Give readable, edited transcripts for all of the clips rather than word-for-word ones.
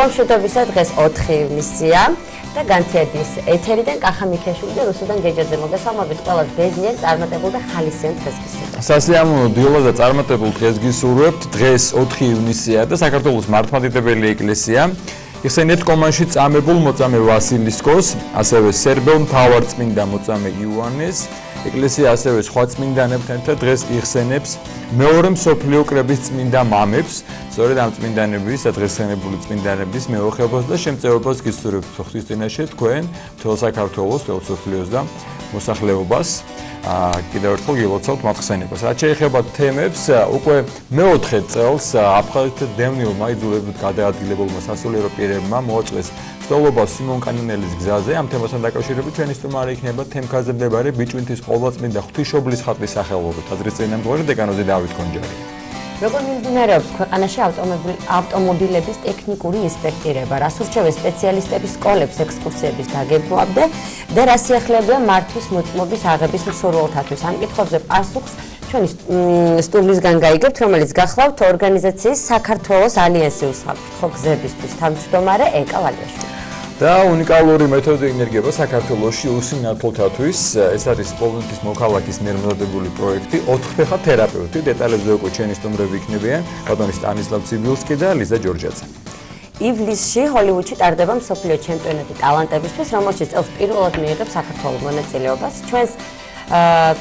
დილამშვიდობისა დღეს 4 ივნისია და განთიადის ეთერიდან კახა მიქეშვილი და რუსუდან გეჯაძე მოგესალმებით ყველას ბედნიერ წარმატებულ და ხალისიან დღეს გისურვებთ. სასიამოვნო დილა და წარმატებულ დღეს გისურვებთ. დღეს 4 ივნისია და საქართველოს მართლმადიდებელი ეკლესია იხსენიებს კომანში წამებულ მოწამე ვასილისკოს, ასევე სერბელ მთავარწმინდა მოწამე იოანეს. ეკლესია ასევე სხვა წმინდანებთან ერთად დღეს იხსენებს მეორე მსოფლიო კრების წმინდა მამებს. სწორედ ამ წმინდანების და დღესენებული წმინდანების მეოხებას და შემწეობას გისურვებთ ღვთის წინაშე თქვენ მთელ საქართველოს, მთელ მსოფლიოს და მოსახლეობას. კიდევ ერთხელ გილოცავთ მათ ხსენებას. რაც შეეხება თემებს, უკვე მეოთხე წელს აფხაზეთთან დევნილმა იძულებით გადაადგილებულმა სასულიერო პირებმა მოაწყვეს მცდელობა სიმონ კანონელის გზაზე. ამ თემასთან დაკავშირებით ჩვენი სტუმარი იქნება თემქაზე მდებარე ბიჭვინთის ყოვლადწმინდა ღვთისმშობლის ხატის სახელობით. აზრის წინამძღვარი დეკანოზი დავით კონჯარი. როგორ მიმდინარეობს ქვეყანაში ავტომობილების ტექნიკური ინსპექტირება, რას ურჩევენ სპეციალისტების სკოლებს ექსკურსიების დაგეგმვამდე და რა სიახლეებია მართვის მოწმობის აღების მსურველთათვის. ამ კითხვებზე პასუხს ჩვენი სტუმრისგან გაიგებთ, რომელიც გახლავთ ორგანიზაციის საქართველოს ალიანსი უსაფრთხო გზებისთვის თავმჯდომარე ეკა ვალიაშვილი. და უნიკალური მეთოდი ინერგება საქართველოში უსინათლოთათვის. ეს არის პოლონეთის მოქალაქის მიერ მიღებული პროექტი 4-ფეხა თერაპევტი. დეტალებზე უკვე ჩვენი სტუმრები იქნებიან ბატონი სტანისლავ ციბილსკი და ლიზა ჯორჯაძე. ივლისში ჰოლივუდში ტარდება მსოფლიო ჩემპიონატი ტალანტებისთვის, რომელშიც წელს პირველად მიიღებს საქართველოს მონაწილეობას. ჩვენს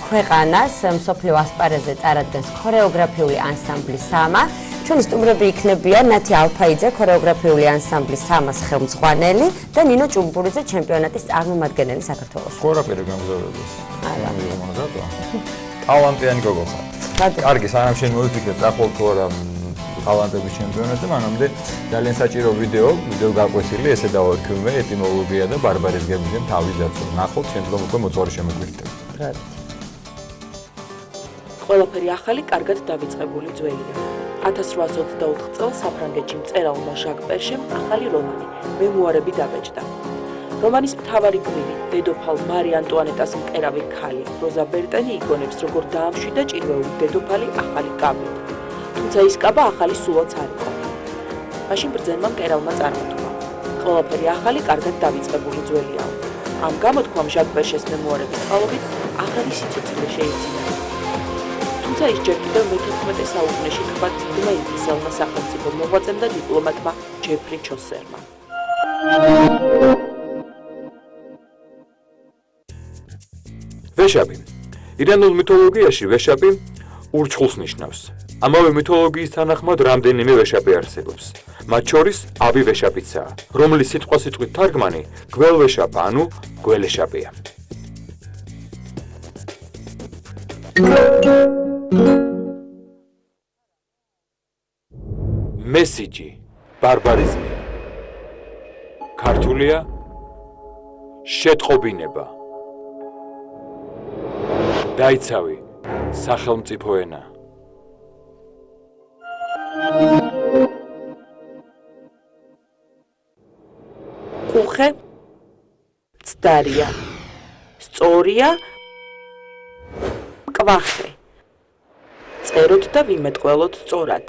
ქვეყანას მსოფლიო ასპარეზზე წარადგენს ქორეოგრაფიული ანსამბლი „სამა“. ჩვენი სტუმრები იქნებიან ნათი ალფაიძე, ქორეოგრაფიული ანსამბლი „სამას“ ხელმძღვანელი და ნინო ჭუმბურიძე, ჩემპიონატის წარმომადგენელი საქართველოში. ქორეოგრაფიები გამგზავრებას. არა, მოგონაზატო. ტალანტიანი გოგო ხარ. კარგი, სანამ შენ მოიფიქრე, წახვალ თუ არა ტალანტების ჩემპიონატზე, მანამდე ძალიან საჭირო ვიდეო გაყვეთილი, ესე დავარქვიმე, ეტიმოლოგია და ბარბარის გემზე თავის დაცვა. ნახოთ, შემდგომ უკვე მოწვარი შემოგვირთება. ყველაფერი ახალი, კარგად დავიწყებული ძველია. 1824 წელს საფრანგეთში მწერალმა ჟაკ პერშემ ახალი რომანი მემუარები დაბეჭდა. რომანის მთავარი გმირი, დედოფალ მარი ანტუანეტას მკერავი ქალი, როზა ბერტენი იგონებს, როგორ დაამშვიდა ჭირვეული დედოფალი ახალი კაბით. თუმცა ის კაბა ახალი სულაც არ იყო. მაშინ ბრძენმა მკერავმა წარმოთქვა. ყველაფერი ახალი, კარგად დავიწყებული ძველია. ამ გამოთქვამ ჟაკ პერშეს მემუარების წყალობით ახალი სიცოცხლე შეიძინა. თუმცა ის ჯერ კიდევ მე-16 საუკუნეში თქვა დიდმა ინგლისელმა სახელმწიფო მოღვაწემ და დიპლომატმა ჯეფრი ჩოსერმა. ვეშაპი. ირანულ მითოლოგიაში ვეშაპი ურჩხულს ნიშნავს. ამავე მითოლოგიის თანახმად რამდენიმე ვეშაპი არსებობს. მათ შორის ავი ვეშაპიცაა, რომლის სიტყვასიტყვით თარგმანი გველვეშაპა, ანუ გველეშაპია. მესიჯი ბარბარიზმი ქართულია შეტყობინება დაიცავი სახელმწიფო ენა კუხე ცდარია სწორია კვახე წეროთ და ვიმეტყველოთ სწორად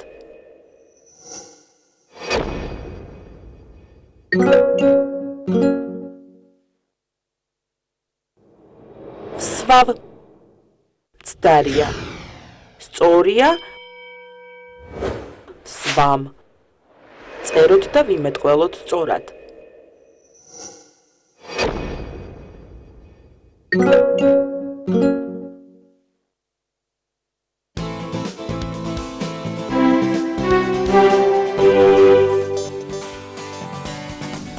სვავ ცდარია სწორია სვამ წეროთ და ვიმეტყველოთ სწორად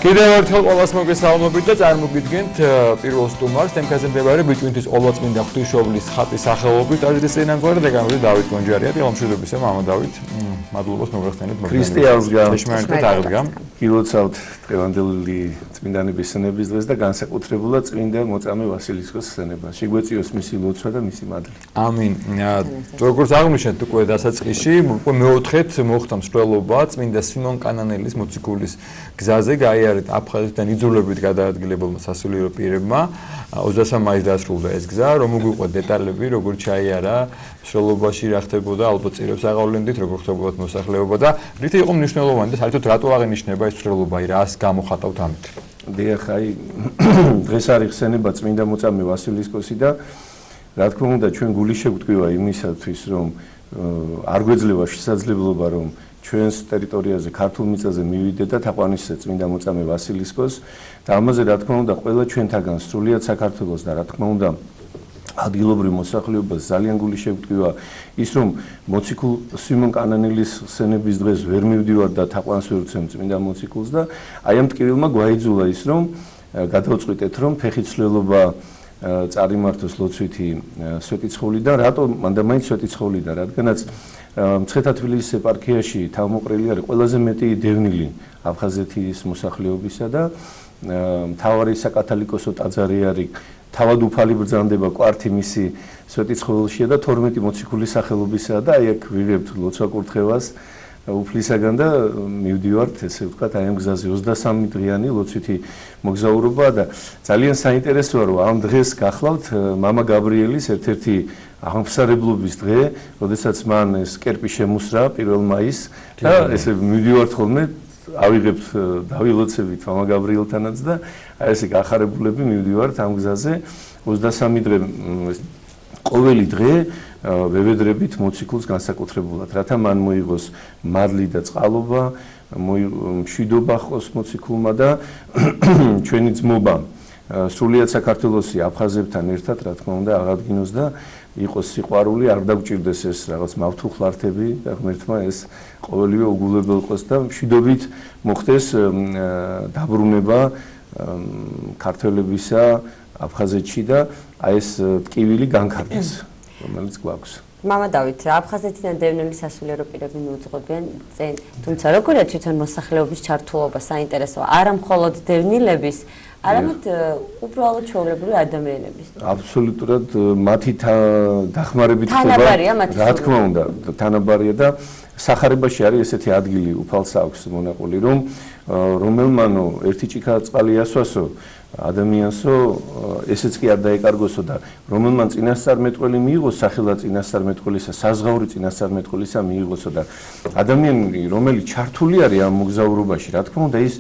კიდევ ერთხელ ყველას მოგესალმებით და წარმოგიდგენთ პირველ სტუმარს თემქაზე მდებარე ბიჭვინთის ყოვლადწმინდა ღვთისმშობლის ხატის სახელობით აზრის წინამძღვარი დეკანოზი დავით კონჯარია. დილამშვიდობისა მამა დავით. მადლობას მოგახსენებთ ქრისტიანს გაშმარიტეთ აღდგა. გილოცავთ დღევანდელი წმინდანების სენების დღეს და განსაკუთრებულად წმინდა მოწამე ვასილისკოს სენება. შეგვეციოს მისი ლოცვა და მისი მადლი. ამინ. როგორც აღნიშნეთ უკვე დასაწყისში, უკვე მეოთხედ მოხდა მსვლელობა წმინდა სიმონ კანონელის მოციქულის გზაზე გაიარეთ აფხაზეთთან იძულებით გადაადგილებულმა სასულიერო პირებმა. 23 მაისს დასრულდა ეს გზა, რომ მოგვიყვეთ დეტალები, როგორ ჩაიარა მსვლელობაში რა ხდებოდა, ალბათ წირებს აღავლენდით, როგორ ხდებოდა მოსახლეობა და რითი იყო მნიშვნელოვანი და საერთოდ რატო აღინიშნება ეს ცვლილობა რას გამოხატავთ ამით? დიახ, აი დღეს არის ხსენება წმინდა მოწამე ვასილისკოსი და რა თქმა უნდა ჩვენ გული შეგვტკივა იმისათვის რომ არ გვეძლევა შესაძლებლობა რომ ჩვენს ტერიტორიაზე ქართულ მიწაზე მივიდე და თაყვანისზე წმინდა მოწამე ვასილისკოს და ამაზე რა თქმა უნდა ყველა ჩვენთაგან სრულიად საქართველოს და რა თქმა უნდა ადგილობრივ მოსახლეობას ძალიან გული შეგვტკივა ის რომ მოციქულ სიმონ კანანელის ხსენების დღეს ვერ მივდივარ და თაყვანს ვერ ვცემ წმინდა მოციქულს და აი ამ ტკივილმა გვაიძულა ის რომ გადავწყვიტეთ რომ ფეხიცვლელობა წარიმართოს ლოცვითი სვეტიცხოვლიდან რატომ მანდა მაინც სვეტიცხოვლიდან რადგანაც მცხეთა-თბილისის ეპარქიაში თავმოყრილი არის ყველაზე მეტი დევნილი აფხაზეთის მოსახლეობისა და მთავარი საკათალიკოსო ტაძარი არის თავად უფალი ბრძანდება კვართი მისი სვეტიცხოველშია და 12 მოციქულის სახელობისაა და აი აქ ვიღებთ ლოცვა-კურთხევას უფლისაგან და მივდივართ ესე ვთქვათ აი ამ გზაზე 23 დღიანი ლოცვითი მოგზაურობა და ძალიან საინტერესოა რომ ამ დღეს გახლავთ მამა გაბრიელის ერთ-ერთი აღმსარებლობის დღე, როდესაც მან ეს კერპი შემუსრა 1 მაისს და ესე მივდივართ ხოლმე ავიღებთ დავილოცებით მამა გაბრიელთანაც და აი ესე გახარებულები მივდივართ ამ გზაზე 23 დღე ყოველი დღე ვევედრებით მოციქულს განსაკუთრებულად, რათა მან მოიღოს მადლი და წყალობა, მშვიდობა ხოს მოციქულმა და ჩვენი ძმობა სრულიად საქართველოსი აფხაზებთან ერთად, რა თქმა უნდა, აღადგინოს და იყოს სიყვარული, არ დაგჭირდეს ეს რაღაც მავთუხლართები და ღმერთმა ეს ყოველივე უგულებელყოს და მშვიდობით მოხდეს დაბრუნება ქართველებისა აფხაზეთში და აი ეს ტკივილი განქარდეს, რომელიც გვაქვს. მამა დავით, აფხაზეთიდან დევნილი სასულიერო პირები მიუძღობენ წინ, თუმცა როგორია თვითონ მოსახლეობის ჩართულობა საინტერესოა, არა მხოლოდ დევნილების, არამედ უბრალოდ ჩვეულებრივი ადამიანების. აბსოლუტურად მათი დახმარებით ხდება, რა თქმა უნდა, თანაბარია და სახარებაში არის ესეთი ადგილი უფალს აქვს მონაყოლი, რომ რომელმანო ერთი ჭიქა წყალი ასვასო ადამიანსო ესეც კი არ დაეკარგოსო და რომელმან წინასწარმეტყველი მიიღოს სახელად წინასწარმეტყველისა, საზღაური წინასწარმეტყველისა მიიღოსო და ადამიანი რომელიც ჩართული არის ამ მოგზაურობაში, რა თქმა უნდა ის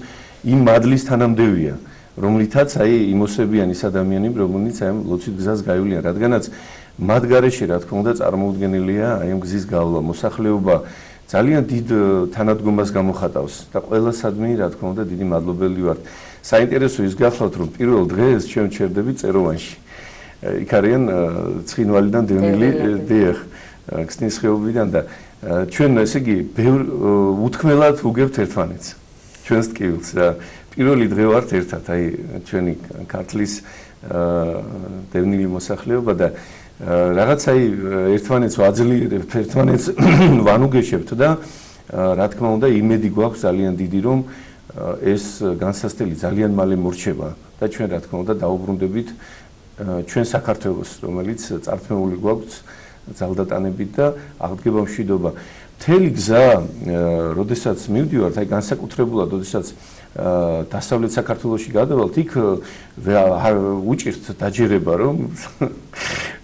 იმ მადლის თანამდებია, რომლითაც აი იმოსებიან ის ადამიანები, რომლებიც აი ამ ლოცვით გზას გაივლიან, რადგანაც მათ გარეშე რა თქმა უნდა წარმოუდგენელია აი ამ გზის გავლა, მოსახლეობა ძალიან დიდ თანადგომას გამოხატავს და ყველასადმი რა თქმა უნდა დიდი მადლობელი ვართ. საინტერესო ის გახლავთ რომ პირველ დღეს ჩვენ ჩერდებით წეროვანში. იქ არიან ცხინვალიდან დევნილი დიახ ქსნის ხეობიდან და ჩვენ ესე იგი უთქმელად უგებთ ერთმანეთს. ჩვენს ტკივილს რა პირველი დღე ვართ ერთად აი ჩვენი ქართლის დევნილი მოსახლეობა და რაღაც აი ერთმანეთს ვაძლიერებთ, ერთმანეთს ვანუგეშებთ და რა თქმა უნდა იმედი გვაქვს ძალიან დიდი რომ ეს განსასწრელი ძალიან მალე მორჩება და ჩვენ რა თქმა უნდა დაუბრუნდებით ჩვენ საქართველოს, რომელიც წართმეული გვაქვს ძალდატანებით და აღდგება მშვიდობა. მთელი გზა, როდესაც მივდივართ, აი განსაკუთრებულად, როდესაც დასავლეთ საქართველოში გადავალთ, იქ უჭირთ დაჯერება, რომ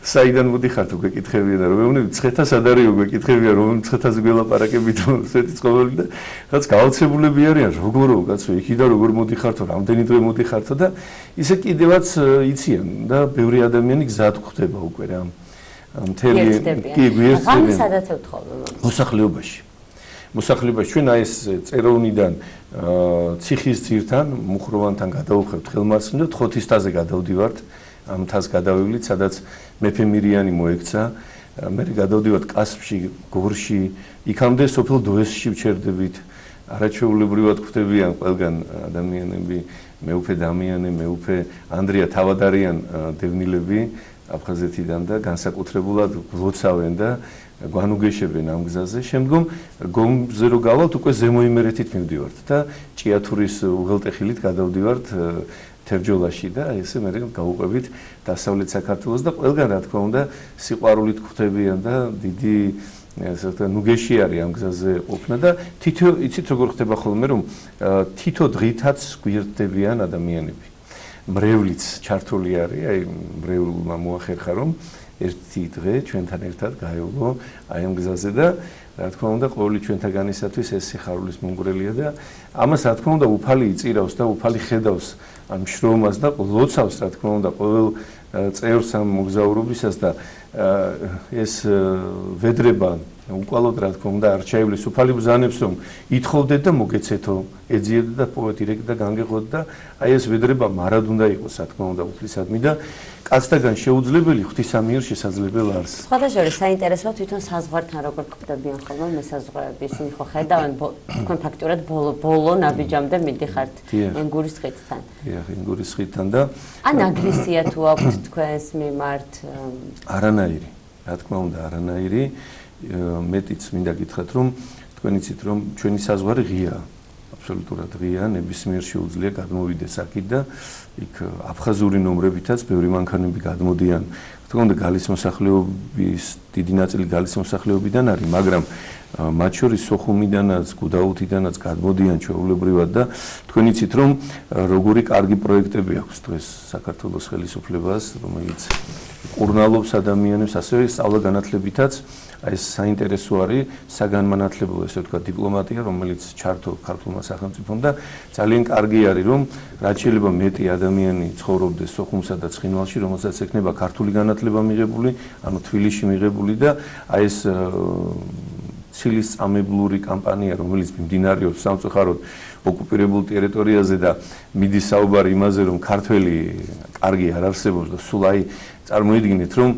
საიდან მოდიხართ უგეკითხებიან და რომ მცხეთას არ არის უგეკითხებიან, რომ მცხეთას გველაპარაკებით სვეტიცხოველი და რაც გაოცებულები არიან, როგორო კაცო, იქიდან როგორ მოდიხართო, რამდენი დღე მოდიხართო და ისე კიდევაც იციან და ბევრი ადამიანი გზად ხვდება უკვე რა. მთელი კი გვიერთდებიან. სადაც ეთხოვენ მოსახლეობაში. მოსახლეობაში ჩვენ აი ეს წეროვნიდან ციხის ძირთან, მუხროვანთან გადავხევთ ხელმარცხნივ და ხოთისტაზე გადავდივართ. ამ თას გადავივლით, სადაც მეფე მირიანი მოექცა. მე გადავდივართ კასპში, გორში, იქამდე სოფელ დოესში ვჩერდებით. არაჩვეულებრივად ხვდებიან ყველგან ადამიანები, მეუფე დამიანე, მეუფე ანდრია თავად არიან დევნილები აფხაზეთიდან და განსაკუთრებულად ვლოცავენ და გვანუგეშებენ ამ გზაზე. შემდგომ გომზე რო გავალთ, უკვე ზემოიმერეთით მივდივართ და ჭიათურის უღელტეხილით გადავდივართ თერჯოლაში და ესე მე გავუყვებით დასავლეთ საქართველოს და ყველგან რა თქმა უნდა სიყვარულით ხვდებიან და დიდი ასე ვთქვათ ნუგეში არის ამ გზაზე ყოფნა და თითო იცით როგორ ხდება ხოლმე რომ თითო დღითაც გვიერთდებიან ადამიანები. მრევლიც ჩართული არის, აი მრევლმა მოახერხა რომ ერთი დღე ჩვენთან ერთად გაევლო აი ამ გზაზე და რა თქმა უნდა ყოველი ჩვენთაგანისათვის ეს სიხარულის მომგვრელია და ამას რა თქმა უნდა უფალი იწირავს და უფალი ხედავს ამ შრომას და ლოცავს რა თქმა უნდა ყოველ წევრს ამ მოგზაურობისას და ეს ვედრება უკვალოდ რა თქმა უნდა არჩეულის უფალი ბრძანებს რომ ითხოვდეთ და მოგეცეთო ეძიებდეთ და პოეტირეკ და განგეღოთ და აი ეს ვედრება მარად უნდა იყოს რა თქმა უნდა უფლისადმი და კაცთაგან შეუძლებელი ღვთისამიერ შესაძლებელი არის. სხვადასხვა საინტერესოა თვითონ საზღვართან როგორ გხვდებიან ხოლმე მესაზღვრეები ისინი ხო ხედავენ თქვენ ფაქტურად ბოლო ნაბიჯამდე მიდიხართ ენგურის ხიდთან. დიახ, ენგურის ხიდთან და ან აგრესია თუ აქვთ თქვენს მიმართ? არანაირი, რა თქმა უნდა არანაირი. მეტიც მინდა გითხრათ რომ თქვენ იცით რომ ჩვენი საზღვარი ღიაა. აბსოლუტურად ღია, ნებისმიერ შეუძლია გადმოვიდეს აქეთ და იქ აფხაზური ნომრებითაც ბევრი მანქანები გადმოდიან. თქო უნდა გალის მოსახლეობის დიდი ნაწილი გალის მოსახლეობიდან არის, მაგრამ მათ შორის სოხუმიდანაც, გუდაუთიდანაც გადმოდიან ჩვეულებრივად და თქვენ იცით რომ როგორი კარგი პროექტები აქვს დღეს საქართველოს ხელისუფლებას, რომელიც ყურნალობს ადამიანებს, ასევე სწავლა-განათლებითაც ეს საინტერესო არის საგანმანათლებლო ესე ვთქვათ დიპლომატია, რომელიც ჩართო ქართულმა სახელმწიფომ და ძალიან კარგი არის რომ რაც შეიძლება მეტი ადამიანი ცხოვრობდეს სოხუმსა და ცხინვალში, რომელსაც ექნება ქართული განათლება მიღებული, ანუ თბილისში მიღებული და აი ეს ცილის წამებლური კამპანია, რომელიც მიმდინარეობს სამწუხაროდ ოკუპირებულ ტერიტორიაზე და მიდის საუბარი იმაზე, რომ ქართველი კარგი არ არსებობს და სულ აი წარმოიდგინეთ რომ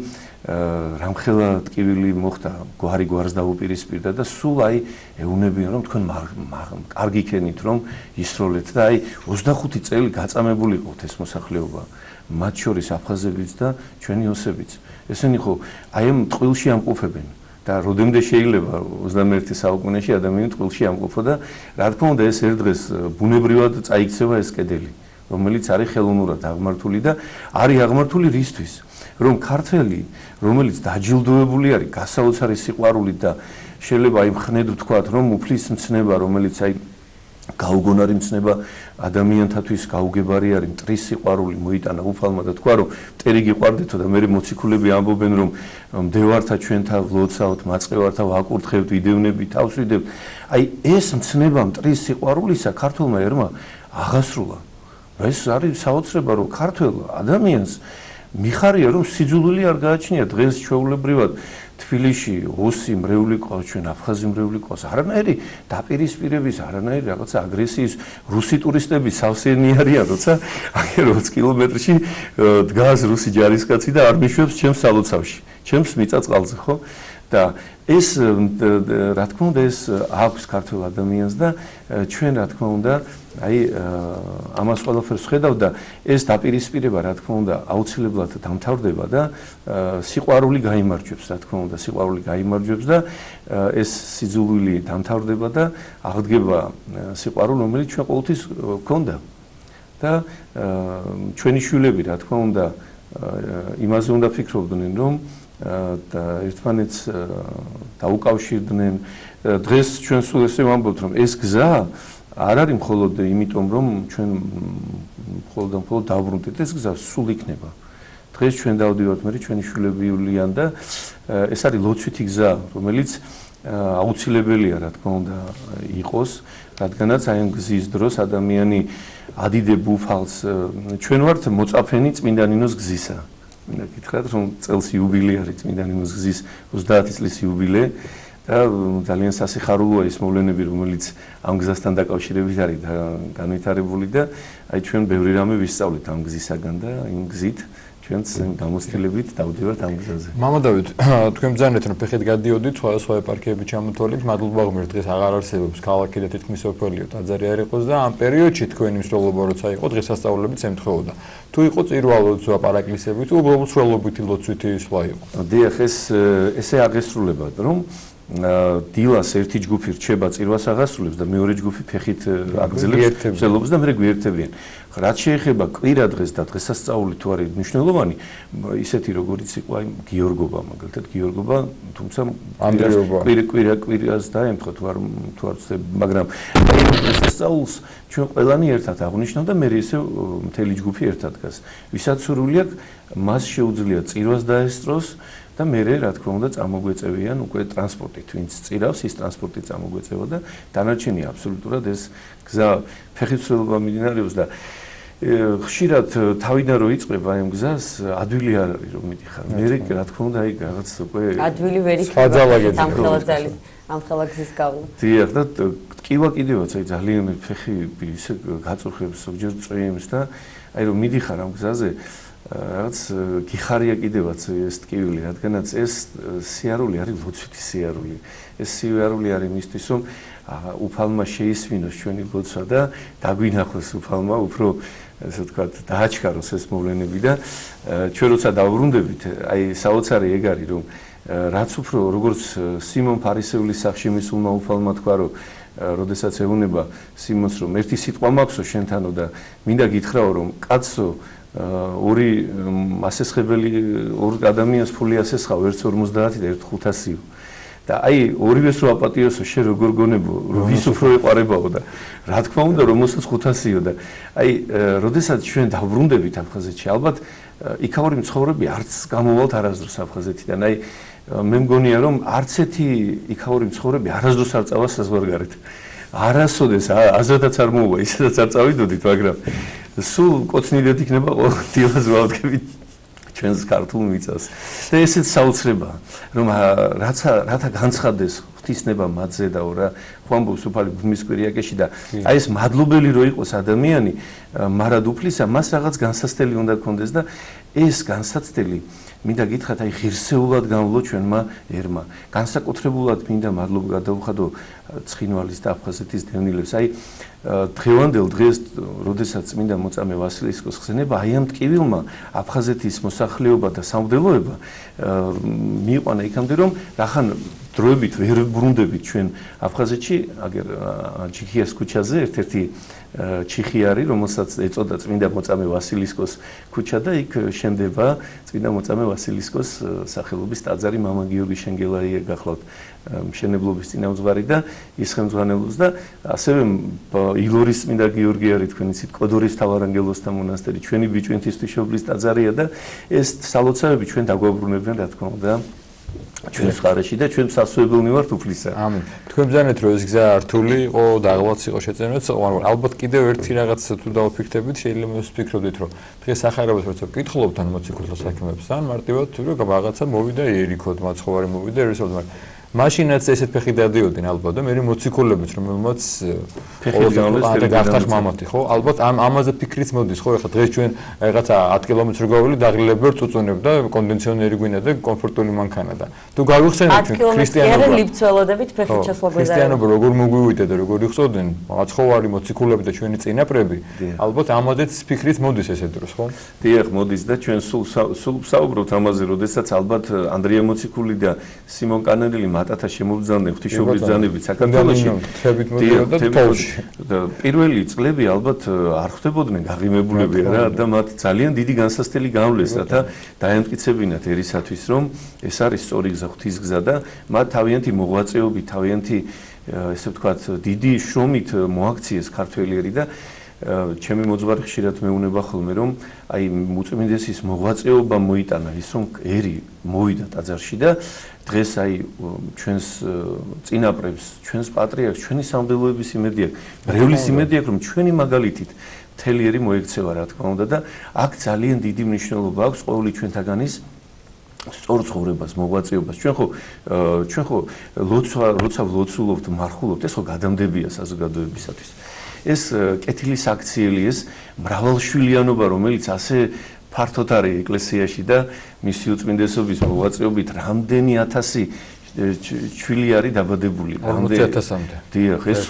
რამხელა ტკივილი მოხდა გვარი გვარს დაუპირისპირდა და სულ აი ეუნებიან რომ თქვენ კარგი ქენით რომ ისროლეთ და აი 25 წელი გაწამებული ყავთ ეს მოსახლეობა მათ შორის აფხაზებიც და ჩვენი ოსებიც ესენი ხო აი ამ ტყილში ამყოფებენ და როდემდე შეიძლება 21 საუკუნეში ადამიანი ტყილში ამყოფო და რა თქმა უნდა ეს ერთ დღეს ბუნებრივად წაიქცევა ეს კედელი რომელიც არის ხელოვნურად აღმართული და არის აღმართული რისთვის რომ ქართველი რომელიც დაჯილდოებული არის გასაოცარი სიყვარულით და შეიძლება აი მხნედ ვთქვათ რომ უფლის მცნება რომელიც აი გაუგონარი მცნება ადამიანთათვის გაუგებარი არის მტრის სიყვარული მოიტანა უფალმა და თქვა რომ მტერი გიყვარდეთო და მე მოციქულები ამბობენ რომ მდევართა ჩვენთან ვლოცავთ მაწყევართა ვაკურთხევთ ვიდევნები თავს ვიდებთ აი ეს მცნება მტრის სიყვარულისა ქართველმა ერმა აღასრულა ეს არის საოცრება რომ ქართველ ადამიანს მიხარია რომ სიძულვილი არ გააჩნია დღეს ჩვეულებრივად თბილისში ოსი მრევლი ყავს ჩვენ აფხაზი მრევლი ყავს არანაირი დაპირისპირების არანაირი რაღაცა აგრესიის რუსი ტურისტები სავსენი არიან როცა აი 20 კილომეტრში დგას რუსი ჯარისკაცი და არ მიშვებს ჩემს სალოცავში ჩემს მიწა-წყალზე ხო და ეს რა თქმა უნდა ეს აქვს ქართულ ადამიანს და ჩვენ რა თქმა უნდა აი ამას ყველაფერს ხედავ და ეს დაპირისპირება რა თქმა უნდა აუცილებლად დამთავრდება და სიყვარული გაიმარჯვებს რა თქმა უნდა სიყვარული გაიმარჯვებს და ეს სიძულვილი დამთავრდება და აღდგება სიყვარული რომელიც ჩვენ ყოველთვის გვქონდა და ჩვენი შვილები რა თქმა უნდა იმაზე უნდა ფიქრობდნენ რომ და ერთმანეთს დაუკავშირდნენ დღეს ჩვენ სულ ესე ვამბობთ რომ ეს გზა არ არის მხოლოდ იმიტომ რომ ჩვენ მხოლოდ დავბრუნდეთ ეს გზა სულ იქნება დღეს ჩვენ დავდივართ მე ჩვენი შვილები ივლიან და ეს არის ლოცვითი გზა რომელიც აუცილებელია რა თქმა უნდა იყოს რადგანაც აი ამ გზის დროს ადამიანი ადიდებ უფალს ჩვენ ვართ მოწაფენი წმინდა ნინოს გზისა მინდა გითხრათ რომ წელს იუბილე არის წმინდა ნინოს გზის 30 წლის იუბილე და ძალიან სასიხარულოა ის მოვლენები რომელიც ამ გზასთან დაკავშირებით არის განვითარებული და აი ჩვენ ბევრი რამე ვისწავლეთ ამ გზისაგან და იმ გზით ჩვენც გამოცდილებით დავდივართ ამ გზაზე. მამა დავით, თქვენ ბრძანეთ რომ ფეხით გადიოდით სხვა ეპარქიების ჩამოთვალით, მადლობა ღმერთს დღეს აღარ არსებობს ქალაქი და თითქმის სოფლიო ტაძარი არ იყოს და ამ პერიოდში თქვენი მსვლელობა როცა იყო დღესასწაულებიც ემთხვეოდა. თუ იყო წირვალო პარაკლისები თუ უბრალოდ სველობითი ლოცვითი სვლა იყო. დიახ, ესე აღესრულებად რომ დილას ერთი ჯგუფი რჩება წირვას აღასრულებს და მეორე ჯგუფი ფეხით აგრძელებს მსვლელობას და მე გვერდებიან. რაც შეეხება კვირა დღეს და დღესასწაული თუ არის მნიშვნელოვანი, ისეთი როგორიც იყო აი გიორგობა, მაგალითად გიორგობა, თუმცა კვირას დაემთხვა თუ არ ვცდები, მაგრამ დღესასწაულს ჩვენ ყველანი ერთად აღნიშნავ და მე ისე მთელი ჯგუფი ერთად დგას. ვისაც სურვილი აქვს, მას შეუძლია წირვას დაესწროს და მე რა თქმა უნდა წამოგვეწევიან უკვე ტრანსპორტით, ვინც წირავს, ის ტრანსპორტით წამოგვეწევა და დანარჩენი აბსოლუტურად ეს გზა ფეხით მსვლელობა მიმდინარეობს და ხშირად თავიდან რო იწყება ამ გზას ადვილი არ არის რომ მიდიხარ. მე რა თქმა უნდა აი რაღაც უკვე ადვილი ვერ იქნება ამ ხელა გზის გავლა. დიახ და ტკივა კიდევაც აი ძალიან ფეხი ისე გაწურხებს ზოგჯერ წვიმს და აი რომ მიდიხარ ამ გზაზე რაღაც გიხარია კიდევაც ეს ტკივილი, რადგანაც ეს სიარული არის ლოცვითი სიარული. ეს სიარული არის მისთვის რომ უფალმა შეისვინოს ჩვენი ლოცვა და დაგვინახოს უფალმა უფრო ესე ვთქვათ დააჩქაროს ეს მოვლენები და ჩვენ როცა დავბრუნდებით, აი საოცარი ეგ არის რომ რაც უფრო როგორც სიმონ ფარისევლის სახში მისულმა უფალმა თქვა რომ როდესაც ეუბნება სიმონს რომ ერთი სიტყვა მაქვსო შენთანო და მინდა გითხრაო რომ კაცო ორი ასესხებელი ორ ადამიანს ფული ასესხავ 1.50 და 1.500 და აი ორივეს რო აპატიოსო შე როგორ გონებო რომ ვის უფრო ეყარებაო და რა თქმა უნდა რომელსაც 500-ო და აი როდესაც ჩვენ დავბრუნდებით აფხაზეთში ალბათ იქაური მცხოვრები არც გამოვალთ არასდროს აფხაზეთიდან აი მე მგონია რომ არც ერთი იქაური მცხოვრები არასდროს არ წავა საზღვარგარეთ არასოდეს აზრადაც არ მოუვა ისედაც არ წავიდოდით მაგრამ სულ კოცნილად იქნება ყოველ დილას ვალდებით ჩვენს ქართულ მიწას და ესეც საოცრებაა რომ რათა განცხადდეს ღვთისნება მათზე და რა ხوامბობს უფალი ღვთის კვირიაკეში და აი ეს მადლობელი რო იყოს ადამიანი მარად უფლისა მას რაღაც განსაცდელი უნდა გქონდეს და ეს განსაცდელი მინდა გითხრათ აი ღირსეულად გამვლო ჩვენმა ერმა განსაკუთრებულად მინდა მადლობა გადავუხადო ცხინვალის და აფხაზეთის დევნილებს აი დღევანდელ დღეს როდესაც მინდა მოწამე ვასილისკოს ხსენება აი ამ ტკივილმა აფხაზეთის მოსახლეობა და სამღვდელოება მიიყვანა იქამდე რომ რახან დროებით ვერ ბრუნდებით ჩვენ აფხაზეთში აგერ ჩიხიას ქუჩაზე ერთ-ერთი ჩიხი არის რომელსაც ეწოდა წმინდა მოწამე ვასილისკოს ქუჩა და იქ შენდება წმინდა მოწამე ვასილისკოს სახელობის ტაძარი მამა გიორგი შენგელაია გახლავთ მშენებლობის წინამძღვარი და ის ხელმძღვანელობს და ასევე ილორის წმინდა გიორგი არის თქვენ იცით კოდორის თავარანგელოსთა მონასტერი ჩვენი ბიჭვინთის ღვთისმშობლის ტაძარია და ეს სალოცავები ჩვენ დაგვაბრუნებდნენ რა თქმა უნდა ჩვენს ხარეში და ჩვენ სასწაულებელნი ვართ უფლისა. ამინ. თქვენ ბრძანეთ რომ ეს გზა რთული იყო და აღლაც იყო შეწენილიც, მაგრამ ალბათ კიდევ ერთი რაღაც თუ დავფიქრდებით, შეიძლება ვფიქრობდით რომ დღეს სახარებას როცა ვკითხულობთ ან მოციქულთა საქმეებს, ან მარტივად თუ რომ რაღაცა მოვიდა ერიქოთ, მაცხოვარი მოვიდა ერისოდ, მაგრამ მაშინაც ესეთ ფეხი დადიოდნენ ალბათ და მე მოციქულებიც რომელმაც ყოველდღე გახდათ მამათი ხო ალბათ ამაზე ფიქრიც მოდის ხო ეხლა დღეს ჩვენ რაღაცა 10 კილომეტრ გავული დაღლილები წუწუნებ და კონდიციონერი გვინდა და კომფორტული მანქანა და თუ გავიხსენებთ ქრისტიანობა ლიფცველოდებით ფეხით შესვლა გვეძა ქრისტიანობა როგორ მოგვივიდა და როგორ იხსოვდნენ მაცხოვარი მოციქულები და ჩვენი წინაპრები ალბათ ამაზეც ფიქრიც მოდის ესეთ დროს ხო დიახ მოდის და ჩვენ სულ საუბრობთ ამაზე როდესაც ალბათ ანდრია მოციქული და სიმონ კანელელი ატათა შემობრძანდნენ ღვთისმშობლის ბრძანებით საქართველოში და პირველი წლები ალბათ არ ხვდებოდნენ გაღიმებულები რა და მათ ძალიან დიდი განსასწრელი გამვლეს რათა დაემტკიცებინათ ერისათვის რომ ეს არის სწორი გზა ღვთის გზა და მათ თავიანთი მოღვაწეობით თავიანთი ესე ვთქვათ დიდი შრომით მოაქციეს ქართველი ერი და ჩემი მოძღვარი ხშირად მეუნება ხოლმე რომ აი უწმინდესის მოღვაწეობა მოიტანა ის რომ ერი მოვიდა ტაძარში და დღეს აი ჩვენს წინაპრებს, ჩვენს პატრიარქს, ჩვენი სამღვდელოების იმედი აქვს, მრევლის იმედი აქვს რომ ჩვენი მაგალითით მთელი ერი მოექცევა რა თქმა უნდა და აქ ძალიან დიდი მნიშვნელობა აქვს ყოველი ჩვენთაგანის სწორ ცხოვრებას, მოღვაწეობას. ჩვენ ხო როცა ვლოცულობთ, მარხულობთ, ეს ხო გადამდებია საზოგადოებისათვის. ეს კეთილის აქციელი ეს მრავალშვილიანობა რომელიც ასე ფართოდ არის ეკლესიაში და მისი უწმინდესობის მოღვაწეობით რამდენი ათასი ჩვილი არის დაბადებული 40,000-მდე. დიახ, ეს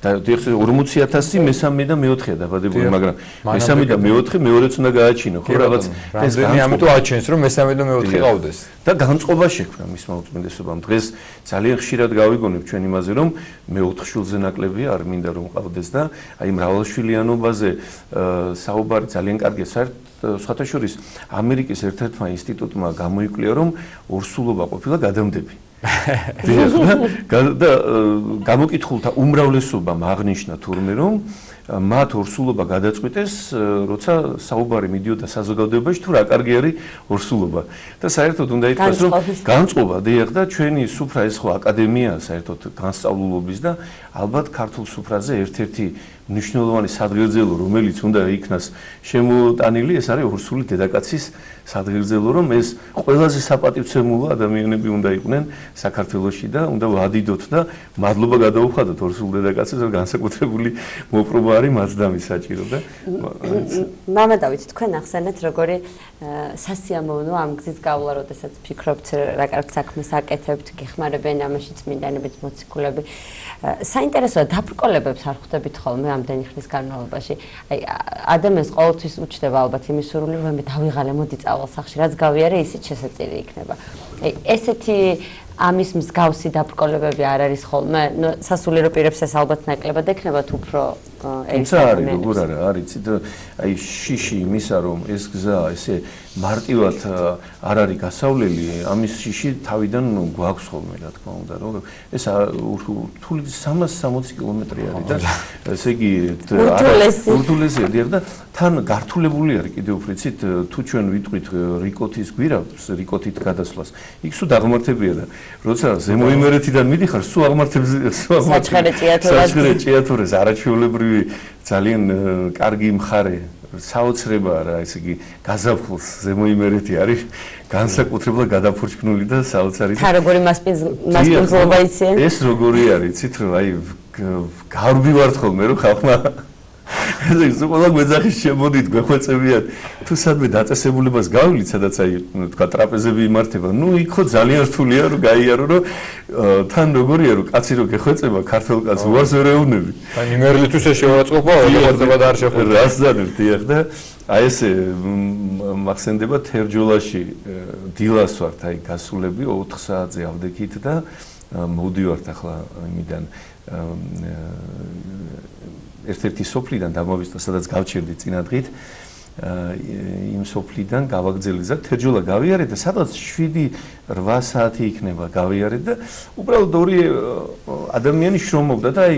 40,000 მესამე და მეოთხეა დაბადებული, მაგრამ მესამე და მეოთხე მეორეც უნდა გააჩინო, ხო, რაღაც ეს ამიტომ აჩენს, რომ მესამე და მეოთხე ყავდეს. და განწყობა შექმნა მისმა უწმიდესობამ. დღეს ძალიან ხშირად გავიგონებ ჩვენ იმაზე, რომ მეოთხე შვილზე ნაკლებია, არ მინდა რომ ყავდეს და აი მრავალშვილიანობაზე საუბარი ძალიან კარგია. სხვათა შორის ამერიკის ერთ-ერთმა ინსტიტუტმა გამოიკვლია, რომ ორსულობა ყოფილა გადამდები. და გამოკითხულთა უმრავლესობამ აღნიშნა თურმე, რომ მათ ორსულობა გადაწყვიტეს, როცა საუბარი მიდიოდა საზოგადოებაში, თუ რა კარგი არის ორსულობა. და საერთოდ უნდა ითქვას, რომ განწყობა დიახ და ჩვენი სუფრა ეს ხო აკადემია საერთოდ განსწავლულობის და ალბათ ქართულ სუფრაზე ერთ-ერთი მნიშვნელოვანი სადღერძელო, რომელიც უნდა იქნას შემოტანილი, ეს არის ორსული დედაკაცის სადღერძელო, რომ ეს ყველაზე საპატივცემულო ადამიანები უნდა იყვნენ საქართველოში და უნდა ვადიდოთ და მადლობა გადაუხადოთ ორსულ დედაკაცებს, რომ განსაკუთრებული მოპყრობა არის მათ და მისაჭირო და მამა დავით, თქვენ ახსენეთ, როგორი სასიამოვნო ამ გზის გავლა, როდესაც ფიქრობთ, რა კარგ საქმეს აკეთებთ, გეხმარებიან ამაში წმინდანებიც, მოციქულები. საინტერესოა, დაბრკოლებებს არ ხვდებით ხოლმე ამდენი ხნის განმავლობაში. აი, ადამიანს ყოველთვის უჩნდება ალბათ იმის სურვილი, რომ მე დავიღალე, მოდი წავალ სახლში, რაც გავიარე, ისიც შესაძლებელი იქნება. აი, ესეთი ამის მსგავსი დაბრკოლებები არ არის ხოლმე? ნუ სასულიერო პირებს ეს ალბათ ნაკლებად ექნებათ უფრო არის, როგორ არა, არის, აი შიში იმისა, რომ ეს გზა ესე მარტივად არ არის გასავლელი, ამის შიში თავიდან გვაქვს ხოლმე, რა თქმა უნდა, რომ ეს რთული 360 კილომეტრი არის და ესე იგი ურთულესია და თან გართულებული არის კიდევ უფრო იცით, თუ ჩვენ ვიტყვით რიკოთის გვირაბს, რიკოთით გადასვლას, იქ სულ აღმართებია და როცა ზემოიმერეთიდან მიდიხარ, სულ აღმართებს საჩხერე ჭიათურას არაჩვეულებრივი ძალიან კარგი მხარე საოცრება რა, ესე იგი გაზაფხულს ზემოიმერეთი არის განსაკუთრებულად გადაფურჩქნული და საოცარი. თა როგორი მასპინძლობა იციან? ეს როგორი არის, იცით რომ აი გარბივართ ხოლმე რომ ხალხმა ეს ყველა გვეძახის შემოდით გვეხვეწებიან თუ სადმე დაწესებულებას გავლით სადაც აი თქვა ტრაპეზები იმართება ნუ იქ ხო ძალიან რთულია რომ გაიარო რომ თან როგორია რომ კაცი რო გეხვეწება ქართულ კაცს უარს ვერ ეუბნები აი იმერლითუს ეს შევაწყობა ოღონდ არ შეხვედრა რას დადებ დიახ და აი ეს მახსენდება თერჯოლაში დილას ვართ აი გასულები 4 საათზე ავდექით და მოვდივართ ახლა იმიდან ერთ-ერთი სოფლიდან დამოვიწყდა, სადაც გავჩერდი წინა დღით, იმ სოფლიდან გავაგზავნე და თერჯოლა გავიარე და სადაც 7-8 საათი იქნება გავიარე და უბრალოდ ორი ადამიანი შრომობდა და აი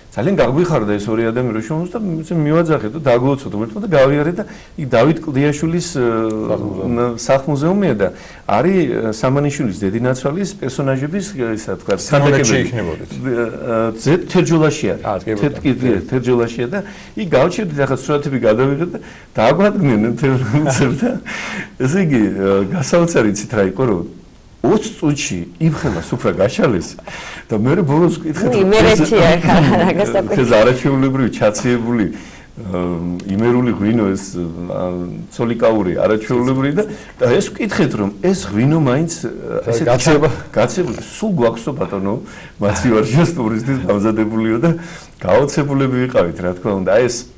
ძალიან გაგვიხარდა ეს ორი ადამიანი რომ შრომობს და მივაძახე და დაგლოცოთ ერთმანეთს და გავიარე და იქ დავით კლდიაშვილის სახლ-მუზეუმია და არის სამანიშვილის დედინაცვალის პერსონაჟების ისა თქვა სანდაკები თერჯოლაში არის თერჯოლაშია და იქ გავჩერდით ახლა სურათები გადავიღეთ და დააგვადგნენ თერჯოლას და ესე იგი გასაოცარი იცით რა იყო რომ 20 წუთში იმხელა სუფრა გაშალეს და მე ბოლოს ვკითხეთ იმერეთია რა გასაკვირია ეს არაჩვეულებრივი ჩაციებული იმერული ღვინო ეს ცოლიკაური არაჩვეულებრივი და ეს ვკითხეთ რომ ეს ღვინო მაინც ესე გაცებული სულ გვაქვსო ბატონო მაცივარშეს ტურისტის გამზადებულიო და გაოცებულები ვიყავით რა თქმა უნდა ეს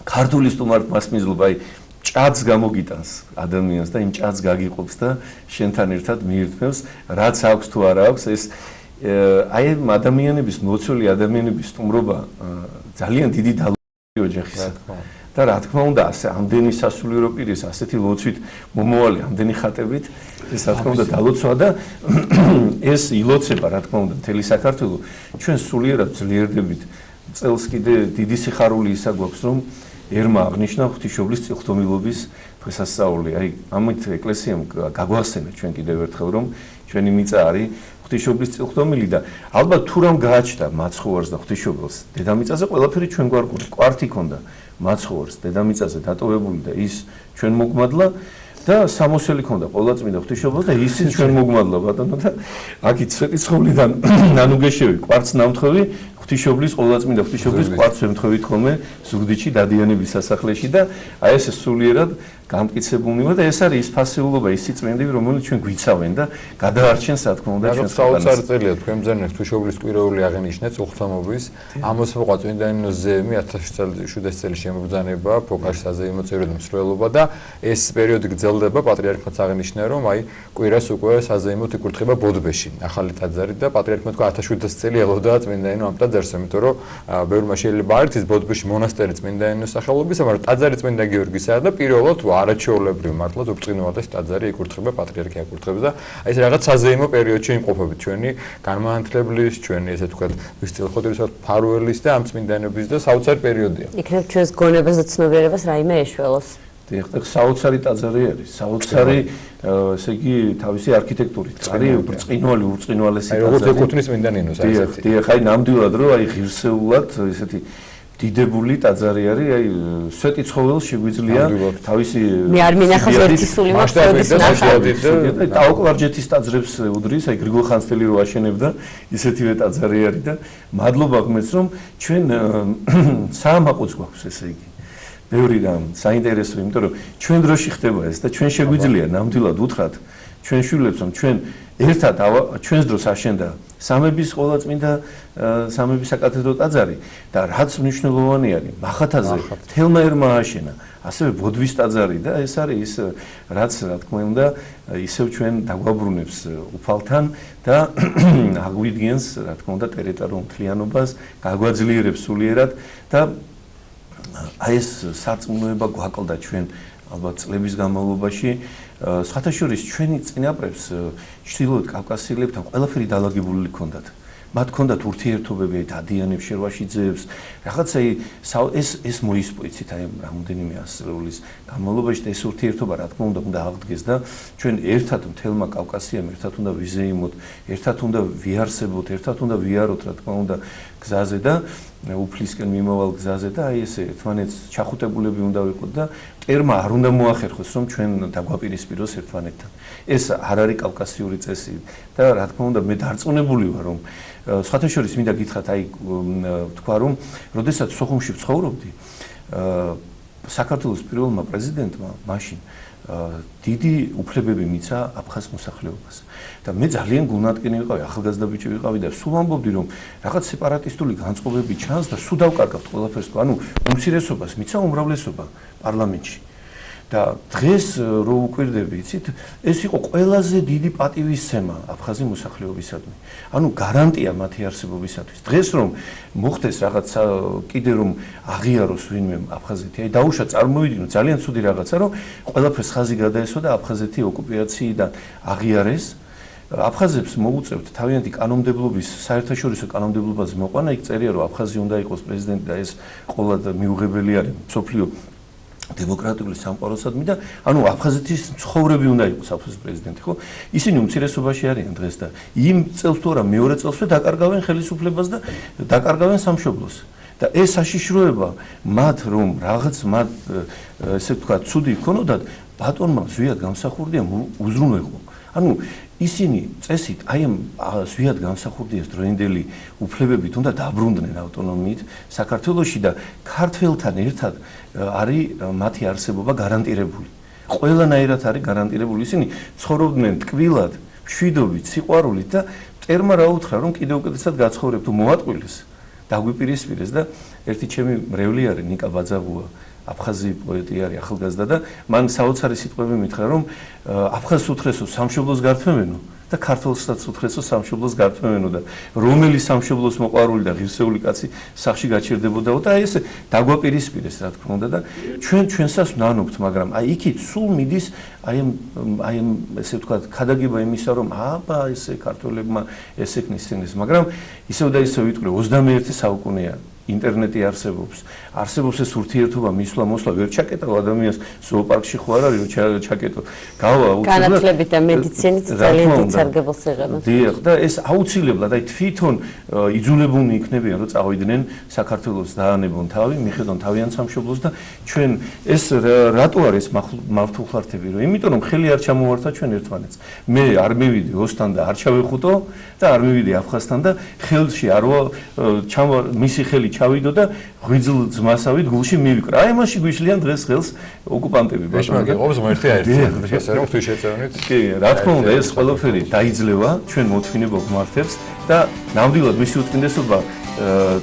ქართული სტუმართ მასმიზლობა აი ჭადს გამოგიტანს ადამიანს და იმ ჭადს გაგიყოფს და შენთან ერთად მიირთმევს რაც აქვს თუ არ აქვს ეს აი ადამიანების მოცული ადამიანების სტუმრობა ძალიან დიდი დალოწია ოჯახისა და რა თქმა უნდა ასე ამდენი სასულიერო პირის ასეთი ლოცვით მომავალი ამდენი ხატებით ეს რა თქმა უნდა დალოცვა და ეს ილოცება რა თქმა უნდა მთელი საქართველოს ჩვენ სულიერად ძლიერდებით წელს კიდე დიდი სიხარული ისა გვაქვს რომ ერმა აღნიშნა ღვთისმშობლის წილხდომილობის დღესასწაული. აი, ამით ეკლესიამ გაგვახსენა ჩვენ კიდევ ერთხელ, რომ ჩვენი მიწა არის ღვთისმშობლის წილხდომილი და ალბათ თუ რამ გააჩნდა მაცხოვარს და ღვთისმშობელს, დედამიწაზე ყველაფერი ჩვენ გვარგული. კვართი ქონდა მაცხოვარს დედამიწაზე დატოვებული და ის ჩვენ მოგმადლა და სამოსელი ქონდა ყოვლადწმინდა ღვთისმშობელს და ისიც ჩვენ მოგმადლა ბატონო და აქ იცვეტი ცხოვლიდან ნანუგეშევი კვარც ნამთხევი ღვთისმშობლის ყოვლადწმინდა ღვთისმშობლის კვართს ემთხვევით ხოლმე ზუგდიდში დადიანების სასახლეში და აი ეს სულიერად გამტკიცებულნია და ეს არის ის ფასეულობა, ის სიწმინდები, რომელიც ჩვენ გვიცავენ და გადაარჩენს რა თქმა უნდა ჩვენს საოცარ წელია თქვენ ბრძანებს ღვთისმშობლის კვირეული აღენიშნეთ უხსამობის ამოსმოყვა წმინდანინოს ზეიმი 1700 წელი შემობრძანება ფოკაში საზეიმო წერილ მსვლელობა და ეს პერიოდი გრძელდება პატრიარქმაც აღენიშნა რომ აი კვირას უკვე საზეიმოდ იკურთხება ბოდბეში ახალი ტაძარი და პატრიარქმა თქვა 1700 წელი ელოდა წმინდანინო ამ ტაძარს იმიტომ რომ ბევრმა შეიძლება არ იცის ბოდბეში მონასტერი წმინდანინოს სახელობისა მაგრამ ტაძარი წმინდა გიორგისაა და პირველად არაჩვეულებრივ მართლაც უბრწყინვალე ტაძარი იკურთხება პატრიარქია იკურთხებს და აი ეს რაღაც საზეიმო პერიოდში იმყოფებით ჩვენი განმანათლებლის ჩვენი ესე თქვა ვისწილხოთების ფარველის და ამ წმინდანების და საოცარი პერიოდია იქნებ ჩვენს გონებას და ცნობიერებას რაიმე ეშველოს ეხლა საოცარი ტაძარი არის საოცარი ესე იგი თავისი არქიტექტურით არის უბრწყინვალე უბრწყინვალესი ტაძარი აი როგორც ეკუთვნის წმინდანინოს აი ესეთი დიახ აი ნამდვილად რომ აი ღირსეულად ესეთი დიდებული ტაძარი არის, აი სვეტი ცხოველს შეგვიძლია თავისი მე არ მინახავს ერთსული მასშტაბის ნახავი. ტაოკლარჯეთის ტაძრებს უდრის, აი გრიგოლ ხანძთელი რო აშენებდა, ისეთივე ტაძარი არის და მადლობა ღმერთს რომ ჩვენ საამაყოც გვაქვს ესე იგი. ბევრი რამ საინტერესო, იმიტომ რომ ჩვენ დროში ხდება ეს და ჩვენ შეგვიძლია ნამდვილად უთხრათ ჩვენ შვილებს რომ ჩვენ ერთად ჩვენს დროს აშენდა სამების ყოვლადწმინდა სამების საკათედრო ტაძარი და რაც მნიშვნელოვანი არის მახათაზე თელმა ერმა აშენა ასევე ბოდბის ტაძარი და ეს არის ის რაც რა თქმა უნდა ისევ ჩვენ დაგვაბრუნებს უფალთან და აგვიდგენს რა თქმა უნდა ტერიტორიულ მთლიანობას გაგვაძლიერებს სულიერად და აი ეს სარწმუნოება გვაკლდა ჩვენ ალბათ წლების განმავლობაში სხვათა შორის ჩვენი წინაპრებს ჩრდილოეთ კავკასიელებთან ყველაფერი დალაგებული ჰქონდათ. მათ ჰქონდათ ურთიერთობები დადიანებს, შერვაშიძეებს, რაღაცა ეს მოისპო იცით აი რამოდენიმე ასეულის განმავლობაში და ეს ურთიერთობა რა თქმა უნდა აღდგეს და ჩვენ ერთად მთელმა კავკასიამ ერთად უნდა ვიზეიმოთ, ერთად უნდა ვიარსებოთ, ერთად უნდა ვიაროთ რა თქმა უნდა გზაზე და უფლისკენ მიმავალ გზაზე და აი ესე ერთმანეთს ჩახუტებულები უნდა ვიყოთ და მტერმა არ უნდა მოახერხოს რომ ჩვენ დაგვაპირისპიროს ერთმანეთთან. ეს არ არის კავკასიური წესი და რა თქმა უნდა მე დარწმუნებული ვარ რომ სხვათა შორის მინდა გითხრათ აი თქვა რომ როდესაც სოხუმში ვცხოვრობდი საქართველოს პირველმა პრეზიდენტმა მაშინ დიდი უფლებები მიცა აფხაზ მოსახლეობას და მე ძალიან გულნატკენი ვიყავი ახალგაზრდა ბიჭი ვიყავი და სულ ამბობდი რომ რაღაც სეპარატისტული განწყობები ჩანს და სულ დავკარგავთ ყველაფერს ანუ უმცირესობას მიცა უმრავლესობა პარლამენტში და დღეს რო უკვირდები იცით ეს იყო ყველაზე დიდი პატივისცემა აფხაზი მოსახლეობისადმი ანუ გარანტია მათი არსებობისათვის დღეს რომ მოხდეს რაღაც კიდე რომ აღიაროს ვინმე აფხაზეთი აი დაუშვა წარმოვიდგინო ძალიან ცუდი რაღაცა რომ ყველაფერს ხაზი გადაესვა და აფხაზეთი ოკუპაციიდან აღიარეს აფხაზებს მოუწევთ თავიანთი კანონმდებლობის საერთაშორისო კანონმდებლობაზე მოყვანა იქ წერია რომ აფხაზი უნდა იყოს პრეზიდენტი და ეს ყოლად მიუღებელი არის მსოფლიო დემოკრატიული სამყაროსადმი და ანუ აფხაზეთის მცხოვრები უნდა იყოს აფხაზეთის პრეზიდენტი ხო ისინი უმცირესობაში არიან დღეს და იმ წელს თუ არა მეორე წელსვე დაკარგავენ ხელისუფლებას და დაკარგავენ სამშობლოს და ეს საშიშროება მათ რომ რაღაც მათ ესე ვთქვა ცუდი ქონოდათ ბატონმა ზვიად გამსახურდია უზრუნველყო ანუ ისინი წესით აი ამ ზვიად გამსახურდიას დროინდელი უფლებებით უნდა დაბრუნდნენ ავტონომიით საქართველოში და ქართველთან ერთად არის მათი არსებობა გარანტირებული. ყველანაირად არის გარანტირებული. ისინი ცხოვრობდნენ ტკბილად, მშვიდობით, სიყვარულით და მტერმა რა უთხრა რომ კიდევ უკეთესად გაცხოვრებ თუ მოატყვილეს, დაგვიპირისპირეს და ერთი ჩემი მრევლი არის ნიკა ბაძაღუა აფხაზი პოეტი არის ახალგაზრდა და მან საოცარი სიტყვები მითხრა რომ აფხაზს უთხრესო სამშობლოს გართმევენო და ქართველსაც უთხრესო სამშობლოს გართმევენო და რომელი სამშობლოს მოყვარული და ღირსეული კაცი სახში გაჩერდებოდაო და აი ესე დაგვაპირისპირეს რა თქმა უნდა და ჩვენსაც ვნანობთ მაგრამ აი იქით სულ მიდის აი ამ ესე ვთქვათ ქადაგება იმისა რომ აბა ესე ქართველებმა ესექნეს მაგრამ ისევ და ისევ ვიტყვი 21 საუკუნეა ინტერნეტი არსებობს ეს ურთიერთობა მისვლა-მოსვლა, ვერ ჩაკეტავ ადამიანს ზოოპარკში ხო არ არის რომ ჩაკეტო. გავა უცებად განათლებით და მედიცინით ძალიან დიდ სარგებელს იღებენ. დიახ, და ეს აუცილებლად, აი თვითონ იძულებულნი იქნებიან რომ წავიდნენ საქართველოს დაანებონ თავი, მიხედონ თავიანთ სამშობლოს და ჩვენ ეს რატო არის მართულხარდები, რომ იმიტომ რომ ხელი არ ჩამოვართა ჩვენ ერთმანეთს. მე არ მივიდი ოსთან და არ ჩავეხუტო და არ მივიდი აფხაზთან და ხელში არ მისი ხელი ჩავიდო და ღვიძლ ძმასავით გულში მივიკრა. აი მაშინ გვიშლიან დღეს ხელს ოკუპანტები ბატონო. ეს მოგიღობს ღმერთი აერთიანებს, ესე რომ თუ შეწევნით. კი, რა თქმა უნდა, ეს ყველაფერი დაიძლევა ჩვენ მოთმინება ღმერთებს და ნამდვილად მისი უწმინდესობა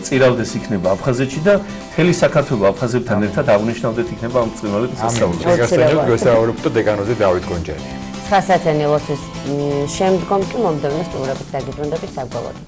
წირავდეს იქნება აფხაზეთში და მთელი საქართველო აფხაზებთან ერთად აღნიშნავდეთ იქნება ამ წვიმალეთ სასწაულში. გასაგებია გვესაუბრებთ დავით გონჯიანი. 9 საათიანი ლოცვის შემდგომ კი მომდევნო სტუმრობით საგიბრუნდებით საბოლოოდ.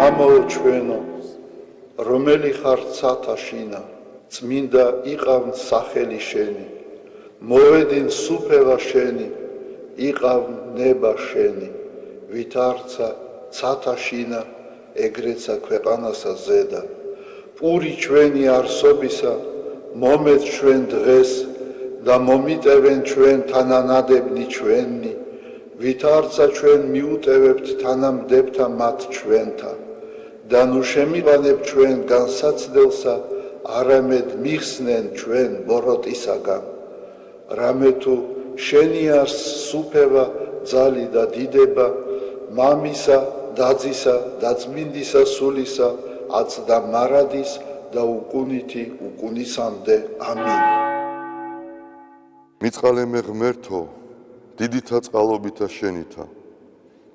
ამოუჩვენო, რომელი ხარ ცათაშინა, წმინდა იყავ სახელი შენი, მოვედინ სუფევა შენი, იყავ ნება შენი, ვით არცა ცათაშინა, ეგრეცა ქვეყანასა ზედა, პური ჩვენი არსობისა, მომეც ჩვენ დღეს და მომიტევენ ჩვენ თანანადებნი ჩვენი, ვით არცა ჩვენ მიუტევებთ თანამდებთა მათ ჩვენთან. და ნუ შემიყანებ ჩვენ განსაცდელსა, არამედ მიხსნენ ჩვენ ბოროტისაგან. რამე თუ შენი არს სუფევა, ძალი და დიდება, მამისა, დაძისა და წმინდისა სულისა, აცდა მარადის და უკუნითი უკუნისამდე. ამინ. მიწყალე მე ღმერთო, დიდითა წყალობითა შენითა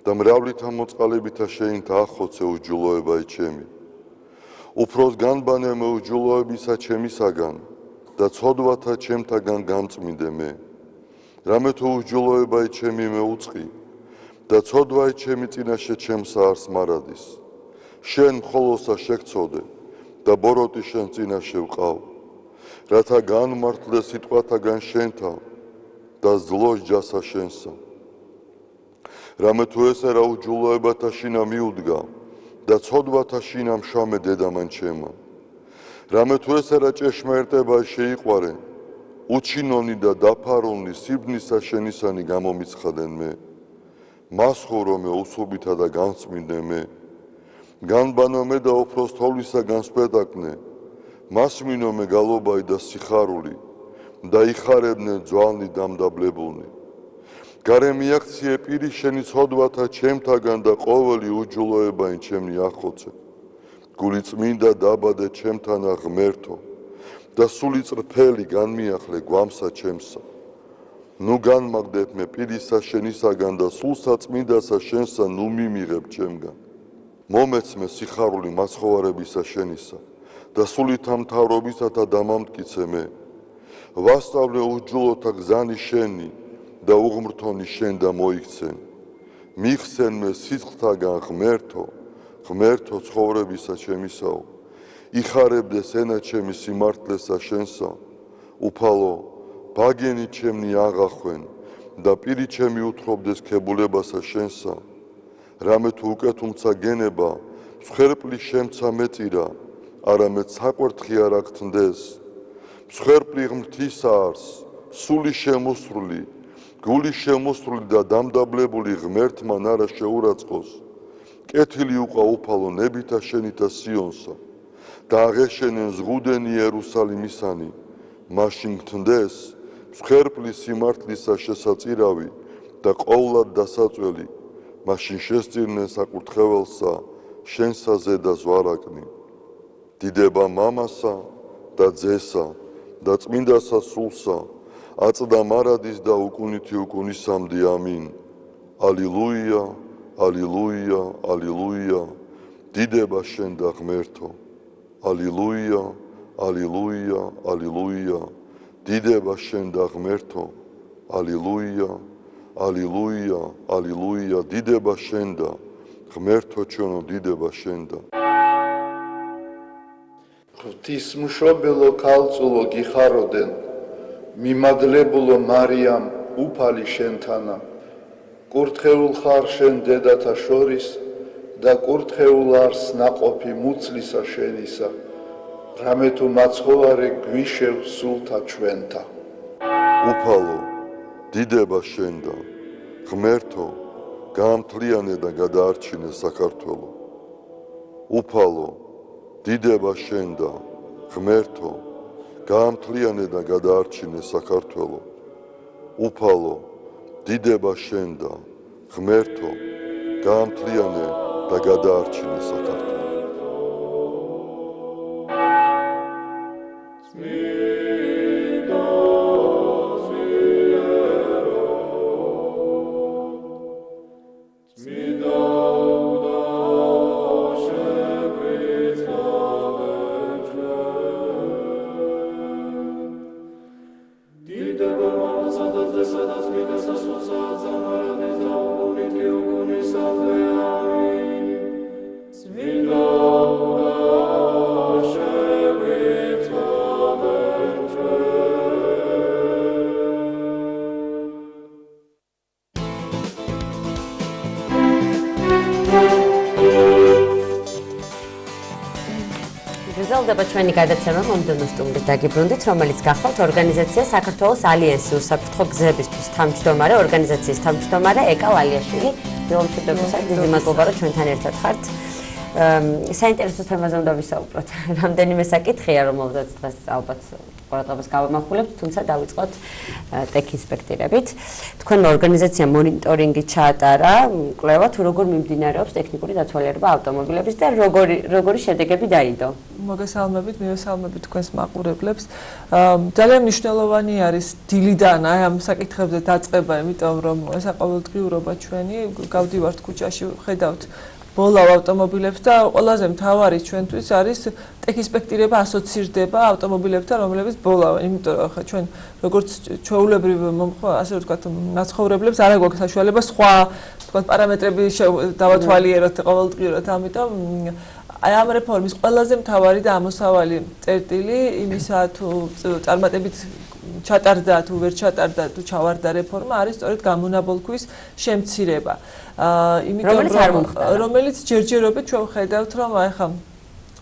და მრავლითა მოწყალებითა შენითა ახოცე უჯულოებაი ჩემი. უფროს განბანე მე უჯულოებისა ჩემისაგან და ცოდვათა ჩემთაგან გამწმინდე მე. რამე თუ უჯულოებაი ჩემი მე უწყი და ცოდვაი ჩემი წინაშე ჩემსა არს მარადის. შენ მხოლოსა შეგწოდე და ბოროტი შენ წინაშე ვყავ, რათა განმართლე სიტყვათაგან შენთა და ზლოს ჯასა შენსა. რამე თუ ესე რა უჯულოებათა შინა მიუდგა და ცოდვათა შინა მშამე დედამან ჩემა. რამე თუ ესე რა ჭეშმარიტება შეიყვარე, უჩინონი და დაფარონი სიბნისა შენისანი გამომიცხადენ მე. მასხურო მე უსუბითა და განწმინდე მე. განბანო მე და უფროს თოვლისა განსპეტაკნე, მასმინო მე გალობაი და სიხარული და იხარებდნენ ძვალნი დამდაბლებულნი. გარე მიაქციე პირი შენი ცოდვათა ჩემთაგან და ყოველი უჯულოებაი ჩემნი ახოცე. გული წმინდა დაბადე ჩემთანა ღმერთო და სული წრფელი განმიახლე გვამსა ჩემსა. ნუ განმაგდებ მე პირისა შენისაგან და სულსა წმინდასა შენსა ნუ მიმიღებ ჩემგან. მომეცმე სიხარული მაცხოვარებისა შენისა და სულითა მთავრობისათა დამამტკიცე მე. ვასწავლე უჯულოთა გზანი შენი და უღმრთონი შენ და მოიქცენ. მიხსენ მე სიცხთაგან ღმერთო, ღმერთო ცხოვრებისა ჩემისაო. იხარებდეს ენა ჩემი სიმართლესა შენსა, უფალო, ბაგენი ჩემნი აღახვენ და პირი ჩემი უთხრობდეს ქებულებასა შენსა. რამე თუ უკეთუმცა გენება, მსხვერპლი შემცა მეწირა, არამედ საკვერთხი არ აქთნდეს. მსხვერპლი ღმრთისა არს, სული შემოსრული, გული შემოსრული და დამდაბლებული ღმერთმან არა შეურაცხყოს. კეთილი უყვა უფალო ნებითა შენითა სიონსა და აღეშენენ ზღუდენი იერუსალიმისანი, მაშინ გთნდეს მსხვერპლი სიმართლისა შესაწირავი და ყოვლად დასაწველი, მაშინ შესწირნე საკურთხეველსა შენსა ზედას ვარაკნი დიდება მამასა და ძესა და წმინდასა სულსა აწდა მარადის და უკუნითი უკუნისამდე ამინ ალილუია ალილუია ალილუია დიდება შენ და ღმერთო ალილუია ალილუია ალილუია დიდება შენ და ღმერთო ალილუია ალილუია ალილუია დიდება შენ და ღმერთო ჩვენო დიდება შენ და ღვთისმშობელო ქალწულო გიხაროდენ მიმადლებულო მარიამ უფალი შენთანა კურთხეულ ხარ შენ დედათა შორის და კურთხეულ არს ნაყოფი მუცლისა შენისა რამე თუ მაცხოვარე გვიშევ სულთა ჩვენთა უფალო დიდება შენ და ღმერთო გაამთლიანე და გადაარჩინე საქართველო უფალო დიდება შენ და ღმერთო გაამთლიანე და გადაარჩინე საქართველო უფალო დიდება შენ და ღმერთო გაამთლიანე და გადაარჩინე საქართველო გრძელდება ჩვენი გადაცემა მომდევნო სტუმრით დაგიბრუნდით, რომელიც გახლავთ ორგანიზაცია საქართველოს ალიანსი უსაფრთხო გზებისთვის თავმჯდომარე ორგანიზაციის თავმჯდომარე ეკა ვალიაშვილი. დილომშვიდობისა, დიდი მადლობა რომ ჩვენთან ერთად ხართ. საინტერესო თემაზე უნდა ვისაუბროთ. რამდენიმე საკითხია, რომელზეც დღეს ალბათ ყურადღებას გავამახვილებთ, თუმცა დავიწყოთ ტექ ინსპექტირებით. თქვენმა ორგანიზაციამ მონიტორინგი ჩაატარა, კვლევა თუ როგორ მიმდინარეობს ტექნიკური დათვალიერება ავტომობილების და როგორი შედეგები დაიდო. მოგესალმებით, მივესალმებით თქვენს მაყურებლებს. ძალიან მნიშვნელოვანი არის დილიდან აი ამ საკითხებზე დაწყება, იმიტომ რომ ეს ყოველდღიურობა ჩვენი, გავდივართ ქუჩაში, ხედავთ ბოლავ ავტომობილებს და ყველაზე მთავარი ჩვენთვის არის ტექ ინსპექტირება ასოცირდება ავტომობილებთან, რომლებიც ბოლავენ, იმიტომ რომ ხა ჩვენ როგორც ჩვეულებრივ ასე ვთქვათ, მაცხოვრებლებს არ აქვს საშუალება სხვა ვთქვათ პარამეტრები დავათვალიეროთ ყოველდღიურად, ამიტომ აი ამ რეფორმის ყველაზე მთავარი და ამოსავალი წერტილი იმისა თუ წარმატებით ჩატარდა თუ ვერ ჩატარდა თუ ჩავარდა რეფორმა არის სწორედ გამონაბოლქვის შემცირება. რომელიც ჯერჯერობით ჩვენ ვხედავთ რომ აი ხა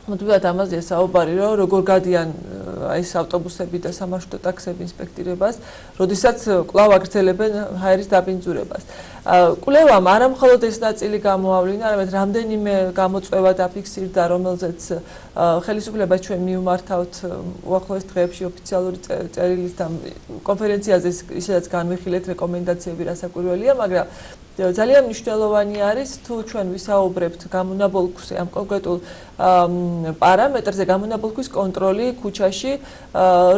მოდივად ამაზეა საუბარი რომ როგორ გადიან აი ეს ავტობუსები და სამარშრუტო ტაქსები ინსპექტირებას, როდესაც კვლავ აგრძელებენ ჰაერის დაბინძურებას. კვლევამ არა მხოლოდ ეს ნაწილი გამოავლინა, არამედ რამდენიმე გამოწვევა დაფიქსირდა, რომელზეც ხელისუფლებას ჩვენ მივმართავთ უახლოეს დღეებში ოფიციალური წერილის და კონფერენციაზე ისედაც განვიხილეთ რეკომენდაციები რასაკვირველია, მაგრამ ძალიან მნიშვნელოვანი არის თუ ჩვენ ვისაუბრებთ გამონაბოლქვზე ამ კონკრეტულ პარამეტრზე გამონაბოლქვის კონტროლი ქუჩაში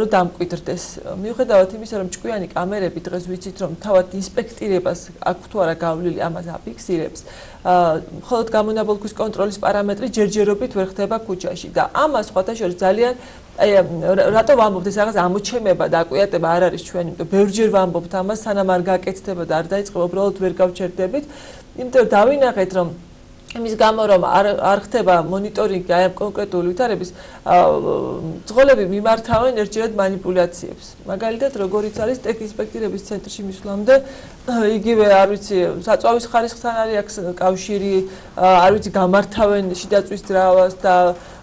რომ დამკვიდრდეს. მიუხედავად იმისა, რომ ჭკვიანი კამერები დღეს ვიცით რომ თავად ინსპექტირებას აქ თუ არა გავლილი ამას აფიქსირებს, მხოლოდ გამონაბოლქვის კონტროლის პარამეტრი ჯერჯერობით ვერ ხდება ქუჩაში და ამას სხვათა შორის ძალიან აი რატო ვამბობთ ეს რაღაც ამოჩემება და აკვიატება არ არის ჩვენი, იმიტომ ბევრჯერ ვამბობთ ამას, სანამ არ გაკეთდება და არ დაიწყება, უბრალოდ ვერ გავჩერდებით, იმიტომ რომ დავინახეთ რომ იმის გამო რომ არ ხდება მონიტორინგი აი ამ კონკრეტული ვითარების ძღოლები მიმართავენ ერთჯერად манипуляციებს. მაგალითად, როგორიც არის ტექ ინსპექტირების ცენტრში მისვლამდე, იგივე არ ვიცი, საწვავის ხარისხთან არის აქ კავშირი, არ ვიცი, გამართავენ შიდაწვის ძრავას და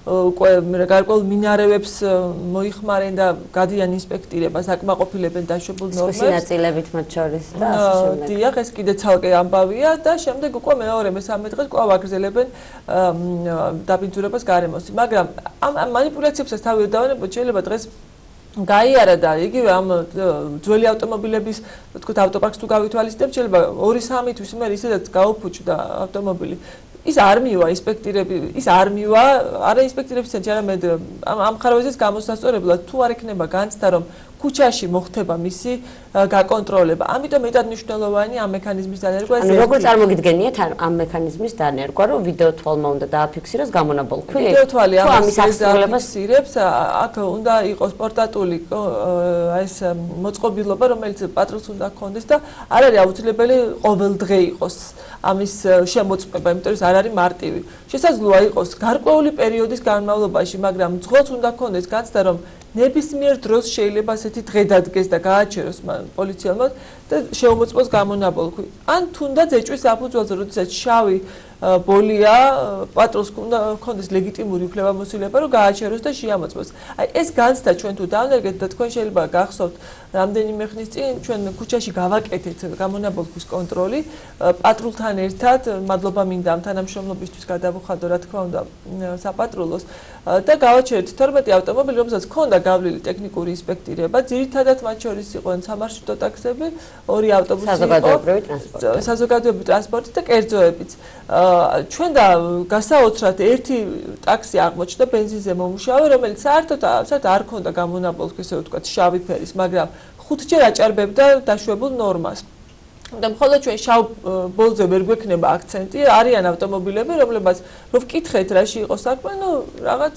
გარკვეულ მინარევებს მოიხმარენ და გადიან ინსპექტირებას, აკმაყოფილებენ დაშვებულ ნორმებს. სინაწილებით მათ შორის და ასე შემდეგ. დიახ, ეს კიდე ცალკე ამბავია და შემდეგ უკვე მეორე მესამე დღეს კვლავ აგრძელებენ დაბინძურებას გარემოსი. მაგრამ ამ манипуляციებსაც თავი დავანებოთ, შეიძლება დღეს გაიარა და იგივე ამ ძველი ავტომობილების თქო ავტოპარკს თუ გავითვალისწინებთ შეიძლება 2-3 თვის მე ისედაც გაუფუჭდა ავტომობილი ის არ მივა ინსპექტორები ის არ მივა არა ინსპექტორებიც არამედ ამ ხარვეზის გამოსასწორებლად თუ არ ექნება განცდა რომ ქუჩაში მოხდება მისი გაკონტროლება. ამიტომ მეტად მნიშვნელოვანი ამ მექანიზმის დანერგვა ეს. როგორ წარმოგიდგენიათ ამ მექანიზმის დანერგვა, რომ ვიდეო თვალმა უნდა დააფიქსიროს გამონაბოლქვი? ვიდეო თვალი ამის აღსრულებას აქ უნდა იყოს პორტატული ეს მოწყობილობა, რომელიც პატრულს უნდა ჰქონდეს და არ არის აუცილებელი ყოველდღე იყოს ამის შემოწმება, იმიტომ რომ არ არის მარტივი. შესაძლოა იყოს გარკვეული პერიოდის განმავლობაში, მაგრამ ძღოლს უნდა ჰქონდეს განცდა რომ ნებისმიერ დროს შეიძლება ასეთი დღე დადგეს და გააჩეროს პოლიციელმა და შეუმოწმოს გამონაბოლქვი. ან თუნდაც ეჭვის საფუძველზე, როდესაც შავი ბოლია პატრულს უნდა ჰქონდეს ლეგიტიმური უფლებამოსილება, რომ გააჩეროს და შეამოწმოს. აი ეს განცდა ჩვენ თუ დავნერგეთ და თქვენ შეიძლება გახსოვთ რამდენიმე ხნის წინ ჩვენ ქუჩაში გავაკეთეთ გამონაბოლქვის კონტროლი პატრულთან ერთად, მადლობა მინდა ამ თანამშრომლობისთვის გადავუხადო რა თქმა უნდა საპატრულოს და გავაჩერეთ 12 ავტომობილი, რომელსაც ჰქონდა გავლილი ტექნიკური ინსპექტირება, ძირითადად მათ შორის იყვნენ სამარშრუტო ტაქსები, 2 ავტობუსი იყო, საზოგადოებრივი ტრანსპორტი და კერძოებიც. ჩვენ და გასაოცრად ერთი ტაქსი აღმოჩნდა ბენზინზე მომუშავე, რომელიც საერთოდ არ ქონდა გამონაბოლქვი, ესე ვთქვათ, შავი ფერის, მაგრამ 5-ჯერ აჭარბებდა დაშვებულ ნორმას. და მხოლოდ ჩვენ შავ ბოლზე ვერ გვექნება აქცენტი, არიან ავტომობილები, რომლებსაც რო ვკითხეთ რაში იყო საქმე, ну რაღაც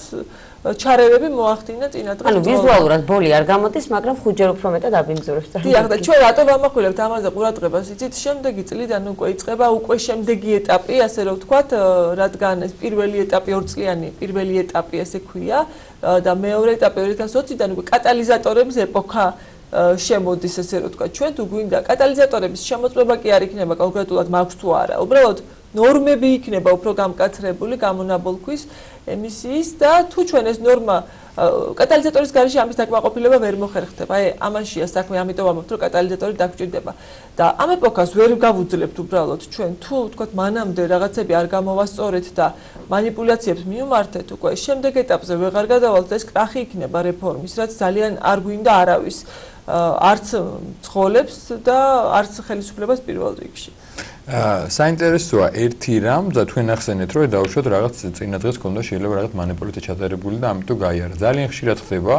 ჩარევები მოახდინა წინადღე. ანუ ვიზუალურად ბოლი არ გამოდის, მაგრამ 5-ჯერ უფრო მეტად აბინძურებს. დიახ, და ჩვენ რატო ვამახვილებთ ამაზე ყურადღებას, იცით, შემდეგი წლიდან უკვე იწყება უკვე შემდეგი ეტაპი, ასე რომ ვთქვათ, რადგან ეს პირველი ეტაპი 2 წლიანი პირველი ეტაპი ესე ქვია და მეორე ეტაპი 2020-დან უკვე კატალიზატორების ეპოქა შემოდის, ესე რომ ვთქვათ, ჩვენ თუ გვინდა კატალიზატორების შემოწმება კი არ იქნება კონკრეტულად მაქვს თუ არა. უბრალოდ ნორმები იქნება უფრო გამკაცრებული გამონაბოლქვის ემისიის და თუ ჩვენ ეს ნორმა კატალიზატორის გარეშე ამის დაკმაყოფილება ვერ მოხერხდება. აი ამაშია საქმე, ამიტომ ვამბობთ, რომ კატალიზატორი დაგჭირდება. და ამ ეპოქას ვერ გავუძლებთ უბრალოდ ჩვენ თუ ვთქვათ მანამდე რაღაცები არ გამოვასწორეთ და манипуляციებს მიუმართეთ უკვე შემდეგ ეტაპზე ვეღარ გადავალთ და ეს კრახი იქნება რეფორმის, რაც ძალიან არ გვინდა არავის არც ცხოველებს და არც ხელისუფლებას პირველ რიგში. საინტერესოა ერთი რამ და თქვენ ახსენეთ რომ დავუშვათ რაღაც წინა დღეს ქონდა შეიძლება რაღაც манипуляция ჩატარებული და ამიტომ გაიარა. ძალიან ხშირად ხდება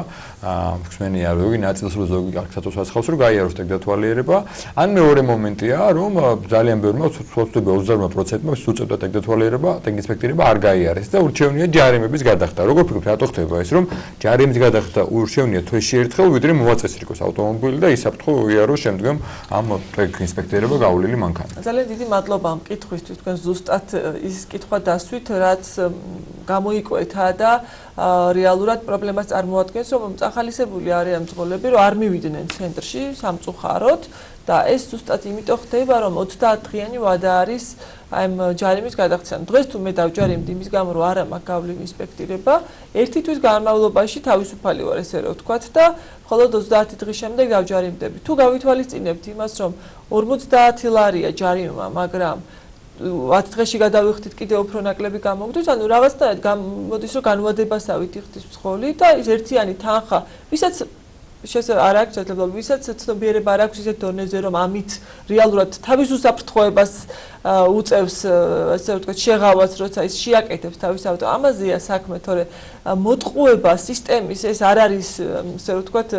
მსმენია ზოგი ნაწილს რო ზოგი კარგსაწოს ასხავს რომ გაიაროს ტექდათვალიერება. ან მეორე მომენტია რომ ძალიან ბევრმა ვთქვათ 28%-მა უწევდა ტექდათვალიერება, ტექინსპექტირება არ გაიარეს და ურჩევნია ჯარიმების გადახდა. როგორ ფიქრობთ რატო ხდება ეს რომ ჯარიმის გადახდა ურჩევნია თვეში ერთხელ ვიდრე მოაწესრიგოს ავტომობილი და ისაფრთხო იაროს შემდგომ ამ ტექინსპექტირება გავლილი მანქანა. ძალიან დიდი მადლობა ამ კითხვისთვის, თქვენ ზუსტად ის კითხვა დასვით, რაც გამოიკვეთა და რეალურად პრობლემას წარმოადგენს, რომ წახალისებული არიან მძღოლები, რომ არ მივიდნენ ცენტრში სამწუხაროდ და ეს ზუსტად იმიტომ ხდება, რომ 30 დღიანი ვადა არის აი ამ ჯარიმის გადაღწევა. დღეს თუ მე დავჯარიმდი იმის გამო, რომ არა მაქვს გავლილი ინსპექტირება, ერთი თვის განმავლობაში თავისუფალი ვარ, ესე რომ ვთქვათ და მხოლოდ 30 დღის შემდეგ დავჯარიმდები. თუ გავითვალისწინებთ იმას, რომ 50 ლარია ჯარიმა, მაგრამ 10 დღეში გადავიხდით კიდევ უფრო ნაკლები გამოგდოს, ანუ რაღაცნაირად გამოდის, რომ განვადებასავით იხდის მსხოლი და ის ერთიანი თანხა, ვისაც არ აქვს შესაძლებლობა, ვისაც ცნობიერება არ აქვს ისეთ დონეზე, რომ ამით რეალურად თავის უსაფრთხოებას უწევს, ასე ვთქვათ, შეღავას, როცა ის შეაკეთებს თავის ავტო. ამაზეა საქმე, თორე მოტყუება სისტემის ეს არ არის, ასე ვთქვათ,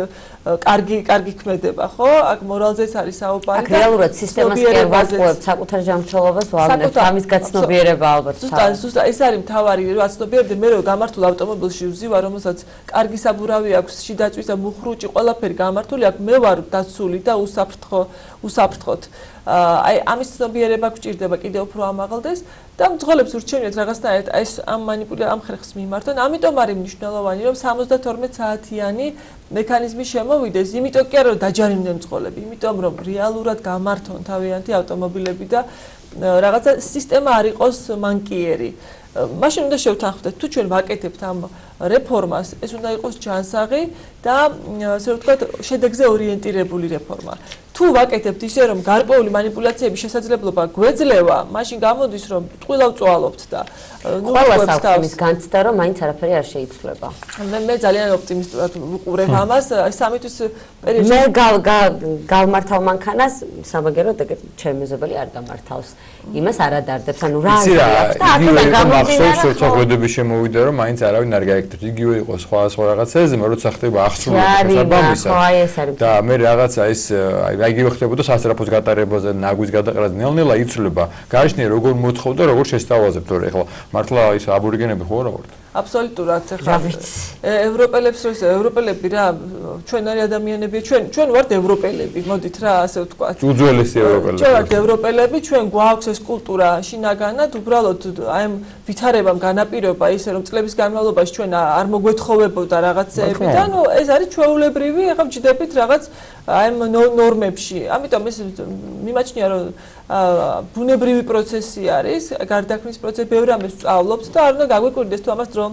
კარგი ქმედება, ხო? აქ მორალზეც არის საუბარი. აქ რეალურად სისტემას კი არ ვატყუებთ, საკუთარ ჯანმრთელობას ვავნებთ, ამის გაცნობიერება ალბათ. ზუსტად ეს არის მთავარი, რომ აცნობიერებდე მე რომ გამართულ ავტომობილში ვზივარ, რომელსაც კარგი საბურავი აქვს, შიდაწვის და მუხრუჭი ყველაფერი გამართული აქვს, მე ვარ დაცული და უსაფრთხოდ. აი ამის ცნობიერება გვჭირდება კიდევ უფრო ამაღლდეს და მძღოლებს ურჩევნიათ რაღაცნაირად ეს ამ ამ ხერხს მიმართონ. ამიტომ არის მნიშვნელოვანი, რომ 72 საათიანი მექანიზმი შემოვიდეს, იმიტომ კი არა რომ დაჯარიმდნენ მძღოლები, იმიტომ რომ რეალურად გამართონ თავიანთი ავტომობილები და რაღაცა სისტემა არ იყოს მანკიერი. მაშინ უნდა შევთანხმდეთ, თუ ჩვენ ვაკეთებთ ამ რეფორმას, ეს უნდა იყოს ჯანსაღი და ასე ვთქვათ, შედეგზე ორიენტირებული რეფორმა. თუ ვაკეთებთ ისე რომ გარკვეული манипуляციების შესაძლებლობა გვეძლევა, მაშინ გამოდის რომ ტყუილავ წვალობთ და ყველას აქვს ის განცდა რომ მაინც არაფერი არ შეიცვლება. მე ძალიან ოპტიმისტურად ვუყურებ ამას, სამი თვის პერიოდში მე გავმართავ მანქანას, სამაგეროდ ეგეთ ჩემი მეზობელი არ გამართავს. იმას არ ადარდებს, ანუ რა არის და აქედან გამომდინარე სოციალურების შემოვიდა რომ მაინც არავინ არ გაიგებს. იგივე იყო სხვა რაღაცაზე, როცა ხდება აღსრულება შესაბამისად. და მე რაღაცა ის აი იგივე ხდებოდა სასწრაფოს გატარებაზე, ნაგვის გადაყრაზე ნელ-ნელა იცვლება. გააჩნია როგორ მოთხოვდა, როგორ შესთავაზებ, თორე ეხლა მართლა ის აბორიგენები ხო რა ვართ? აბსოლუტურად ხა ევროპელები რა ჩვენარი ადამიანები ჩვენ ვართ ევროპელები მოდით რა ასე ვთქვათ უძველესი ევროპელები ჩვენ ვართ ევროპელები ჩვენ გვაქვს ეს კულტურა შინაგანად უბრალოდ აი ამ ვითარებამ განაპირობა ისე რომ წლების განმავლობაში ჩვენ არ მოგვეთხოვებოდა რაღაცეები და ნუ ეს არის ჩვეულებრივი ახლა ვჯდებით რაღაც აი ამ ნორმებში ამიტომ ეს მიმაჩნია რომ ბუნებრივი პროცესი არის გარდაქმნის პროცესი ბევრი ამას სწავლობს და არ უნდა გაგვიკვირდეს თუ ამას დრო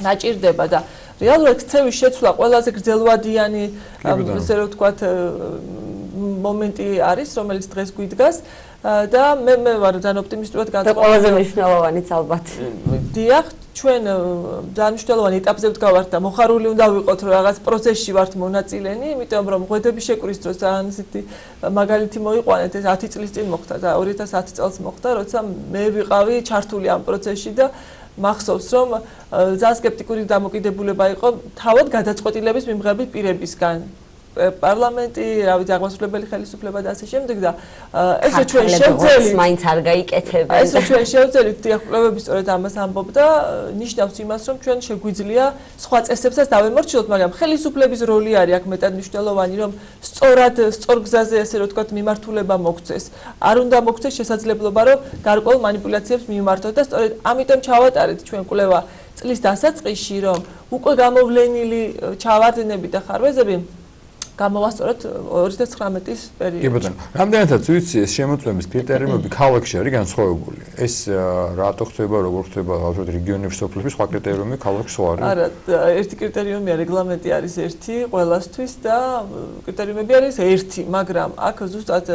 ნაჭირდება და რეალურად ქცევის შეცვლა ყველაზე გრძელვადიანი ასე რომ ვთქვათ მომენტი არის რომელიც დღეს გვიდგას და მე ვარ ძალიან ოპტიმისტურად განწყობილი ყველაზე მნიშვნელოვანიც ალბათ დიახ ჩვენ ძალიან მნიშვნელოვანი ეტაპზე ვდგავართ და მოხარული უნდა ვიყოთ რომ რაღაც პროცესში ვართ მონაწილენი იმიტომ რომ ღვედების შეკვრის დროს ძალიან ისეთი მაგალითი მოიყვანეთ ეს 10 წლის წინ მოხდა და 2010 წელს მოხდა როცა მე ვიყავი ჩართული ამ პროცესში და მახსოვს რომ ძალიან სკეპტიკური დამოკიდებულება იყო თავად გადაწყვეტილების მიმღები პირებისგან პარლამენტი, რა ვიცი, აღმასრულებელი ხელისუფლება და ასე შემდეგ და ესე ჩვენ შევძელით მაინც არ გაიკეთებენ. ესე ჩვენ შევძელით დიახკვლევები სწორედ ამას ამბობდა, ნიშნავს იმას, რომ ჩვენ შეგვიძლია სხვა წესებსაც დავემორჩილოთ, მაგრამ ხელისუფლების როლი არის აქ მეტად მნიშვნელოვანი, რომ სწორად სწორ გზაზე ასე რომ ვთქვათ მიმართულება მოგვცეს. არ უნდა მოგვცეს შესაძლებლობა, რომ გარკვეულ манипуляციებს მიმართოთ და სწორედ ამიტომ ჩავატარეთ ჩვენ კვლევა წლის დასაწყისში, რომ უკვე გამოვლენილი ჩავარდნები და ხარვეზები გამოვასწორეთ 2019-ის პერიოდში. კი ბატონო, რამდენადაც ვიცი ეს შემოწმების კრიტერიუმები ქალაქში არის განსხვავებული. ეს რატო ხდება, როგორ ხდება, ალბათ რეგიონებში, სოფლებში სხვა კრიტერიუმი ქალაქში სხვა არის? არა, ერთი კრიტერიუმია, რეგლამენტი არის ერთი ყველასთვის და კრიტერიუმები არის ერთი, მაგრამ აქ ზუსტად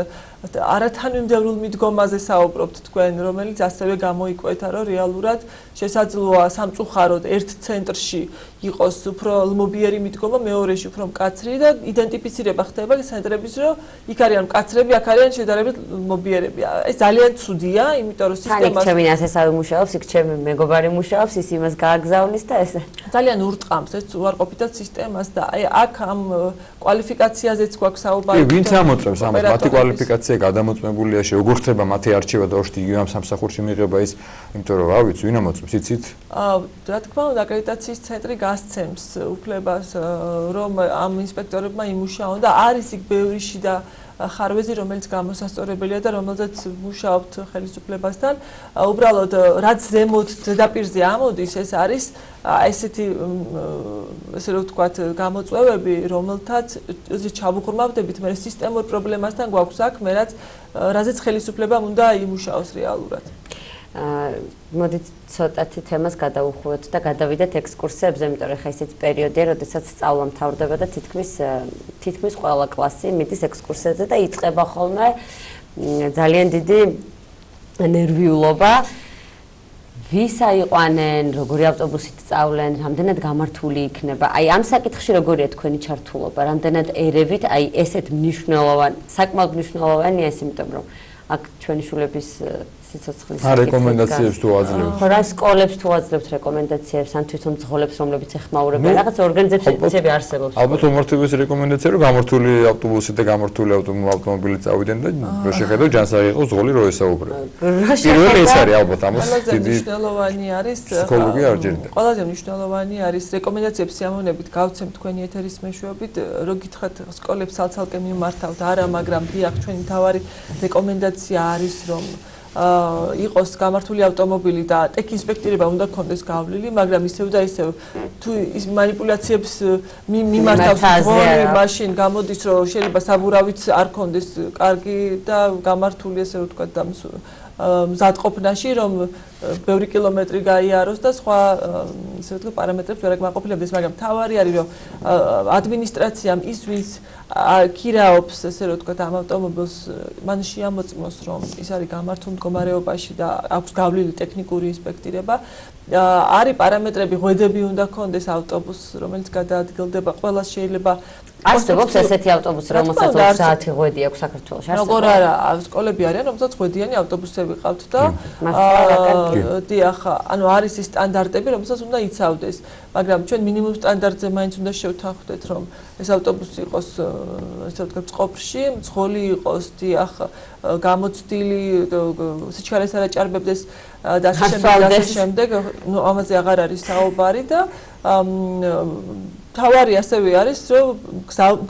არათანმიმდევრულ მიდგომაზე საუბრობთ თქვენ, რომელიც ასევე გამოიკვეთა, რომ რეალურად შესაძლოა სამწუხაროდ ერთ ცენტრში იყოს უფრო ლმობიერი მიდგომა, მეორეში უფრო მკაცრი და იდენტიფიცირება ხდება ცენტრების, რომ იქ არიან მკაცრები, აქ არიან შედარებით ლმობიერები. ეს ძალიან ცუდია, იმიტომ რომ სისტემას ჩემი ასესავე მუშაობს, იქ ჩემი მეგობარი მუშაობს, ის იმას გააგზავნის და ეს ძალიან ურტყამს ეს უარყოფითად სისტემას და აი აქ ამ კვალიფიკაციაზეც გვაქვს საუბარი. ვინც ამოწევს ამას, მათი კვალიფიკაცია გადამოწმებულია, როგორ ხდება მათი არჩევა და ოშთი იგივე ამ სამსახურში მიღება ის, იმიტომ რომ რა ვიცი, ვინ ამოწევს, იცით? რა თქმა უნდა, აკრედიტაციის ცენტრი გასცემს უფლებას, რომ ამ ინსპექტორებმა იმუშაონ და არის იქ ბევრი შიდა ხარვეზი, რომელიც გამოსასწორებელია და რომელზეც მუშაობთ ხელისუფლებასთან. უბრალოდ რაც ზემოთ ზედაპირზე ამოდის, ეს არის ესეთი ესე რომ ვთქვათ, გამოწვევები, რომელთაც ჩავუღრმავდებით, მე სისტემურ პრობლემასთან გვაქვს აქ, მე რაზეც ხელისუფლებამ უნდა იმუშაოს რეალურად. მოდით ცოტათი თემას გადავუხვევთ და გადავიდეთ ექსკურსიებზე, იმიტომ რომ ხა ისეთი პერიოდია, როდესაც სწავლა მთავრდება და თითქმის ყველა კლასი მიდის ექსკურსიაზე და იწყება ხოლმე ძალიან დიდი ნერვიულობა. ვის აიყვანენ, როგორი ავტობუსით სწავლენ, რამდენად გამართული იქნება. აი ამ საკითხში როგორია თქვენი ჩართულობა, რამდენად ერევით, აი ესეთ მნიშვნელოვანი, საკმაოდ მნიშვნელოვანია ეს, იმიტომ რომ აქ ჩვენი შულების სიცოცხლის რეკომენდაციებს თუ აძლევთ? რა სკოლებს თუ აძლევთ რეკომენდაციებს, ან თვითონ ძღოლებს, რომლებიც ეხმაურებიან, რაღაც ორგანიზაციები არსებობს. ალბათ უმართებეს რეკომენდაცია, რომ გამართული ავტობუსით და გამართული ავტომობილით წავიდნენ და რო შეხედო ჯანსაღი იყოს ძღოლი რო ესაუბრებენ. პირველი ეს არის ალბათ ამას დიდი მნიშვნელოვანი არის ფსიქოლოგია არ ჯერდა. ყველაზე მნიშვნელოვანი არის რეკომენდაციებს სიამოვნებით გავცემ თქვენი ეთერის მეშვეობით, რო გითხრათ სკოლებს ცალ-ცალკე მიმართავთ, არა, მაგრამ დიახ, ჩვენი თავარი რეკომენდაცია არის, რომ იყოს გამართული ავტომობილი და ტექ ინსპექტირება უნდა გქონდეს გავლილი, მაგრამ ისევ და ისევ თუ ის манипуляციებს მიმართავს ძღოლი, მაშინ გამოდის, რომ შეიძლება საბურავიც არ გქონდეს კარგი და გამართული, ესე რომ ვთქვათ, მზადყოფნაში, რომ ბევრი კილომეტრი გაიაროს და სხვა ისე ვთქვათ პარამეტრებს ვერ აკმაყოფილებდეს, მაგრამ თავარი არის რომ ადმინისტრაციამ ის ვინც ქირაობს ესე რომ ვთქვათ ამ ავტომობილს მან შეამოწმოს რომ ის არის გამართულ მდგომარეობაში და აქვს გავლილი ტექნიკური ინსპექტირება არის პარამეტრები ღვედები უნდა ქონდეს ავტობუსს რომელიც გადაადგილდება ყველას შეიძლება არსებობს ესეთი ავტობუსი რომელსაც 20 საათი ღვედი აქვს საქართველოში როგორ არა სკოლები არიან რომელსაც ღვედიანი ავტობუსები ყავთ და დიახ ანუ არის ის სტანდარტები რომელსაც უნდა იცავდეს მაგრამ ჩვენ მინიმუმ სტანდარტზე მაინც უნდა შევთანხმდეთ რომ ეს ავტობუსი იყოს ესე ვთქვათ წყობში მძღოლი იყოს დიახ გამოცდილი სიჩქარეს არ აჭარბებდეს და ასე შემდეგ ნუ ამაზე აღარ არის საუბარი და თავარი ასევე არის რომ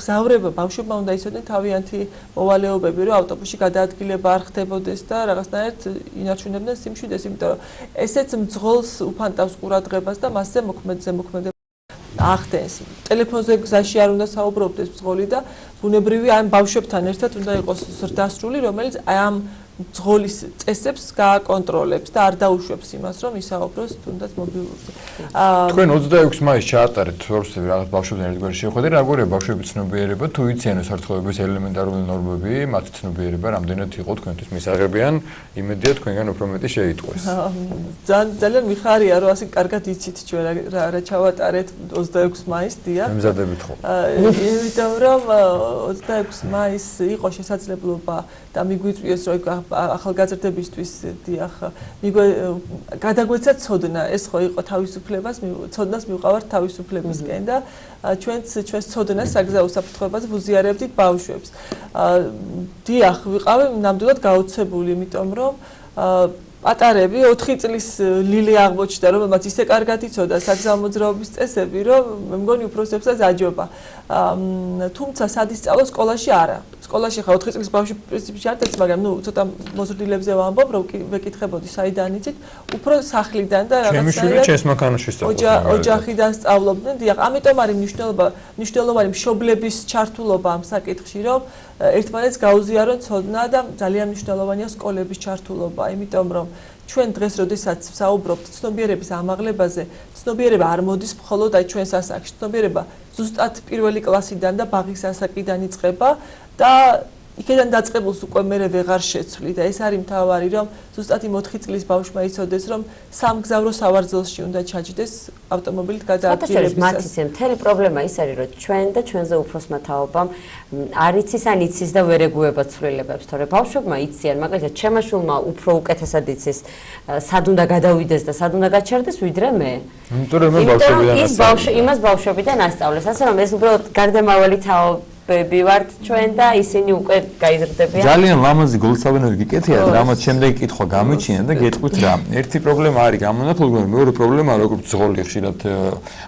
გზავრება ბავშვებმა უნდა იცოდნენ თავიანთი მოვალეობები რომ ავტობუსში გადაადგილება არ ხდებოდეს და რაღაცნაირად ინარჩუნებდნენ სიმშვიდეს იმიტომ რომ ესეც მძღოლს უფანტავს ყურადღებას და მასზე მოქმედება ახდენს ტელეფონზე გზაში არ უნდა საუბრობდეს მძღოლი და ბუნებრივი ამ ბავშვებთან ერთად უნდა იყოს ზრდასრული რომელიც ამ მძღოლის წესებს გააკონტროლებს და არ დაუშვებს იმას რომ ისაუბროს თუნდაც მობილურზე. თქვენ 26 მაისს ჩაატარეთ თორსები რაღაც ბავშვებთან ერთგვარი შეხვედრა, როგორია ბავშვების ცნობიერება, თუ იციან სარწყავების ელემენტარული ნორმები, მათი ცნობიერება რამდენად იყო თქვენთვის მისაღებიან, იმედია თქვენგან უფრო მეტი შეიტყვეს. ძალიან მიხარია რომ ასე კარგად იცით ჩვენ რა ჩავატარეთ 26 მაისს, დიახ. მემზადებით ხო? იმიტომ რომ 26 მაისს იყო შესაძლებლობა და მიგვიწვიეს რომ ახალგაზრდებისთვის დიახ გადაგვეცა ცოდნა ეს ხო იყო თავისუფლებას ცოდნას მივყავართ თავისუფლებისკენ და ჩვენს ცოდნას საგზაო საფრთხეებაზე ვუზიარებდით ბავშვებს დიახ ვიყავი ნამდვილად გაოცებული იმიტომ რომ პატარები 4 წლის ლილი აღმოჩნდა რომელმაც ისე კარგად იცოდა საგზაო მოძრაობის წესები რომ მე მგონი უფროსებსაც აჯობა თუმცა სად ისწავლა სკოლაში არა სკოლაში ხა 4 წლის ბავშვი პრინციპში არ დაიწყება მაგრამ ნუ ცოტა მოზრდილებზე ვამბობ რომ ვეკითხებოდი საიდან იცით უფრო სახლიდან და რაღაცა ოჯახიდან სწავლობდნენ დიახ ამიტომ არის მნიშვნელოვანი მშობლების ჩართულობა ამ საკითხში რომ ერთმანეთს გაუზიარონ ცოდნა და ძალიან მნიშვნელოვანია სკოლების ჩართულობა იმიტომ რომ ჩვენ დღეს როდესაც საუბრობთ ცნობიერების ამაღლებაზე ცნობიერება არ მოდის მხოლოდ აი ჩვენს ასაკში ცნობიერება ზუსტად პირველი კლასიდან და ბაღის ასაკიდან იწყება და იქიდან დაწყებულს უკვე მე ვეღარ შეცვლი და ეს არის მთავარი რომ ზუსტად იმ 4 წლის ბავშვმა იცოდეს რომ სამგზავრო სავარძელში უნდა ჩაჯდეს ავტომობილით გადაადგილებისას. მათი მთელი პრობლემა ის არის რომ ჩვენ და ჩვენზე უფროსმა თაობამ არ იცის ან იცის და ვერ ეგუება ცვლილებებს თორე ბავშვებმა იციან მაგალითად ჩემმა შვილმა უფრო უკეთესად იცის სად უნდა გადავიდეს და სად უნდა გაჩერდეს ვიდრე მე. იმიტომ რომ მე ბავშვებიდან იმას ბავშვებიდან ასწავლეს ასე რომ ეს უბრალოდ გარდამავალი ბები ვართ ჩვენ და ისინი უკვე გაიზრდებიან. ძალიან ლამაზი გულსავნელი გიკეთიათ, რამაც შემდეგი კითხვა გამიჩინა და გეტყვით რა. ერთი პრობლემა არის გამონათლებული, მეორე პრობლემა როგორც ზღოლი ხშირად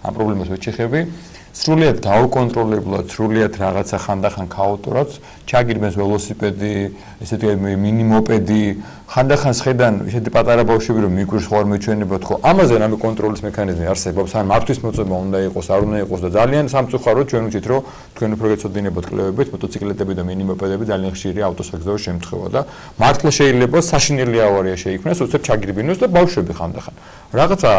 ამ პრობლემას ვეჩეხები. სრულიად გაუკონტროლებლად, სრულიად რაღაცა ხანდახან ქაოტორად, ჩაგირმეს ველოსიპედი, ესეთი მინიმოპედი, ხანდახან შედან ესეთი პატარა ბავშვები რომ მიკვირს ხო არ მეჩვენებათ ხო. ამაზე რამე კონტროლის მექანიზმი არსებობს, ან მართვის მოწმობა უნდა იყოს, არ უნდა იყოს და ძალიან სამწუხაროდ ჩვენ ვიცით რომ თქვენ უფრო გეცოდინებათ კვლევებით, მოტოციკლეტები და მინიმოპედები ძალიან ხშირია ავტოსაგზაო შემთხვევა და მართლა შეიძლება საშინელი ავარია შეიქმნას, უცებ ჩაგირბინოს და ბავშვები ხანდახან. რაღაცა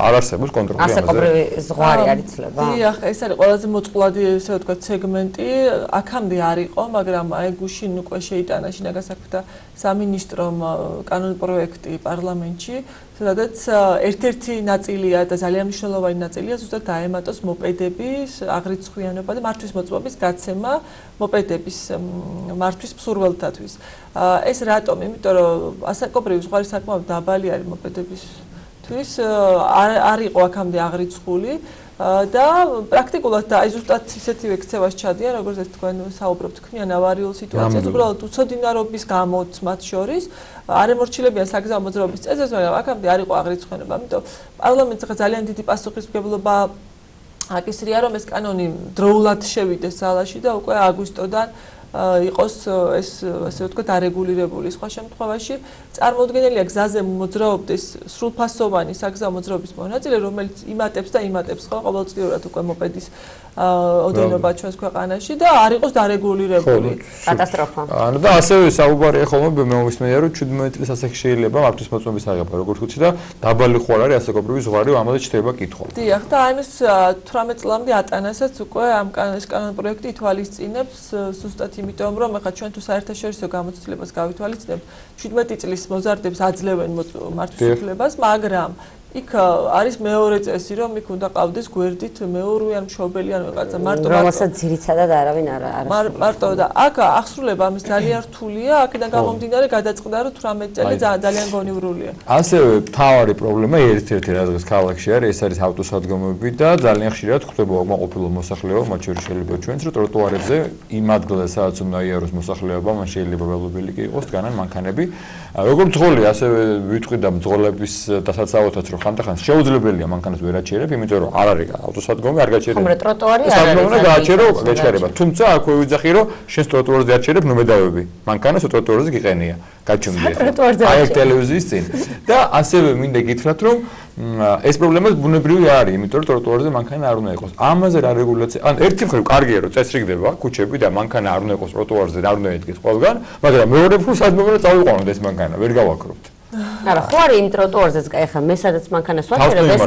არ არსებობს კონტროლი ამაზე. ასაკობრივი ზღვარი არ იცლება. დიახ, ეს არის ყველაზე მოწყვლადი ესე ვთქვათ სეგმენტი. აქამდე არ იყო, მაგრამ აი გუშინ უკვე შეიტანა შინაგან საქმეთა სამინისტრომ კანონი პროექტი პარლამენტში, სადაც ერთ-ერთი ნაწილია და ძალიან მნიშვნელოვანი ნაწილია ზუსტად დაემატოს მოპედების აღრიცხვიანობა და მართვის მოწმობის გაცემა მოპედების მართვის მსურველთათვის. ეს რატომ? იმიტომ რომ ასაკობრივი ზღვარი საკმაოდ დაბალი არის მოპედების თვის არ იყო აქამდე აღრიცხული და პრაქტიკულად და აი ზუსტად ისეთივე ქცევას ჩადიან როგორც თქვენ საუბრობთ ქმნიან ავარიულ სიტუაციას უბრალოდ უცოდინარობის გამოც მათ შორის არ ემორჩილებიან საგზაო მოძრაობის წესებს მაგრამ აქამდე არ იყო აღრიცხვენება ამიტომ პარლამენტს ახლა ძალიან დიდი პასუხისმგებლობა აკისრია რომ ეს კანონი დროულად შევიდეს ზალაში და უკვე აგვისტოდან იყოს ეს ასე ვთქვათ არეგულირებული სხვა შემთხვევაში წარმოუდგენელია გზაზე მოძრაობდეს სრულფასოვანი საგზაო მოძრაობის მონაწილე რომელიც იმატებს და იმატებს ხო ყოველწლიურად უკვე მოპედის ოდენობა ჩვენს ქვეყანაში და არ იყოს დარეგულირებული. კატასტროფა. ანუ და ასევე საუბარია ხოლმე მეუბნებია რომ 17 წლის ასაკში შეიძლება მართვის მოწმობის აღება როგორც ვთქვი და დაბალი ხო არ არის ასაკობრივი ზღვარი ამაზე ჩდება კითხვა. დიახ და ამის 18 წლამდე ატანასაც უკვე ამ კანონ პროექტი ითვალისწინებს ზუსტად იმიტომ რომ ახლა ჩვენ თუ საერთაშორისო გამოცდილებას გავითვალისწინებთ 17 წლის მოზარდებს აძლევენ მართვის უფლებას მაგრამ იქ არის მეორე წესი რომ იქ უნდა ყავდეს გვერდით მეურვე ან მშობელი ან ვიღაცა მარტო რომელსაც ძირითადად არავინ არ არის მარტო და აქ აღსრულება ამის ძალიან რთულია აქედან გამომდინარე გადაწყდა რომ 18 წელი ძალიან გონივრულია ასევე მთავარი პრობლემა ერთ-ერთი რაღაც ქალაქში არის ეს არის ავტოსადგომები და ძალიან ხშირად ხდება უკმაყოფილო მოსახლეობა მათ შორის შეიძლება ჩვენც რომ ტროტუარებზე იმ ადგილას სადაც უნდა იაროს მოსახლეობა მან შეიძლება ველობილი კი იყოს დგანან მანქანები როგორც ძღოლი ასევე ვიტყვი და მძღოლების დასაცავოთაც რომ ხანდახან შეუძლებელია მანქანას ვერ აჩერებ, იმიტომ რომ არ არის ავტოსადგომი, არ გაჩერებ. ხომ რა ტროტუარი არ არის. სადგომი გააჩერო, გაჩერება. თუმცა აქვე ვიძახი რომ შენს ტროტუარზე აჩერებ, ნუ მედავები. მანქანას ტროტუარზე გიყენია. გაჩვენდი. აი ეს ტელევიზიის წინ. და ასევე მინდა გითხრათ რომ ეს პრობლემა ბუნებრივი არის, იმიტომ რომ ტროტუარზე მანქანა არ უნდა იყოს. ამაზე რა რეგულაცია? ან ერთი მხრივ კარგია რომ წესრიგდება ქუჩები და მანქანა არ უნდა იყოს ტროტუარზე, არ უნდა იდგეს ყველგან, მაგრამ მეორე მხრივ სადმე უნდა წავიყვანოთ ეს მანქანა, ვერ გავაქრობთ. არა, ხო არის იმ ტროტუარზეც, ახლა მე სადაც მანქანას ვაჩერებ, ეს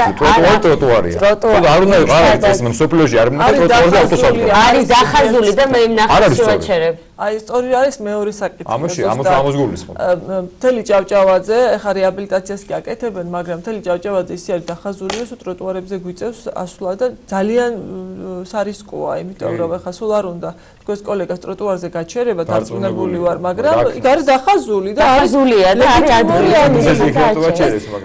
ტროტუარია. არ უნდა იყოს ეს სოფლიოში არ უნდა ტროტუარზე ავტოსადგომი. არის დახაზული და მე იმ ნახევარში ვაჩერებ. აი სწორი არის მეორე საკითხი. ამაში ამას გულისხმობ. მთელი ჭავჭავაძე ახლა რეაბილიტაციას კი აკეთებენ, მაგრამ მთელი ჭავჭავაძე ისე არის დახაზული, რომ ტროტუარებზე გვიწევს ასვლა და ძალიან სარისკოა, იმიტომ რომ ახლა სულ არ უნდა თქვენს კოლეგას ტროტუარზე გაჩერება, დარწმუნებული ვარ, მაგრამ იქ არის დახაზული და დახაზულია და არის ადვილი.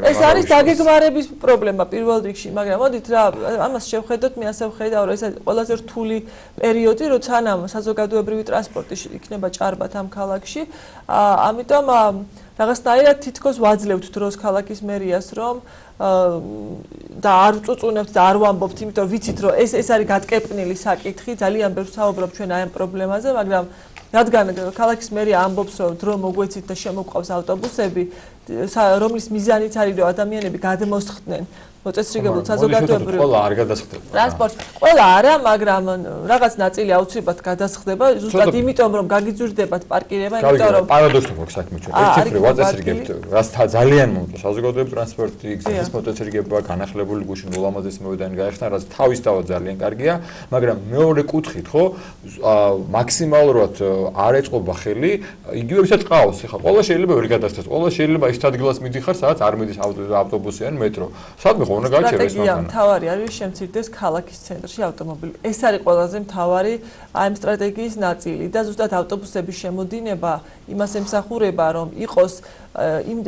ეს არის დაგეგმარების პრობლემა პირველ რიგში, მაგრამ მოდით რა ამას შევხედოთ, მე ასე ვხედავ, რომ ეს ყველაზე რთული პერიოდი, რომ სანამ საზოგადოებრივი ტრანსპორტი იქნება ჭარბად ამ ქალაქში, ამიტომ რაღაცნაირად თითქოს ვაძლევთ დროს ქალაქის მერიას, რომ და არ უწუწუნებთ და არ ვამბობთ, იმიტომ რომ ვიცით, რომ ეს არის გატკეპნილი საკითხი, ძალიან ბევრს საუბრობ ჩვენ აი ამ პრობლემაზე, მაგრამ რადგან ქალაქის მერია ამბობს, რომ დრო მოგვეცით და შემოგვყავს ავტობუსები, რომლის მიზანიც არის, რომ ადამიანები გადმოსხდნენ მოწესრიგებულ საზოგადოებრივ ტრანსპორტს. ყველა არა, მაგრამ რაღაც ნაწილი აუცილებლად გადასხდება, ზუსტად იმიტომ, რომ გაგიძვირდებათ პარკირება, იმიტომ რომ პარადოქსი მოხდა საქმე ჩვენ. ერთი მხრივ ვაწესრიგებთ, რაც ძალიან მომწონს საზოგადოებრივ ტრანსპორტი, გზის მოწესრიგება, განახლებული გუშინ ულამაზესი მოედანი გაიხსნა, რაც თავისთავად ძალიან კარგია, მაგრამ მეორე კუთხით, ხო, მაქსიმალურად არ ეწყობა ხელი, იგივე ვისაც ყავს, ხა, ყველა შეიძლება ვერ გადასცეს, ყველა შეიძლება ის ადგილას მიდიხარ, სადაც არ მიდის ავტობუსი ან მეტრო. სადმე უნდა გაჩერდეს მანქანა. მთავარი არის შემცირდეს ქალაქის ცენტრში ავტომობილი. ეს არის ყველაზე მთავარი ამ სტრატეგიის ნაწილი და ზუსტად ავტობუსების შემოდინება იმას ემსახურება, რომ იყოს იმ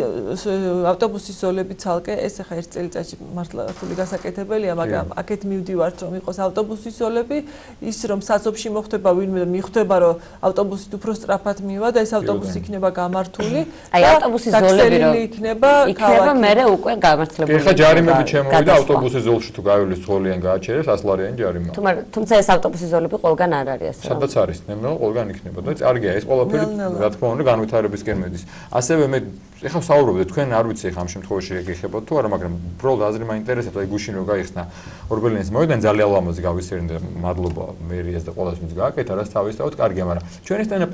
ავტობუსის ზოლები ცალკე, ეს ახლა ერთ წელიწადში მართლა რთული გასაკეთებელია, მაგრამ აქეთ მივდივართ, რომ იყოს ავტობუსის ზოლები, ის რომ საზობში მოხდება ვინმე მიხვდება, რომ ავტობუსით უფრო სწრაფად მივა და ეს ავტობუსი იქნება გამართული. აი ავტობუსის ზოლები რომ იქნება მერე უკვე გამართლებული. ეხლა ჯარიმები ჩემოვიდა ავტობუსის ზოლში თუ გავივლის ზოლიან გააჩერებს 100 ლარიანი ჯარიმა. თუმცა ეს ავტობუსის ზოლები ყველგან არ არის ასე. სადაც არის, ნემნაო ყველგან იქნება და წარგია ეს ყველაფერი რა თქმა უნდა განვითარებისკენ მედის. ასევე მე ეხლა ვსაუბრობთ თქვენ არ ვიცი ეხლა ამ შემთხვევაში ეკითხებოდ თუ არა, მაგრამ უბრალოდ აზრი მაინტერესებს, აი გუშინ რო გაიხსნა ორბელიანის მოედანი ძალიან ლამაზი გავისერინდა, მადლობა მერიას და ყველას ვინც გააკეთა, რაც თავისთავად კარგია, მაგრამ ჩვენისთანა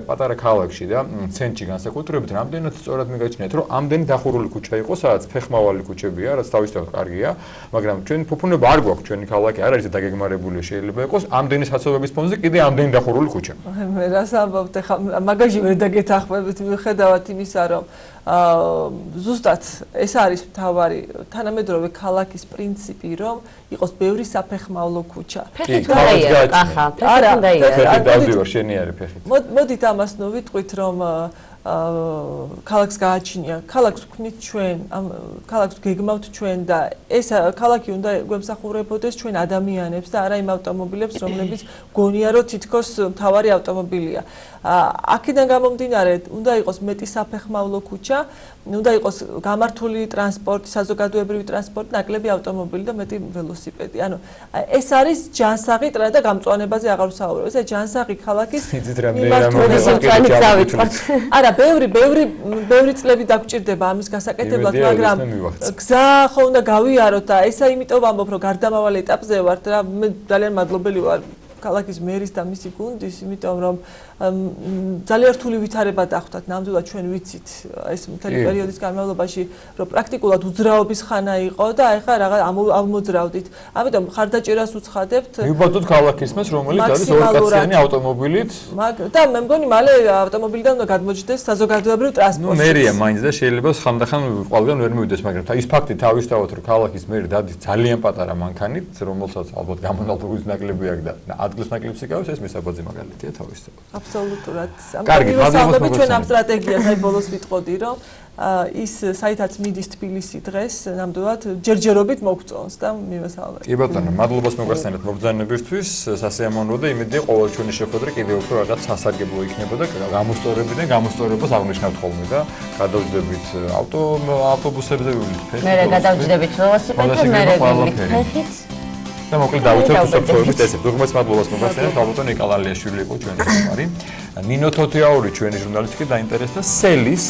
პატარა ქალაქში და ცენტრში განსაკუთრებით რამდენად სწორად მიგაჩნიათ, რომ ამდენი დახურული ქუჩა იყო, სადაც ფეხმავალი ქუჩებია, რაც თავისთავად კარგია, მაგრამ ჩვენ ფუფუნება არ გვაქვს, ჩვენი ქალაქი არ არის დაგეგმარებული, შეიძლება იყოს ამდენი საცობების ფონზე კიდე ამდენი დახურული ქუჩა. მე რას ამბობთ ახლა მაგაში ვერ დაგეთახმებით, მიუხედავად იმისა, რომ ზუსტად ეს არის მთავარი თანამედროვე ქალაქის პრინციპი, რომ იყოს ბევრი საფეხმავლო ქუჩა. ფეხით უნდა იყოს, ახლა ფეხით უნდა იყოს. ფეხით დავდივარ, შენი არის ფეხით. მოდით ამას ნუ ვიტყვით, რომ ქალაქს გააჩნია, ქალაქს ვქნით ჩვენ, ქალაქს გეგმავთ ჩვენ და ეს ქალაქი უნდა გვემსახურებოდეს ჩვენ ადამიანებს და არა იმ ავტომობილებს, რომლებიც გონია რომ თითქოს მთავარი ავტომობილია. აქედან გამომდინარე, უნდა იყოს მეტი საფეხმავლო ქუჩა, უნდა იყოს გამართული ტრანსპორტი, საზოგადოებრივი ტრანსპორტი, ნაკლები ავტომობილი და მეტი ველოსიპედი. ანუ ეს არის ჯანსაღი და გამწვანებაზე აღარ ვსაუბრობ. ეს ჯანსაღი ქალაქის მიმართულებით. არა, ბევრი წლები დაგჭირდება ამის გასაკეთებლად, მაგრამ გზა ხო უნდა გავიაროთ და ესა იმიტომ ვამბობ, რომ გარდამავალ ეტაპზე ვართ რა, მე ძალიან მადლობელი ვარ ქალაქის მერის და მისი გუნდის, იმიტომ რომ ძალიან რთული ვითარება დახვდათ, ნამდვილად ჩვენ ვიცით ეს მთელი პერიოდის განმავლობაში, რომ პრაქტიკულად უძრაობის ხანა იყო და ეხლა რაღაც ამოძრავდით. ამიტომ ხარდაჭერას უცხადებთ. მივბადოთ ქალაქის მას, რომელიც არის ორკაციანი ავტომობილით. და მე მგონი მალე ავტომობილიდან უნდა გადმოჯდეს საზოგადოებრივ ტრანსპორტში. მერია მაინც და შეიძლება ხანდახან ყველგან ვერ მივიდეს, მაგრამ ის ფაქტი თავისთავად რომ ქალაქის მერი დადის ძალიან პატარა მანქანით, რომელსაც ალბათ გამონალთობის ნაკლები აქვს და ადგილს ნაკლებს იკავებს, ეს მისაბაძი მაგალითია თავისთავად. აბსოლუტურად. კარგი, მადლობა ჩვენ ამ სტრატეგიას აი ბოლოს ვიტყოდი, რომ ის საითაც მიდის თბილისი დღეს ნამდვილად ჯერჯერობით მოგწონს და მივესალმებით. კი ბატონო, მადლობას მოგახსენებთ მობრძანებისთვის, სასიამოვნოა და იმედია ყოველ ჩვენი შეხვედრა კიდევ უფრო რაღაც სასარგებლო იქნება და გამოსწორებიდან გამოსწორებას აღნიშნავთ ხოლმე და გადავჯდებით ავტობუსებზე ვივლით ფეხით. მე გადავჯდებით ველოსიპედზე, მე ვივლით ფეხით. და მოკლედ დავუწევთ უსაფრთხოების წესებს. უღმეს მადლობას მოგახსენებთ, ალბათ ნიკოლა ლიაშვილი იყო ჩვენი სტუმარი. ნინო თოთიაური ჩვენი ჟურნალისტი დაინტერესდა სელის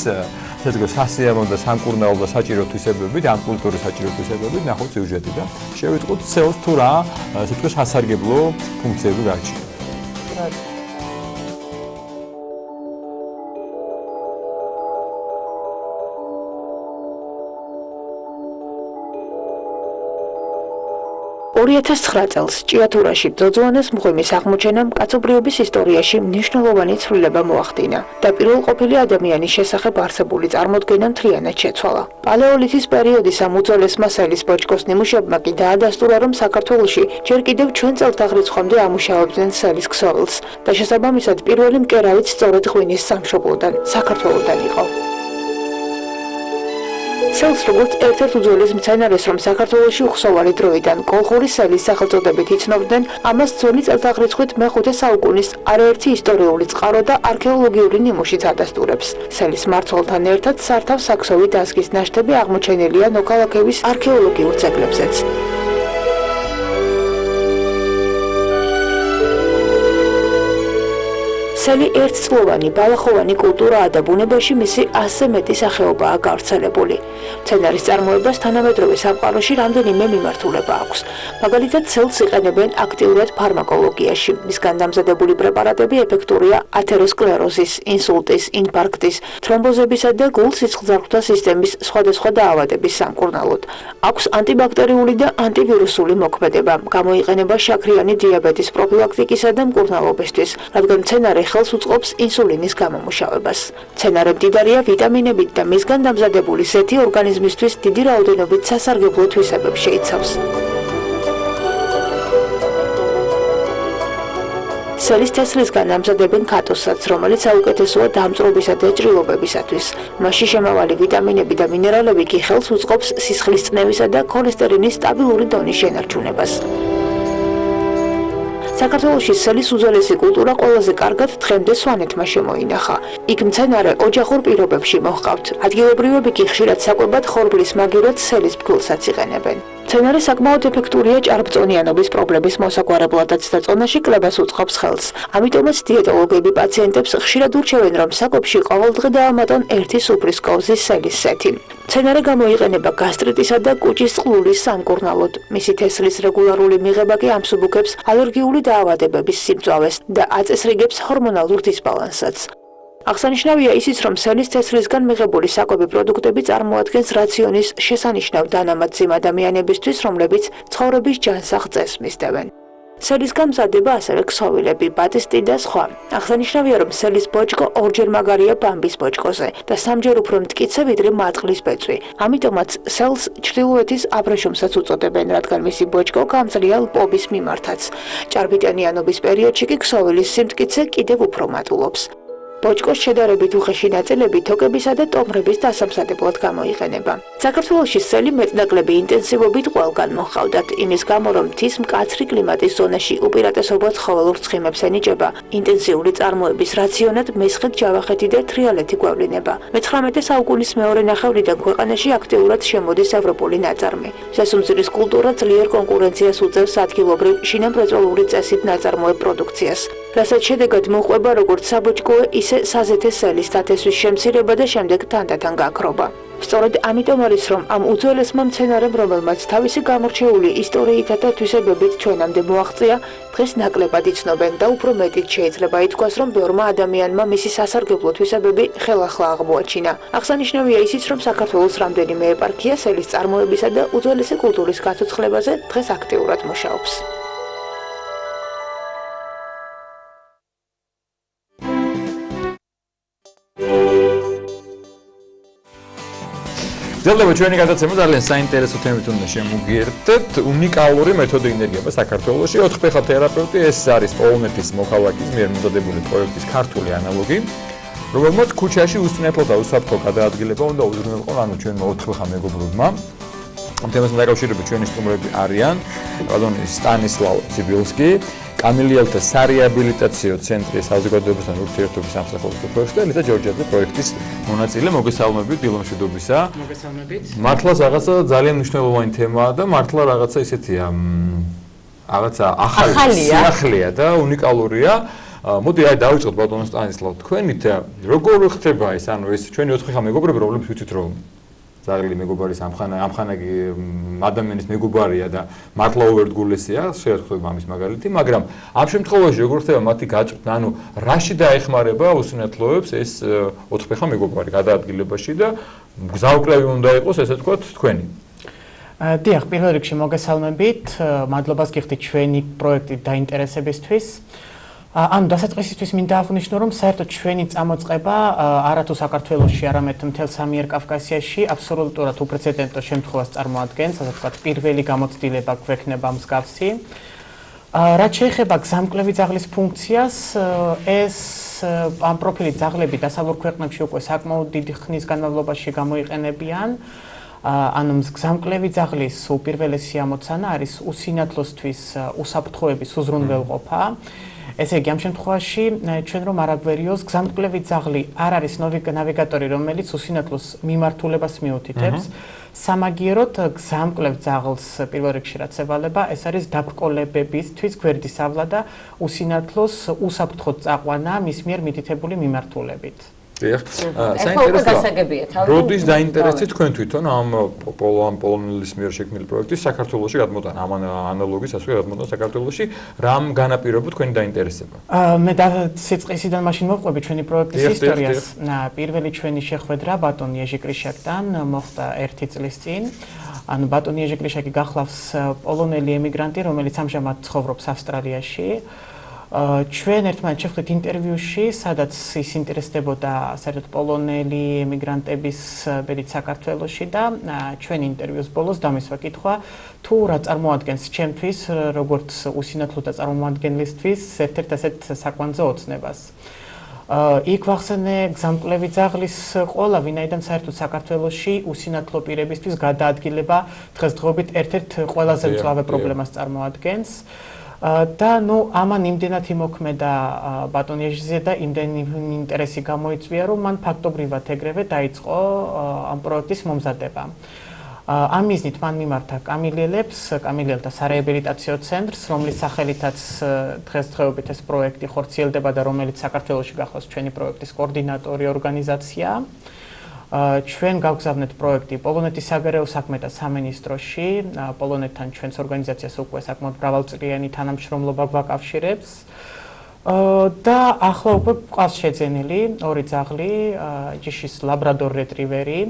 თეთრ სასიამოვნო და სამკურნალო და საჭირო თვისებებით, ან კულტურის საჭირო თვისებებით ნახოთ სიუჟეტი და შევიტყოთ სელს თუ რა, ასე თქვა სასარგებლო ფუნქციები გააჩნია. წელს ჭიათურაში ძოძოანას მღვიმის აღმოჩენამ კაცობრიობის ისტორიაში მნიშვნელოვანი ცვლილება მოახდინა და პირველყოფილი ადამიანის შესახებ არსებული წარმოდგენა მთლიანად შეცვალა. პალეოლითის პერიოდის ამ უძველესმა სელის ბოჭკოს ნიმუშებმა კი დაადასტურა, რომ საქართველოში ჯერ კიდევ ჩვენ წელთაღრიცხვამდე ამუშავებდნენ სელის ქსოვილს და შესაბამისად პირველი მკერავიც სწორედ ღვინის სამშობლოდან, საქართველოდან იყო. სელს როგორც ერთ-ერთ უძველეს მცენარეს, რომ საქართველოში უხსოვარი დროიდან კოლხური სელის სახელწოდებით იცნობდნენ, ამას ძველი წელთაღრიცხვით მე-5 საუკუნის არაერთი ისტორიული წყარო და არქეოლოგიური ნიმუშიც ადასტურებს. სელის მარცვალთან ერთად სართავ-საქსოვი დასგის ნაშთები აღმოჩენილია ნოქალაქევის არქეოლოგიურ ძეგლებზეც. სელი ერთსულოვანი ბალახოვანი კულტურაა და ბუნებაში მისი ასე მეტი სახეობაა გავრცელებული. მცენარის წარმოებას თანამედროვე სამყაროში რამდენიმე მიმართულება აქვს. მაგალითად, სელს იყენებენ აქტიურად ფარმაკოლოგიაში. მისგან დამზადებული პრეპარატები ეფექტურია ათეროსკლეროზის, ინსულტის, ინფარქტის, თრომბოზებისა და გულ-სისხლძარღვთა სისტემის სხვადასხვა დაავადების სამკურნალოდ. აქვს ანტიბაქტერიული და ანტივირუსული მოქმედება. გამოიყენება შაქრიანი დიაბეტის პროფილაქტიკისა და მკურნალობისთვის, რადგან მცენარე ხელს უწყობს ინსულინის გამომუშავებას. მცენარე მდიდარია ვიტამინებით და მისგან დამზადებული ზეთი ორგანიზმისთვის დიდი რაოდენობით სასარგებლო თვისებებს შეიცავს. სელის თესლისგან ამზადებენ ქატოსაც, რომელიც საუკეთესოა დამწვრობისა და ჭრილობებისათვის. მასში შემავალი ვიტამინები და მინერალები კი ხელს უწყობს სისხლის წნევისა და ქოლესტერინის სტაბილური დონის შენარჩუნებას. საქართველოში სელის უძველესი კულტურა ყველაზე კარგად დღემდე სვანეთმა შემოინახა. იქ მცენარე ოჯახურ პირობებში მოჰყავთ. ადგილობრივები კი ხშირად საკვებად ხორბლის მაგივრად სელის ფქვილსაც იყენებენ. მცენარე საკმაოდ ეფექტურია ჭარბწონიანობის პრობლემის მოსაგვარებლადაც და წონაში კლებას უწყობს ხელს. ამიტომაც დიეტოლოგები პაციენტებს ხშირად ურჩევენ, რომ საკვებში ყოველდღე დაამატონ 1 სუფრის კოვზის სელის ზეთი. მცენარე გამოიყენება გასტრიტისა და კუჭის წყლულის სამკურნალოდ. მისი თესლის რეგულარული მიღება კი ამსუბუქებს ალერგიული დაავადებების სიმწვავეს და აწესრიგებს ჰორმონალურ დისბალანსსაც. აღსანიშნავია ისიც, რომ სელის თესლისგან მიღებული საკვები პროდუქტები წარმოადგენს რაციონის შესანიშნავ დანამატს იმ ადამიანებისთვის, რომლებიც ცხოვრების ჯანსაღ წესს მისდევენ. სელისგან მზადდება ასევე ქსოვილები, ბატისტი და სხვა. აღსანიშნავია, რომ სელის ბოჭკო ორჯერ მაგარია ბამბის ბოჭკოზე და სამჯერ უფრო მტკიცე ვიდრე მატყლის ბეწვი. ამიტომაც სელს ჩრდილოეთის აბრეშუმსაც უწოდებენ, რადგან მისი ბოჭკო გამძლეა ლპობის მიმართაც. ჭარბიტენიანობის პერიოდში კი ქსოვილის სიმტკიცე კიდევ უფრო მატულობს. ბოჭკოს შედარებით უხეში ნაწილები თოკებისა და ტომრების დასამზადებლად გამოიყენება. საქართველოში სელი მეტნაკლები ინტენსივობით ყველგან მოჰყავდათ, იმის გამო, რომ მთის მკაცრი კლიმატის ზონაში უპირატესობა ცხოველურ ცხიმებს ენიჭება. ინტენსიური წარმოების რაციონად მესხეთ ჯავახეთი და თრიალეთი გვევლინება. მე-19 საუკუნის მეორე ნახევრიდან ქვეყანაში აქტიურად შემოდის ევროპული ნაწარმი. სასუმძირის კულტურა ძლიერ კონკურენციას უწევს ადგილობრივ შინამრეწველური წესით ნაწარმოებ პროდუქციას. რასაც შედეგად მოყვება როგორც საბოჭკოე, ისე საზეთე სელის დათესვის შემცირება და შემდეგ თანდათან გაქრობა. სწორედ ამიტომ არის, რომ ამ უძველესმა მცენარემ, რომელმაც თავისი გამორჩეული ისტორიითა და თვისებებით ჩვენამდე მოაღწია, დღეს ნაკლებად იცნობენ და უფრო მეტიც შეიძლება ითქვას, რომ ბევრმა ადამიანმა მისი სასარგებლო თვისებები ხელახლა აღმოაჩინა. აღსანიშნავია ისიც, რომ საქართველოს რამდენიმე ეპარქია სელის წარმოებისა და უძველესი კულტურის გაცოცხლებაზე დღეს აქტიურად მუშაობს. გრძელდება ჩვენი გადაცემა ძალიან საინტერესო თემით უნდა შემოგიერთდეთ. უნიკალური მეთოდი ინერგება საქართველოში 4-ფეხა თერაპევტი ეს არის პოლონეთის მოქალაქის მიერ მომზადებული პროექტის ქართული ანალოგი, რომელმაც ქუჩაში უსწინათლო და უსაფრთხო გადაადგილება უნდა უზრუნველყონ ანუ ჩვენმა 4-ფეხა მეგობრებმა. ამ თემასთან დაკავშირებით ჩვენი სტუმრები არიან ბატონი სტანისლავ ციბილსკი, კამილიელთა სარეაბილიტაციო ცენტრის საზოგადოებასთან ურთიერთობის სამსახურის პროფესორი და ჯორჯიაძე პროექტის მონაწილე. მოგესალმებით დილომშვიდობისა. მოგესალმებით. მართლა რაღაცა ძალიან მნიშვნელოვანი თემაა და მართლა რაღაცა ისეთია რაღაცა ახალია და უნიკალურია. მოდი აი დავიწყოთ ბატონო სტანისლავ თქვენით როგორ ხდება ეს ანუ ეს ჩვენი 4-ფეხა მეგობრები რომლებიც ვიცით რომ ზაღლი მეგობარის ამხანა ადამიანის მეგობარია და მართლა უერთგულესია, შეერთხება ამის მაგალითი, მაგრამ ამ შემთხვევაში როგორ ხდება მათი გაწვრთნა, ანუ რაში დაეხმარება უსინათლოებს ეს 4-ფეხა მეგობარი გადაადგილებაში და გზაუკრები უნდა იყოს, ესე ვთქვათ, თქვენი. დიახ, პირველ რიგში მოგესალმებით, მადლობას გიხდით ჩვენი პროექტით დაინტერესებისთვის. ანუ დასაწყისისთვის მინდა აღვნიშნო, რომ საერთოდ ჩვენი წამოწყება არათუ საქართველოში, არამედ მთელ სამიერკავკასიაში აბსოლუტურად უპრეცედენტო შემთხვევას წარმოადგენს, ასე ვთქვათ, პირველი გამოცდილება გვექნება მსგავსი. რაც შეეხება გზამკვლევი ძაღლის ფუნქციას, ეს ამ პროფილის ძაღლები დასავლურ ქვეყნებში უკვე საკმაოდ დიდი ხნის განმავლობაში გამოიყენებიან. ანუ გზამკვლევი ძაღლის უპირველესი ამოცანა არის უსინათლოსთვის უსაფრთხოების უზრუნველყოფა. ესე იგი, ამ შემთხვევაში ჩვენ რომ არ აგვერიოს, გზამკვლევი ძაღლი არ არის ნავიგატორი, რომელიც უსინათლოს მიმართულებას მიუთითებს. სამაგიეროდ გზამკვლევ ძაღლს პირველ რიგში რაც ევალება, ეს არის დაბრკოლებებისთვის გვერდის ავლა და usinathlos უსაფრთხოდ წაყვანა მის მიერ მითითებული მიმართულებით. საინტერესოა. როდის დაინტერესეთ თქვენ თვითონ ამ პოლონელის მიერ შექმნილი პროექტის საქართველოში გადმოტანა, ამ ანალოგის ასე გადმოტანა საქართველოში, რამ განაპირობა თქვენი დაინტერესება? მე სიწყისიდან მაშინ მოვყვები ჩვენი პროექტის ისტორიას. პირველი ჩვენი შეხვედრა ბატონ იეჟი კრიშაკთან მოხდა 1 წლის წინ. ანუ ბატონ იეჟი კრიშაკი გახლავს პოლონელი ემიგრანტი, რომელიც ამჟამად ცხოვრობს ავსტრალიაში. ჩვენ ერთმანეთს შევხვდით ინტერვიუში, სადაც ის ინტერესდებოდა საერთოდ პოლონელი ემიგრანტების ბედით საქართველოში და ჩვენ ინტერვიუს ბოლოს დამისვა კითხვა, თუ რა წარმოადგენს ჩემთვის, როგორც უსინათლო და წარმომადგენლისთვის, ერთ-ერთ ასეთ საკვანძო ოცნებას. იქ ვახსენე გზამკვლევი ძაღლის ყოლა, ვინაიდან საერთოდ საქართველოში უსინათლო პირებისთვის გადაადგილება დღესდღეობით ერთ-ერთ ყველაზე მწვავე პრობლემას წარმოადგენს. და ნუ ამან იმდენად იმოქმედა ბატონ იეჟიზე და იმდენი ინტერესი გამოიწვია, რომ მან ფაქტობრივად ეგრევე დაიწყო ამ პროექტის მომზადება. ამ მიზნით მან მიმართა კამილიელთა სარეაბილიტაციო ცენტრს, რომლის სახელითაც დღესდღეობით ეს პროექტი ხორციელდება და რომელიც საქართველოში გახლავს ჩვენი პროექტის კოორდინატორი ორგანიზაცია. ჩვენ გავგზავნეთ პროექტი პოლონეთის საგარეო საქმეთა სამინისტროში, პოლონეთთან ჩვენს ორგანიზაციას უკვე საკმაოდ მრავალწლიანი თანამშრომლობა გვაკავშირებს. და ახლა უკვე ყავს შეძენილი 2 ძაღლი, ჯიშის ლაბრადორ რეტრივერი.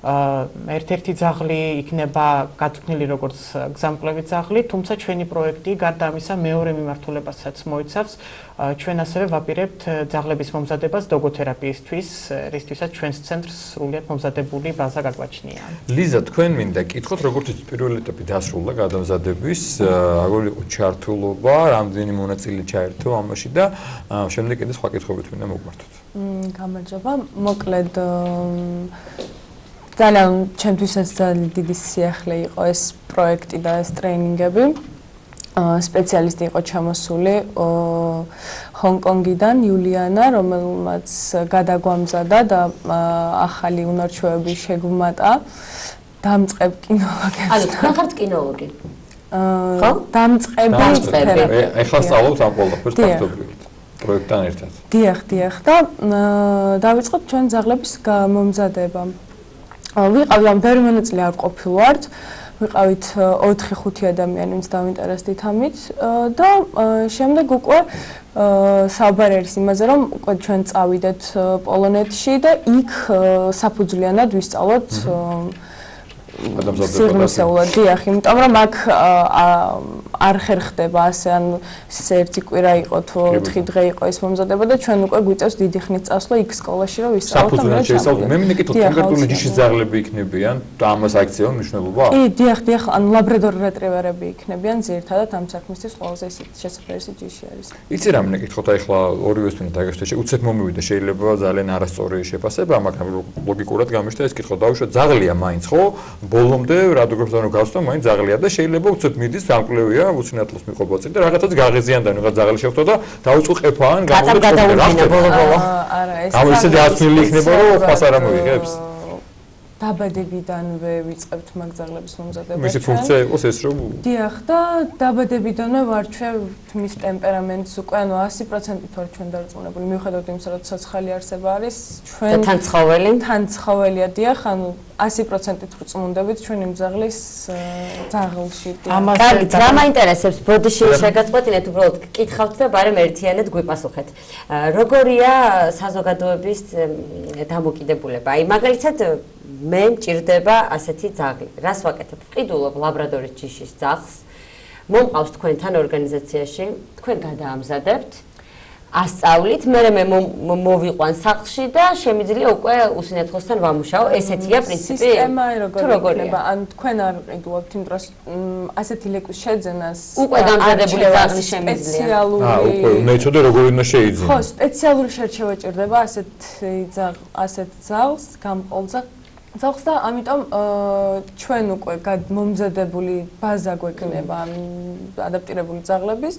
ერთ-ერთი ძაღლი იქნება გაწვრთნილი როგორც გზამკვლევი ძაღლი, თუმცა ჩვენი პროექტი გარდა ამისა მეორე მიმართულებასაც მოიცავს. ჩვენ ასევე ვაპირებთ ძაღლების მომზადებას დოგოთერაპიისთვის, რისთვისაც ჩვენს ცენტრს სრულიად მომზადებული ბაზა გაგვაჩნია. ლიზა, თქვენ მინდა გითხოთ, როგორც პირველი ეტაპი დასრულდა გადამზადების, როგორ იყო ჩართულობა, რამდენი მონაწილე ჩაერთო ამაში და შემდეგ კიდე სხვა კითხვებით მინდა მოგმართოთ. გამარჯობა, მოკლედ ძალიან ჩემთვის ეს ძალიან დიდი სიახლე იყო ეს პროექტი და ეს ტრეინინგები. სპეციალისტი იყო ჩამოსული ჰონკონგიდან იულიანა, რომელმაც გადაგვამზადა და ახალი უნარჩვევები შეგვმატა. დამწყებ კინოლოგებს. ანუ თქვენ ხართ კინოლოგი? ხო? დამწყები. ეხლა სწავლობთ ამ ყველაფერს ფაქტობრივად. პროექტთან ერთად. დიახ და დავიწყოთ ჩვენ ძაღლების მომზადება. ვიყავი ამ ბევრი მონაწილე არ ყოფილვართ. ვიყავით 4-5 ადამიანი, ვინც დავინტერესდით ამით და შემდეგ უკვე საუბარი არის იმაზე, რომ უკვე ჩვენ წავიდეთ პოლონეთში და იქ საფუძვლიანად ვისწავლოთ სიღრმისეულად, დიახ, იმიტომ რომ აქ არ ხერხდება ასე, ან ერთი კვირა იყო თუ 4 დღე იყო ის მომზადება და ჩვენ უკვე გვიწევს დიდი ხნის წასვლა იქ სკოლაში რომ ვისწავლოთ და მე მინდა კონკრეტული ჯიშის ძაღლები იქნებიან და ამას აქციონ მნიშვნელობა? კი, დიახ, ანუ ლაბრადორ რეტრივერები იქნებიან ძირითადად ამ საქმისთვის ყველაზე შესაძლებელი ჯიში არის. იცი რა მინდა გითხოთ, ახლა ორივეს თუნდაც დაგეშტე, უცებ მომივიდა, შეიძლება ძალიან არასწორი შეფასება, მაგრამ ლოგიკურად გამიშთა ეს კითხვა, დაუშვათ ძაღლია მაინც, ხო? ბოლომდე რადოგებს ანუ გავსვა მაინც ძაღლია და შეიძლება უცებ მიდის სამკვლევია უცინათლოს მიყვება წინ და რაღაცაც გაღეზიანდა ვიღაც ძაღლი შეხვდა და დაუწყო ყეფა ან გადაუვინა ბოლო. არა, ეს ისეთი 100 მილი იქნება რომ ხას არ ამოიღებს. დაბადებიდანვე ვიწყებთ მაგ ძაღლების მომზადებას. მისი ფუნქცია იყოს ეს რომ დიახ და დაბადებიდანვე ვარჩევთ მის ტემპერამენტს უკვე ანუ 100%-ით ვარ ჩვენ დარწმუნებული მიუხედავად იმისა რომ ცოცხალი არსება არის ჩვენ თან ცხოველია დიახ ანუ 100%-ით ვწმუნდებით ჩვენ იმ ძაღლის ძაღლში. კარგი, რა მაინტერესებს ბოდიში შეგაწყვეტინეთ უბრალოდ გკითხავთ და ბარემ ერთიანად გვიპასუხეთ. როგორია საზოგადოების დამოკიდებულება? აი მაგალითად მე მჭირდება ასეთი ძაღლი. რას ვაკეთებ? ვყიდულობ ლაბრადორის ჯიშის ძაღლს. მომყავს თქვენთან ორგანიზაციაში, თქვენ გადაამზადებთ, ასწავლით, მე მოვიყვან სახლში და შემიძლია უკვე უსინათლოსთან ვამუშაო. ესეთია პრინციპი? სისტემა როგორია? ან თქვენ არ ყიდულობთ იმ დროს ასეთი ლეკვის შეძენას უკვე დამზადებული ძაღლი შემიძლია. უკვე უნდა იცოდე როგორ უნდა შეიძინო. ხო, სპეციალური შერჩევა ჭირდება ასეთ ძაღლს, გამყოლ ძაღლს და ამიტომ ჩვენ უკვე მომზადებული ბაზა გვექნება ადაპტირებული ძაღლების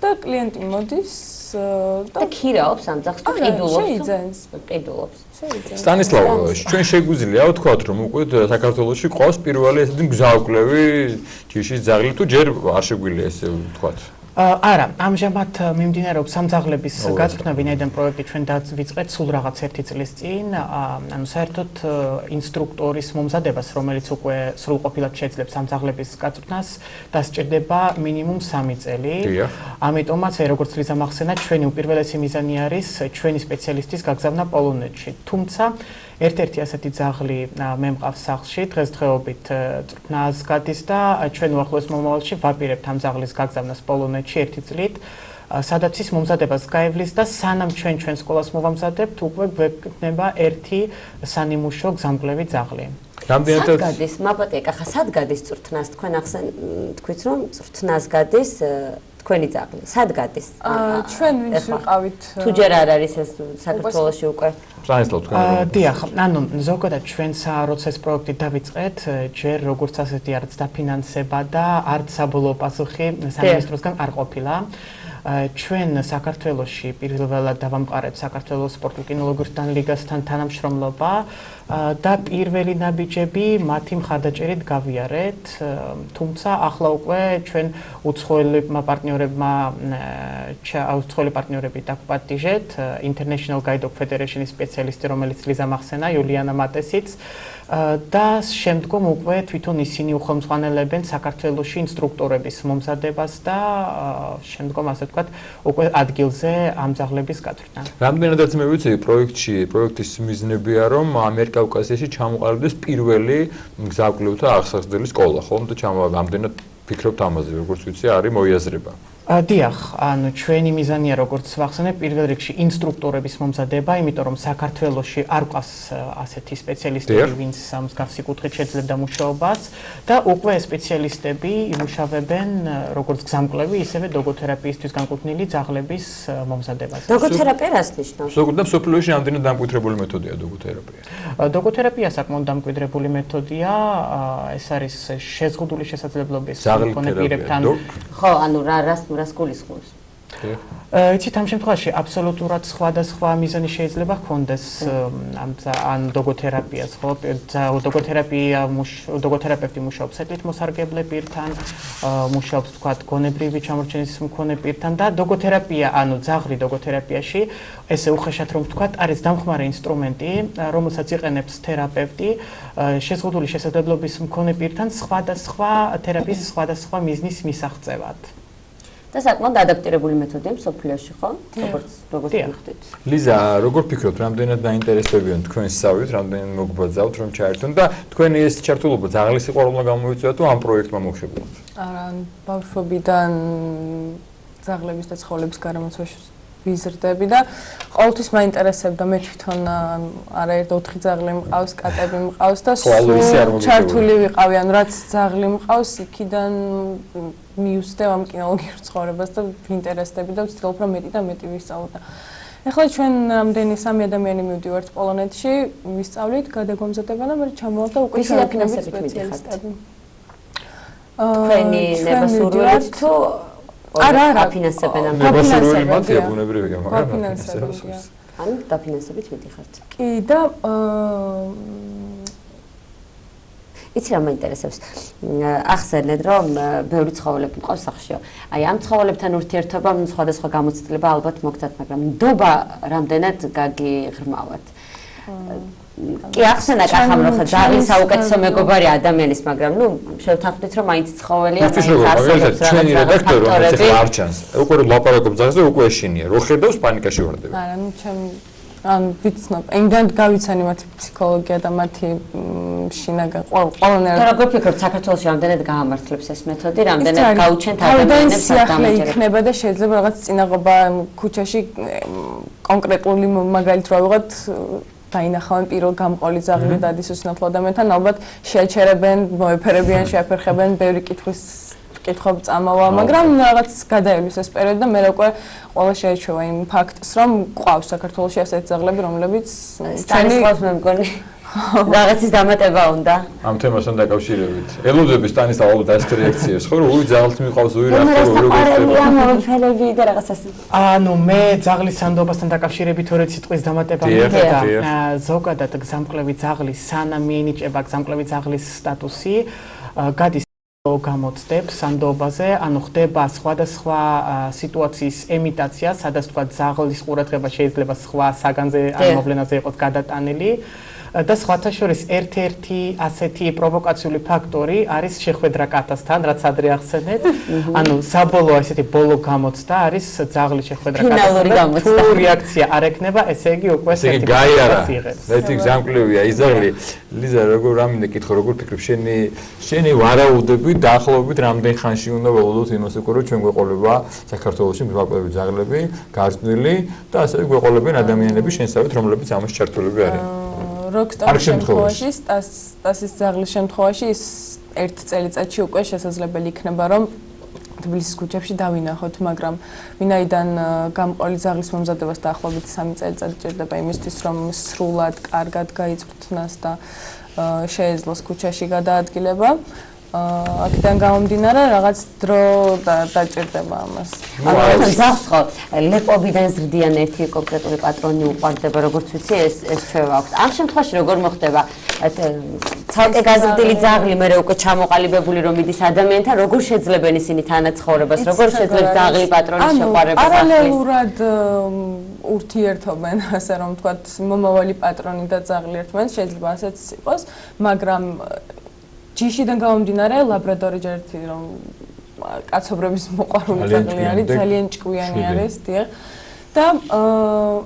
და კლიენტი მოდის და ქირაობს ამ ძაღლს თუ ყიდულობს? შეიძენს. ყიდულობს. სტანისლავ, ჩვენ შეგვიძლია ვთქვათ, რომ უკვე საქართველოში ყავს პირველი ესეთი მგზავრკლევი ჯიშის ძაღლი თუ ჯერ არ შეგვიძლია ესე ვთქვათ? არა, ამჟამად მიმდინარეობს სამძაღლების გაწვრთნა, ვინაიდან პროექტი ჩვენ დავიწყეთ სულ რაღაც 1 წლის წინ, ანუ საერთოდ ინსტრუქტორის მომზადებას, რომელიც უკვე სრულყოფილად შეძლებს სამძაღლების გაწვრთნას, დასჭირდება მინიმუმ 3 წელი. ამიტომაც, როგორც ლიზა მახსენა, ჩვენი უპირველესი მიზანი არის ჩვენი სპეციალისტის გაგზავნა პოლონეთში. თუმცა ერთ-ერთი ასეთი ძაღლი მე მყავს სახლში, დღესდღეობით წვრთნას გადის და ჩვენ უახლოეს მომავალში ვაპირებთ ამ ძაღლის გაგზავნას პოლონეთში 1 წლით, სადაც ის მომზადებას გაივლის და სანამ ჩვენ სკოლას მოვამზადებთ, უკვე გვექნება ერთი სანიმუშო გზამკვლევი ძაღლი. სად გადის? მაპატეკა, ხა სად გადის წვრთნას? თქვენ თქვით რომ წვრთნას გადის თქვენი ძაღლი. სად გადის? ჩვენ ვინც ვიყავით თუ ჯერ არ არის ეს საქართველოში უკვე სტანისლავ თქვენ დიახ, ანუ ზოგადად ჩვენს როცა ეს პროექტი დავიწყეთ, ჯერ როგორც ასეთი არც დაფინანსება და არც საბოლოო პასუხი სამინისტროსგან არ ყოფილა. ჩვენ საქართველოში პირველად დავამყარეთ საქართველოს სპორტულ-კინოლოგიურ ლიგასთან თანამშრომლობა და პირველი ნაბიჯები მათი მხარდაჭერით გავიარეთ, თუმცა ახლა უკვე ჩვენ უცხოელი პარტნიორები დაგვპატიჟეთ, International Guide Dog Federation-ის სპეციალისტი, რომელიც ლიზა მახსენა, იულიანა მატესიც და შემდგომ უკვე თვითონ ისინი უხელმძღვანელებენ საქართველოში ინსტრუქტორების მომზადებას და შემდგომ ასე ვთქვათ, უკვე ადგილზე ამ ძაღლების გაწვრთნა. რამდენადაც მე ვიცი პროექტის მიზნებია, რომ ამიერკავკასიაში ჩამოყალიბდეს პირველი მგზავრკლევთა აღსახსრდელი სკოლა, ხო? და რამდენად ფიქრობთ ამაზე, როგორც ვიცი, არის მოიაზრება. დიახ, ანუ ჩვენი მიზანია როგორც ვახსენებ, პირველ რიგში ინსტრუქტორების მომზადება, იმიტომ რომ საქართველოში არ ყავს ასეთი სპეციალისტები, ვინც მსგავსი კუთხით შეძლებდა მუშაობას და უკვე სპეციალისტები იმუშავებენ როგორც გზამკვლევი, ისევე დოგოთერაპიისთვის განკუთვნილი ძაღლების მომზადებაზე. დოგოთერაპია რას ნიშნავს? ზოგადად სოფლიოში რამდენად დამკვიდრებული მეთოდია დოგოთერაპია? დოგოთერაპია საკმაოდ დამკვიდრებული მეთოდია, ეს არის შეზღუდული შესაძლებლობის მქონე პირებთან. ხო, ანუ რას გულისხმობს? იცით, ამ შემთხვევაში აბსოლუტურად სხვადასხვა მიზანი შეიძლება ჰქონდეს ან ლოგოთერაპიას, ხო? ლოგოთერაპევტი მუშაობს ეთნიკ მოსარგებლებთან, მუშაობს თქვათ გონებრივი ჩამორჩენის მქონე პირთან და ლოგოთერაპია, ანუ ძაღლი ლოგოთერაპიაში, ესე უხეშად რომ ვთქვათ, არის დამხმარე ინსტრუმენტი, რომელსაც იყენებს თერაპევტი შეზღუდული შესაძლებლობის მქონე პირთან სხვადასხვა თერაპიის სხვადასხვა მიზნის მისაღწევად. და საკმაოდ ადაპტირებული მეთოდია მსოფლიოში, ხო? როგორც ვიხდით. ლიზა, როგორ ფიქრობთ, რამდენად დაინტერესებიან თქვენ სწავლით, რამდენად მოგბაძავთ რომ ჩაერთონ და თქვენი ეს ჩართულობა ძაღლის სიყვარულმა გამოიწვია თუ ამ პროექტმა მოხებულად? არა, ბავშვობიდან ძაღლების და ცხოველების გარემოცვაში ვიზრდები და ყოველთვის მაინტერესებდა მე თვითონ არაერთ 4 ძაღლი მყავს, კატები მყავს და ჩართული ვიყავი, ანუ რაც ძაღლი მყავს, იქიდან მიუსდევ ამ კინოლოგიურ ცხოვრებას და ვინტერესდები და ვცდილობ რომ მეტი და მეტი ვისწავლო და ეხლა ჩვენ რამდენი 3 ადამიანი მივდივართ პოლონეთში, ვისწავლით, გადაგვამზადება და მე ჩამოვალ და უკვე შევქნებით სპეციალისტები. თქვენი ნებასურველით თუ არა, აფინანსებენ ამ დაფინანსებებია. ანუ დაფინანსებით მიდიხართ. კი და იცი რა მაინტერესებს? ახსენეთ რომ ბევრი ცხოველები მყავს სახლშიო. აი ამ ცხოველებთან ურთიერთობა სხვადასხვა გამოცდილება ალბათ მოგცათ, მაგრამ ნდობა რამდენად გაგიღრმავათ? კი ახსენა კახამ რომ ძაღლი საუკეთესო მეგობარი ადამიანის, მაგრამ ნუ შევთანხმდით რომ მაინც ცხოველია, მაინც არსებობს ჩვენი რედაქტორი რომელიც ახლა არ ჩანს. უკვე რომ ლაპარაკობ ძაღლზე უკვე ეშინია. რო ხედავს პანიკაში ვარდება. არა, ნუ ჩემ ან ვიცნობ, იმდან გავიცანი მათი ფსიქოლოგია და მათი შინაგან ყველანაირად. და როგორ ფიქრობთ, საქართველოში რამდენად გაამართლებს ეს მეთოდი, რამდენად გაუჩენთ ადამიანებს სახლი იქნება და შეიძლება რაღაც წინაღობა ქუჩაში კონკრეტული მაგალითად რა ვიღოთ დაინახავენ პირველ გამყოლი ძაღლი დადის უსინათლო ადამიანთან, ალბათ შეაჩერებენ, მოეფერებიან, შეაფერხებენ, ბევრი კითხვა წამოვა, მაგრამ რაღაც გადაივლის ეს პერიოდი და მე უკვე ყველა შეეჩვევა იმ ფაქტს, რომ ყავს საქართველოში ასეთი ძაღლები, რომლებიც სტანისლავს მე მგონი რაღაცის დამატება უნდა. ამ თემასთან დაკავშირებით. ელოდები სტანისლავ ალბათ ასეთ რეაქციებს, ხო, რომ უი ძაღლს მიყვავს, უი რა ხო, ფელები და რაღაც ასე. ანუ მე ძაღლის სანდობასთან დაკავშირებით ორი სიტყვის დამატება მინდა და ზოგადად გზამკვლევი ძაღლის სანამ მიენიჭება გზამკვლევი ძაღლის სტატუსი, გადის გამოცდებს სანდობაზე, ანუ ხდება სხვადასხვა სიტუაციის ემიტაცია, სადაც თქვა ძაღლის ყურადღება შეიძლება სხვა საგანზე ან მოვლენაზე იყოს გადატანილი. და სხვათა შორის ერთ-ერთი ასეთი პროვოკაციული ფაქტორი არის შეხვედრა კატასთან, რაც ადრე ახსენეთ. ანუ საბოლოო ესეთი ბოლო გამოცდა არის ძაღლის შეხვედრა კატასთან. თუ რეაქცია არ ექნება, ესე იგი უკვე სერტიფიკატს იღებს. მეტი გზამკვლევია ის ძაღლი. ლიზა, როგორ რამინდა კითხო, როგორ ფიქრობ, შენი ვარაუდები დაახლოებით რამდენ ხანში უნდა ველოდოთ იმას უკვე რომ ჩვენ გვეყოლება საქართველოში მრავალი ძაღლები, გარწმული და ასევე გვეყოლებენ ადამიანები შენსავით, რომლებიც ამაში ჩართულები არიან. როკსტარის შემთხვევაში, სტასის ძაღლის შემთხვევაში ის ერთ წელიწადში უკვე შესაძლებელი იქნება, რომ თბილისის ქუჩებში დავინახოთ, მაგრამ ვინაიდან გამყოლი ძაღლის მომზადებას დაახლოებით 3 წელიწადი ჭირდება იმისთვის, რომ სრულად, კარგად გაიწვრთნას და შეეძლოს ქუჩაში გადაადგილება. აქედან გამომდინარე რაღაც დრო დაჭირდება ამას. ანუ ძაღლს ხო ლეპობიდან ზრდიან ერთი კონკრეტული პატრონი უყვარდება, როგორც ვიცი, ეს ჩვევა აქვს. ამ შემთხვევაში როგორ მოხდება? ცალკე გაზრდილი ძაღლი მე უკვე ჩამოყალიბებული რომ მიდის ადამიანთან, როგორ შეძლებენ ისინი თანაცხოვრებას, როგორ შეძლებს ძაღლი პატრონის შეყვარებას? პარალელურად ურთიერთობენ, ასე რომ ვთქვათ, მომავალი პატრონი და ძაღლი ერთმანეთს შეიძლება ასეც იყოს, მაგრამ ჯიშიდან გამომდინარე ლაბრადორი ჯერთი რომ კაცობრების მოყვარული ძაღლი არის, ძალიან ჭკვიანი არის, დიახ. და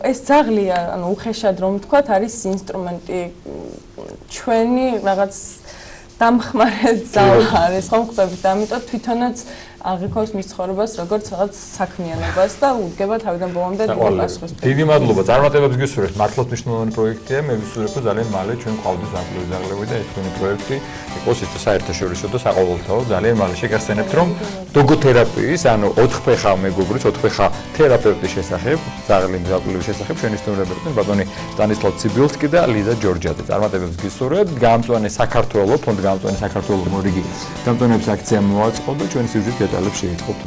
ეს ძაღლი, ანუ უხეშად რომ ვთქვათ, არის ინსტრუმენტი ჩვენი რაღაც დამხმარე ძალა არის, ხომ ხვდებით, ამიტომ თვითონაც აღიქვამს მის ცხოვრებას როგორც რაღაც საქმიანობას და უდგება თავიდან ბოლომდე დიდი პასუხისმგებლობა. დიდი მადლობა. წარმატებებს გისურვებთ. მართლაც მნიშვნელოვანი პროექტია. მე ვისურვებ, რომ ძალიან მალე ჩვენ ყავდეს ზამკვლევი ძაღლები და ეს თქვენი პროექტი იყოს ის საერთაშორისო და საყოველთაო. ძალიან მალე შეგახსენებთ, რომ ლოგოთერაპიის, ანუ 4ფეხა მეგობრის, 4ფეხა თერაპევტის შესახებ, ძაღლი მზამკვლევის შესახებ ჩვენი სტუმრები ბატონი სტანისლავ ციბილსკი და ლიზა ჯორჯაძე. წარმატებებს გისურვებთ. გაამწვანე საქართველოს, ფონდ გაამწვანე საქართველოს მორიგი გამწვანების აქცია მოაწყო და ჩვენი სიუჟეტი დეტალებს შეიტყობთ.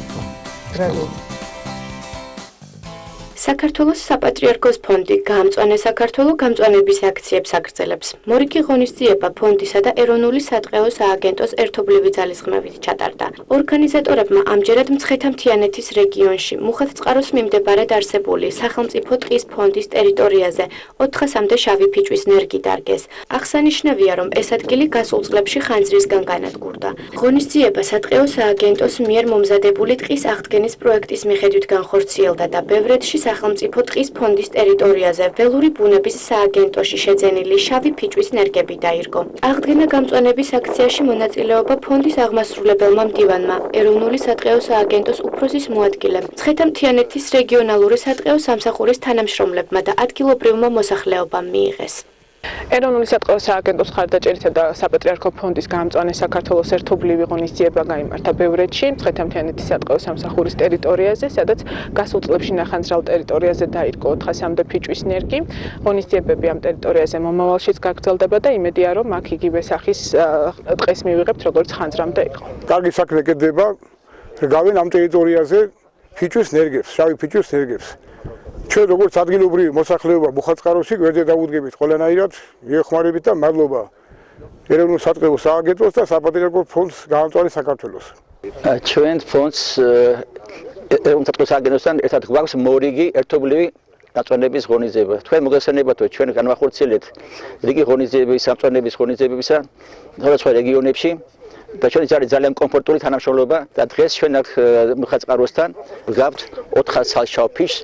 საქართველოს საპატრიარქოს ფონდი გამწვანე საქართველო გამწვანების აქციებს აგრძელებს. მორიგი ღონისძიება ფონდისა და ეროვნული სატყეო სააგენტოს ერთობლივი ძალისხმევით ჩატარდა. ორგანიზატორებმა ამჯერად მცხეთა-მთიანეთის რეგიონში მუხათწყაროს მიმდებარედ არსებული სახელმწიფო ტყის ფონდის ტერიტორიაზე 400-მდე შავი ფიჭვის ნერგი დარგეს. აღსანიშნავია, რომ ეს ადგილი გასულ წლებში ხანძრისგან განადგურდა. ღონისძიება სატყეო სააგენტოს მიერ მომზადებული ტყის აღდგენის პროექტის მიხედვით განხორციელდა და ბევრეთში სახელმწიფო ტყის ფონდის ტერიტორიაზე ველური ბუნების სააგენტოში შეძენილი შავი ფიჭვის ნერგები დაირგო. აღდგენა გამწვანების აქციაში მონაწილეობა ფონდის აღმასრულებელმა მდივანმა, ეროვნული სატყეო სააგენტოს უფროსის მოადგილემ, მცხეთა-მთიანეთის რეგიონალური სატყეო სამსახურის თანამშრომლებმა და ადგილობრივმა მოსახლეობამ მიიღეს. ეროვნული სატყეო სააგენტოს მხარდაჭერითა და საპატრიარქო ფონდის გამწვანე საქართველოს ერთობლივი ღონისძიება გაიმართა ბევრეთში, მცხეთა-მთიანეთის სატყეო სამსახურის ტერიტორიაზე, სადაც გასულ წლებში ნახანძრალ ტერიტორიაზე დაირგო 400-მდე ფიჭვის ნერგი. ღონისძიებები ამ ტერიტორიაზე მომავალშიც გაგრძელდება და იმედია, რომ აქ იგივე სახის ტყეს მივიღებთ, როგორც ხანძრამდე იყო. კარგი საქმე კეთდება, გავენ ამ ტერიტორიაზე ფიჭვის ნერგებს, შავი ფიჭვის ნერგებს. ჩვენ როგორც ადგილობრივი მოსახლეობა მუხათწყაროში გვერდზე დავუდგებით ყველანაირად, მიეხმარებით და მადლობა ეროვნულ სატყეო სააგენტოს და საპატრიარქო ფონდს გამწვანე საქართველოს. ჩვენ ფონდს ეროვნულ სატყეო სააგენტოსთან ერთად გვაქვს მორიგი ერთობლივი გამწვანების ღონისძიება. თქვენ მოგესალმებათ, რომ ჩვენ განვახორციელებთ რიგი ღონისძიებების, გამწვანების ღონისძიებებისა სხვადასხვა რეგიონებში. და ჩვენ არის ძალიან კომფორტული თანამშრომლობა და დღეს ჩვენ აქ მუხათწყაროსთან ვგავთ 400 სალშავ ფიჭს,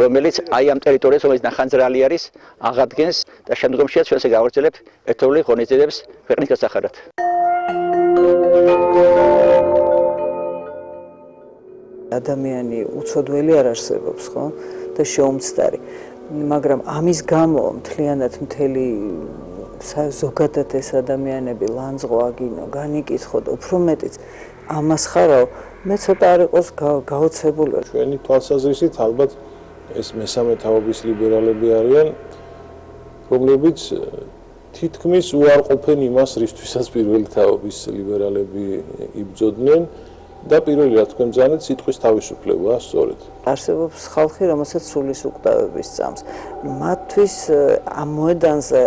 რომელიც აი ამ ტერიტორიაზე, რომელიც ნახანძრალი არის, აღადგენს და შემდგომშიაც ჩვენ ესე გავაგრძელებთ ერთობლივ ღონისძიებებს ქვეყნის გასახარად. ადამიანი უცოდველი არ არსებობს, ხო? და შეუმცდარი. მაგრამ ამის გამო მთლიანად მთელი ზოგადად ეს ადამიანები ლანძღო აგინო, განიკითხოთ, უფრო მეტიც ამას ხარავ, მე ცოტა არ იყოს გაოცებული. ჩვენი თვალსაზრისით ალბათ ეს მესამე თაობის ლიბერალები არიან, რომლებიც თითქმის უარყოფენ იმას, რისთვისაც პირველი თაობის ლიბერალები იბრძოდნენ. და პირველი რა თქვენ ბრძანეთ სიტყვის თავისუფლებაა სწორედ. არსებობს ხალხი, რომელსაც სულის უკვდავების წამს. მათთვის ამ მოედანზე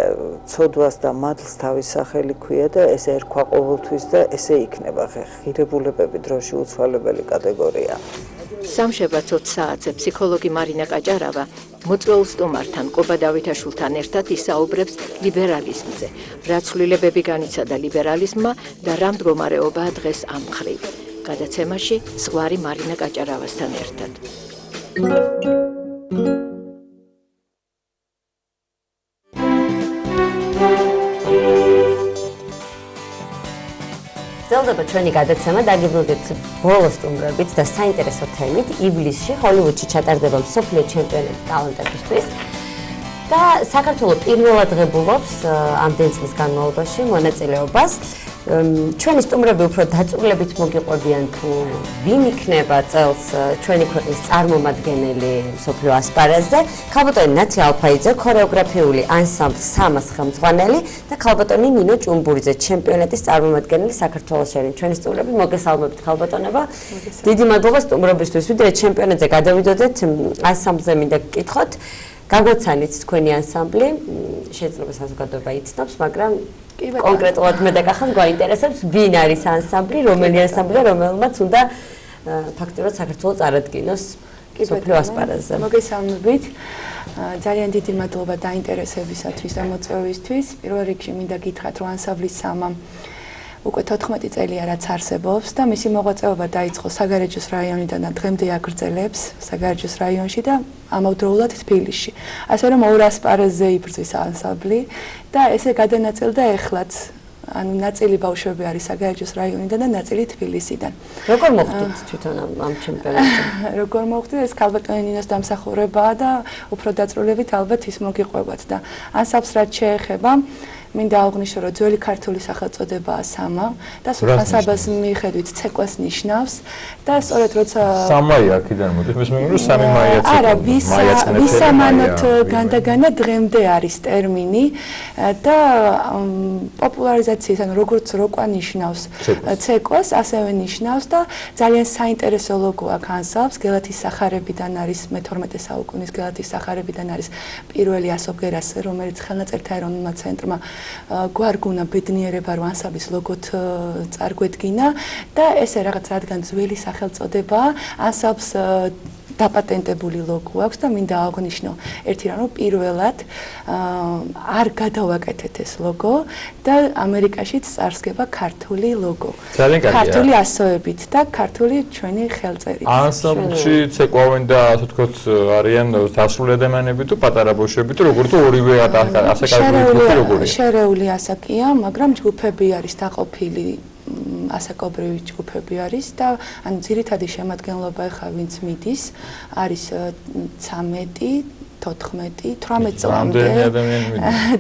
ცოდვას და მადლს თავის სახელი ქვია და ესე ერქვა ყოველთვის და ესე იქნება ღირებულებები დროში უცვალებელი კატეგორია. სამშაბათ 20 საათზე ფსიქოლოგი მარინა კაჭარავა მოწვეულ სტუმართან კობა დავითაშვილთან ერთად ისაუბრებს ლიბერალიზმზე. რა ცვლილებები განიცადა ლიბერალიზმმა და რა მდგომარეობაა დღეს ამ მხრივ. გადაცემაში ზღვარი მარინა კაჭარავასთან ერთად. გრძელდება ჩვენი გადაცემა, დაგიბრუნდით ბოლო სტუმრებით და საინტერესო თემით. ივლისში ჰოლივუდში ჩატარდება მსოფლიო ჩემპიონატი ტალანტებისთვის და საქართველოს პირველად ღებულობს ამდენ წლის განმავლობაში მონაწილეობას. ჩვენი სტუმრები უფრო დაწვრილებით მოგიყვებიან თუ ვინ იქნება წელს ჩვენი ქვეყნის წარმომადგენელი მსოფლიო ასპარეზზე. ქალბატონი ნაცი ალფაიძე, ქორეოგრაფიული ანსამბლ სამას ხელმძღვანელი და ქალბატონი ნინო ჭუმბურიძე, ჩემპიონატის წარმომადგენელი საქართველოსში. ჩვენი სტუმრები მოგესალმებით ქალბატონებო. დიდი მადლობა სტუმრობისთვის. ვიდრე ჩემპიონატზე გადავიდოდეთ, ანსამბლზე მინდა გკითხოთ. გაგვაცანით თქვენი ანსამბლი, შეიძლება საზოგადოება იცნობს, მაგრამ კონკრეტულად მე დაგახსოვთ, გვაინტერესებს ვინ არის ანსამბლი, რომელი ანსამბლია, რომელმაც უნდა ფაქტობრივად საქართველოს წარადგინოს მსოფლიო ასპარეზზე. მოგესალმებით. ძალიან დიდი მადლობა დაინტერესებისათვის და მოწვევისთვის. პირველ რიგში მინდა გითხრათ, რომ ანსამბლის სამა უკვე 14 წელია რაც არსებობს და მისი მოღვაწეობა დაიწყო საგარეჯოს რაიონიდან და დღემდე აგრძელებს საგარეჯოს რაიონში და ამავდროულად თბილისში. ასე რომ ორ ასპარეზზე იბრძვის ანსამბლი და ესე გადანაწილდა ეხლაც ანუ ნაწილი ბავშვები არის საგარეჯოს რაიონიდან და ნაწილი თბილისიდან. როგორ მოხდით თვითონ ამ ჩემპიონატზე? როგორ მოხდით? ეს ქალბატონი ნინოს დამსახურებაა და უფრო დაწვრილებით ალბათ ის მოგიყვებათ და ანსამბლს რაც შეეხება მინდა აღვნიშნო, რომ ძველი ქართული სახელწოდებაა სამა და სულხან-საბას მიხედვით ცეკვას ნიშნავს და სწორედ როცა სამაი აქედან მოდის, მე მეგონა სამი მაია ცეკვა. არა, ვისამანოთ განდაგანა დღემდე არის ტერმინი და პოპულარიზაციის, ანუ როგორც როკვა ნიშნავს ცეკვას, ასევე ნიშნავს და ძალიან საინტერესო ლოგო აქ ანსამბლს, გელათის სახარებიდან არის მე-12 საუკუნის გელათის სახარებიდან არის პირველი ასობგერას, რომელიც ხელნაწერთა ეროვნულმა ცენტრმა გვარგუნა ბედნიერება რომ ანსამბლის ლოგოთ წარგვედგინა და ესე რაღაც რადგან ძველი სახელწოდებაა ანსამბლს დაპატენტებული ლოგო აქვს და მინდა აღვნიშნო ერთი რამ რომ პირველად არ გადავაკეთეთ ეს ლოგო და ამერიკაშიც წარსგება ქართული ლოგო. ქართული ასოებით და ქართული ჩვენი ხელწერით. ანსამბლში ცეკვავენ და ასე ვთქვათ არიან დასავლური ადამიანები თუ პატარა ბავშვები თუ როგორ თუ ორივე ასე კარგი როგორია? შერეული ასაკია, მაგრამ ჯგუფები არის დაყოფილი ასაკობრივი ჯგუფები არის და ანუ ძირითადი შემადგენლობა ახლა ვინც მიდის არის 13 14 18 წლამდე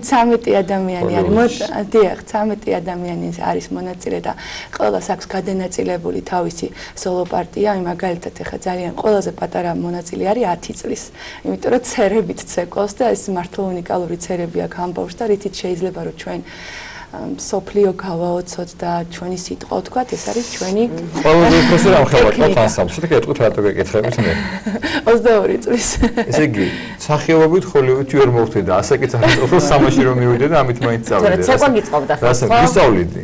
13 ადამიანი არის დიახ 13 ადამიანი არის მონაწილე და ყველას აქვს გადანაწილებული თავისი სოლო პარტია მაგალითად ახლა ძალიან ყველაზე პატარა მონაწილე არის 10 წლის იმიტომ რომ ცერებით ცეკვავს და ეს მართლა უნიკალური ცერები აქვს ამბობს და რითიც შეიძლება რომ ჩვენ სოფლიო გავაოცოთ და ჩვენი სიტყვა ვთქვათ, ეს არის ჩვენი ყველაზე უფროსი რამ ხელვაკავთ ანსამბლში და გეტყვით რატო გეკითხებით მე 22 წლის ესე იგი სახიობებით ხოლივით ვერ მოვხდი და ასაკიც ახლა სამაში რომ მივიდე და ამით მაინც წავიდე თორე ცეკვა გიწყობდა ხო ვისწავლიდი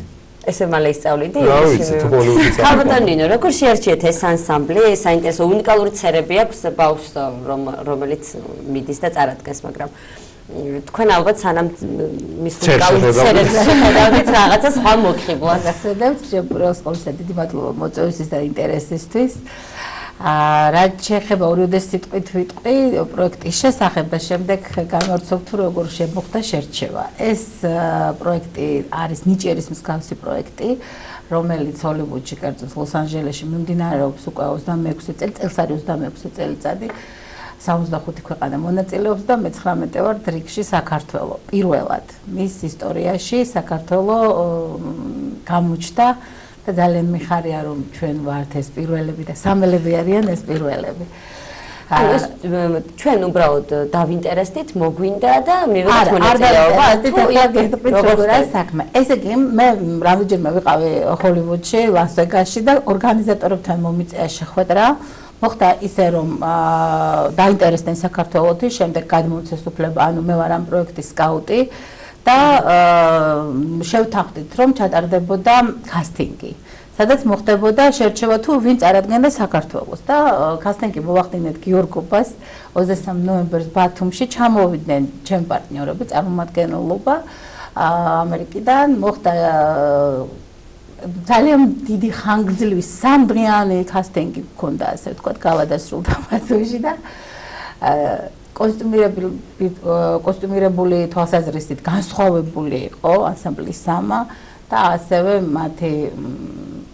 ესე მალე ისწავლიდი რა ვიცი თუ ხოლივით ისწავლე ხალბატონინო როგორ შეერჩიეთ ეს ანსამბლი საინტერესო უნიკალური ცერები აქვს ბავშვს რომელიც მიდის და წარადგენს მაგრამ თქვენ ალბათ სანამ მის უნიკალურ ცერებს შევხედავთ რაღაცა სხვა მოგხიბლად ახსენებთ პროსკოლსა დიდი მადლობა მოწვევისთვის და ინტერესისთვის რაც შეეხება ორიოდეს სიტყვით ვიტყვი პროექტის შესახებ და შემდეგ გამარცობთ თუ როგორ შემოხდა შერჩევა ეს პროექტი არის ნიჭიერის მსგავსი პროექტი რომელიც ჰოლივუდში კერძოდ ლოს-ანჯელესში მიმდინარეობს უკვე 26 წელს არის 26 წელიწადი 65 ქვეყანა მონაწილეობს და მე-19 ვარ რიგში საქართველო. პირველად მის ისტორიაში საქართველო გამოჩნდა და ძალიან მიხარია რომ ჩვენ ვართ ეს პირველები და სამელები არიან ეს პირველები. ჩვენ უბრალოდ დავინტერესდით, მოგვინდა და მივიღეთ მონაწილეობა. როგორია საქმე? ესე იგი მე რამდენჯერმე ვიყავი ჰოლივუდში, ლას-ვეგასში და ორგანიზატორებთან მომიწია შეხვედრა. მოხდა ისე რომ დაინტერესდნენ საქართველოში, შემდეგ გადმოუწეს უფლება, ანუ მე ვარ ამ პროექტის სკაუტი და შევთანხმდით რომ ჩატარდებოდა კასტინგი. სადაც მოხდებოდა შერჩევა თუ ვინ წარადგენდა საქართველოს და კასტინგი მოვახდინეთ გიორგობას 23 ნოემბერს ბათუმში ჩამოვიდნენ ჩემი პარტნიორები, წარმომადგენლობა ამერიკიდან მოხდა ძალიან დიდი ხანგრძლივი სამდღიანი კასტინგი მქონდა, ასე ვთქვათ, გავადასრულდა ბათუმში და კოსტუმირებული თვალსაზრისით განსხვავებული იყო ანსამბლის სამა და ასევე მათი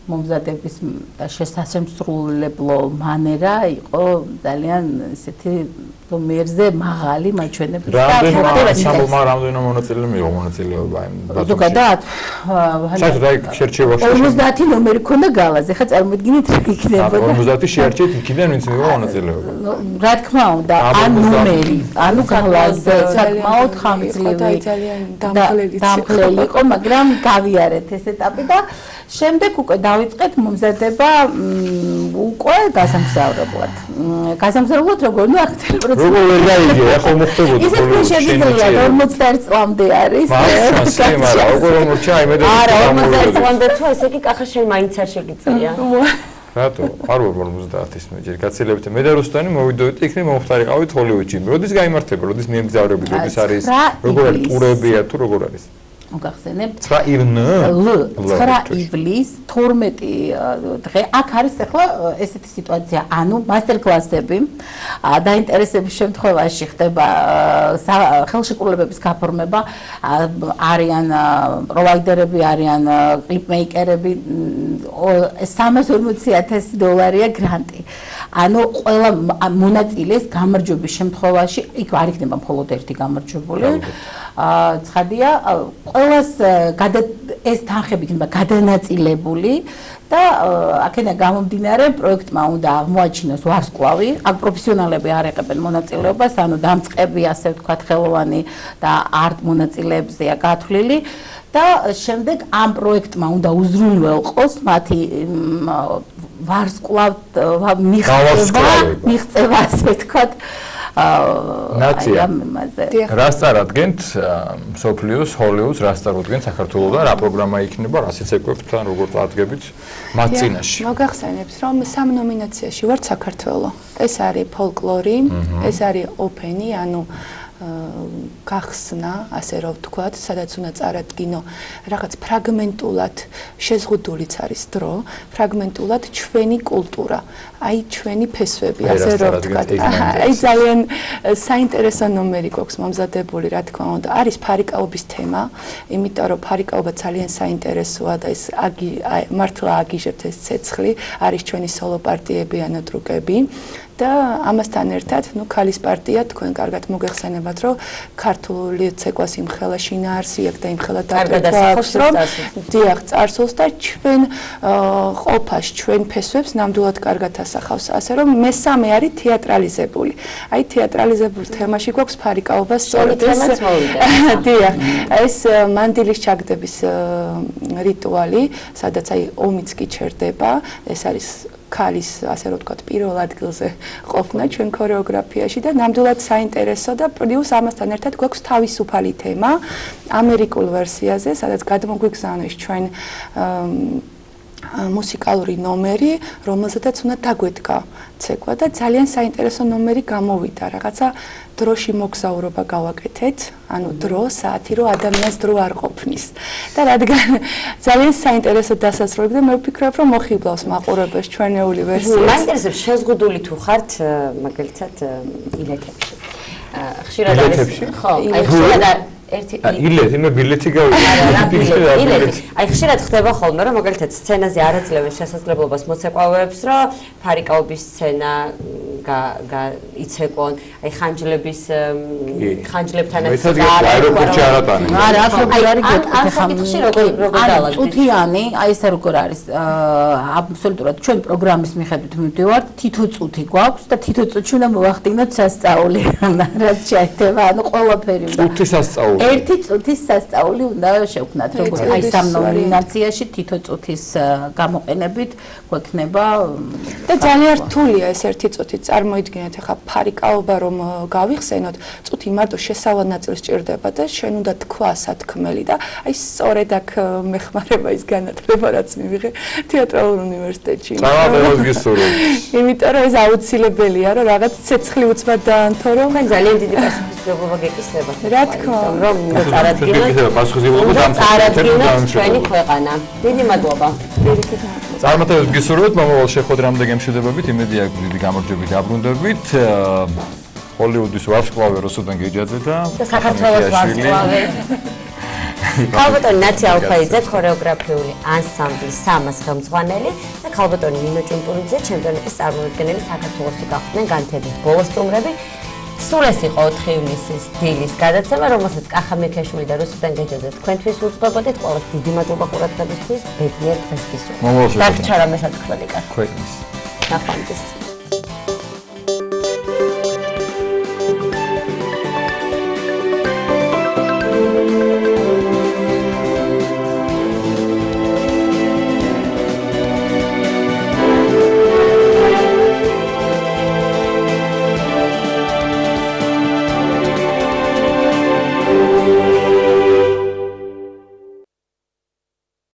მომზადების და შესასრულებლო მანერა იყო ძალიან ესეთი მერზე მაღალი მაჩვენების და რამდენი მონაწილე მიიღო მონაწილეობა იმ ბათუმში ზოგადად საერთოდ შერჩევაში 50 ნომერი ქონდა გალაზე ხა წარმოიდგინეთ რა იქნებოდა 50 შეერჩეთ იქიდან ვინც მიიღო მონაწილეობა რა თქმა უნდა ან ნომერი ანუ გალაზე საკმაოდ ხანგრძლივი დამხლელი იყო მაგრამ გავიარეთ ეს ეტაპი და შემდეგ უკვე დავიწყეთ მომზადება უკვე გასამგზავრებლად როგორ ნუ ახლა როგორ ვერ გაიგე ახლა მოხდებოდა ისე თქვენ შეგიძლიათ 41 წლამდე არის მაგრამ როგორ მომრჩა იმედი არა 41 წლამდე თუ ესე იგი კახა შენ მაინც არ შეგიძლია რატო არ ვარ 50-ის მე ჯერ გაცილებით მე და რუსტანი მოვიდოდით იქნებ მომხდარიყავით ჰოლივუდში როდის გაიმართება როდის მიემგზავრებით როდის არის როგორ არის ტურებია თუ როგორ არის მოგახსენებთ 9 ივლის 12 დღე აქ არის ახლა ესეთი სიტუაცია ანუ მასტერ კლასები დაინტერესების შემთხვევაში ხდება ხელშეკრულებების გაფორმება არიან პროვაიდერები არიან კლიპმეიკერები $340,000 გრანტი ანუ ყველა მონაწილეს გამარჯვების შემთხვევაში იქ არ იქნება მხოლოდ ერთი გამარჯვებული. ცხადია, ყველას ეს თანხები იქნება გადანაწილებული და აქედან გამომდინარე პროექტმა უნდა აღმოაჩინოს ვარსკვლავი, აქ პროფესიონალები არ ეყებენ მონაწილეობას, ანუ დამწყები, ასე ვთქვათ, ხელოვანი და არტ მონაწილეებზეა გათვლილი და შემდეგ ამ პროექტმა უნდა უზრუნველყოს მათი მიღწევა, ასე ვთქვათ, ნაცია. რას წარადგენთ მსოფლიოს, ჰოლივუდს, რას წარადგენთ საქართველოსთან, რა პროგრამა იქნება, რას იცეკვებთ ან როგორ წარდგებით მათ წინაშე? მოგახსენებს, რომ 3 ნომინაციაში ვართ საქართველოს. ეს არის ფოლკლორი, ეს არის ოპენი, ანუ გახსნა, ასე რომ ვთქვათ, სადაც უნდა წარადგინო რაღაც ფრაგმენტულად შეზღუდულიც არის დრო, ფრაგმენტულად ჩვენი კულტურა, აი ჩვენი ფესვები, ასე რომ ვთქვათ. აი ძალიან საინტერესო ნომერი გვაქვს მომზადებული, რა თქმა უნდა. არის ფარიკაობის თემა, იმიტომ რომ ფარიკაობა ძალიან საინტერესოა და ეს მართლა აგიჟებთ ეს ცეცხლი, არის ჩვენი სოლო პარტიები, ანუ დრუკები. და ამასთან ერთად, ქალის პარტია თქვენ კარგად მოგეხსენებათ, რომ ქართული ცეკვას იმხელა შინაარსი აქვს და იმხელა დაგდახვას, რომ დიახ, წარსულს და ჩვენ ყოფას, ჩვენ ფესვებს ნამდვილად კარგად ასახავს, ასე რომ მესამე არის თეატრალიზებული. აი თეატრალიზებულ თემაში გვაქვს ფარიკაობა სწორედ ეს. დიახ, ეს მანდილის ჩაგდების რიტუალი, სადაც აი ომიც კი ჩერდება, ეს არის ქალის, ასე რომ ვთქვათ, პირველ ადგილზე ყოფნა ჩვენ ქორეოგრაფიაში და ნამდვილად საინტერესო და პლუს ამასთან ერთად გვაქვს თავისუფალი თემა ამერიკულ ვერსიაზე, სადაც გადმოგვიგზავნეს ჩვენ მუსიკალური ნომერი, რომელზედაც უნდა დაგვედგა ცეკვა და ძალიან საინტერესო ნომერი გამოვიდა, რაღაცა დროში მოგზაურობა გავაკეთეთ, ანუ დრო, საათი, რომ ადამიანს დრო არ ყოფნის. და რადგან ძალიან საინტერესო დასასრულები და მე ვფიქრობ, რომ მოხიბლავს მაყურებელს ჩვენეული ვერსია. მაინტერესებს შეზღუდული თუ ხართ, მაგალითად, ილეთებში. ხშირად არის, ხო, აი ხშირად ილეთი, მე ბილეთი გავიგე. აი ხშირად ხდება ხოლმე, რომ მაგალითად სცენაზე არ აძლევენ შესაძლებლობას მოცეკვავეებს, რომ ფარიკაობის სცენა იცეკვონ, აი ხანჯლებთანაც აეროპორტში არატანენ. არა, ამ საკითხში როგორ დაალაგდით? წუთიანი, აი ესე როგორ არის, აბსოლუტურად ჩვენ პროგრამის მიხედვით მივდივართ, თითო წუთი გვაქვს და თითო წუთში უნდა მოვახდინოთ სასწაული. რაც შეედება, ანუ ყველაფერი უნდა. წუთი სასწაული. ერთი წუთის სასწაული უნდა შევქნათ, როგორც აი სამ ნომინაციაში თითო წუთის გამოყენებით გვექნება და ძალიან რთულია ეს ერთი წუთი. წარმოიდგინეთ, ახლა ფარიკაობა რომ გავიხსენოთ, წუთი მარტო შესავალ ნაწილს ჭირდება და შენ უნდა თქვა სათქმელი და აი სწორედ აქ მეხმარება ის განათლება, რაც მივიღე თეატრალურ უნივერსიტეტში. წარმატებას გისურვებ. იმიტომ რომ ეს აუცილებელია, რომ რაღაც ცეცხლი უცბად დაანთო, რომ თქვენ ძალიან დიდი პასუხისმგებლობა გეკისრებათ. რა თქმა უნდა. რომ წარადგინოთ ჩვენი ქვეყანა. დიდი მადლობა. წარმატებას გისურვებთ მომავალ შეხვედრამდე გემშვიდობებით, იმედია დიდი გამარჯვებით დაბრუნდებით. ჰოლივუდის ვარსკვლავი რუსუდან გეჯაძე და საქართველოს ვარსკვლავი. ქალბატონი ნაცია ალფაიძე, ქორეოგრაფიული ანსამბლის სამას ხელმძღვანელი და ქალბატონი ნინო ჭუმპურიძე, ჩემპიონატის წარმომადგენელი საქართველოსი გახდნენ განთიადის ბოლო სტუმრები. სულ ეს იყო 4 ივნისის დილის გადაცემა, რომელსაც კახა მიქეშვილი და რუსუდან გეჯაძე თქვენთვის უძღვებოდით. ყველას დიდი მადლობა ყურადღებისთვის. ბედნიერ დღეს გისურვებთ. დაგჭირა მესაწყლელი კაცი. ქვეყნის. ნახვამდის.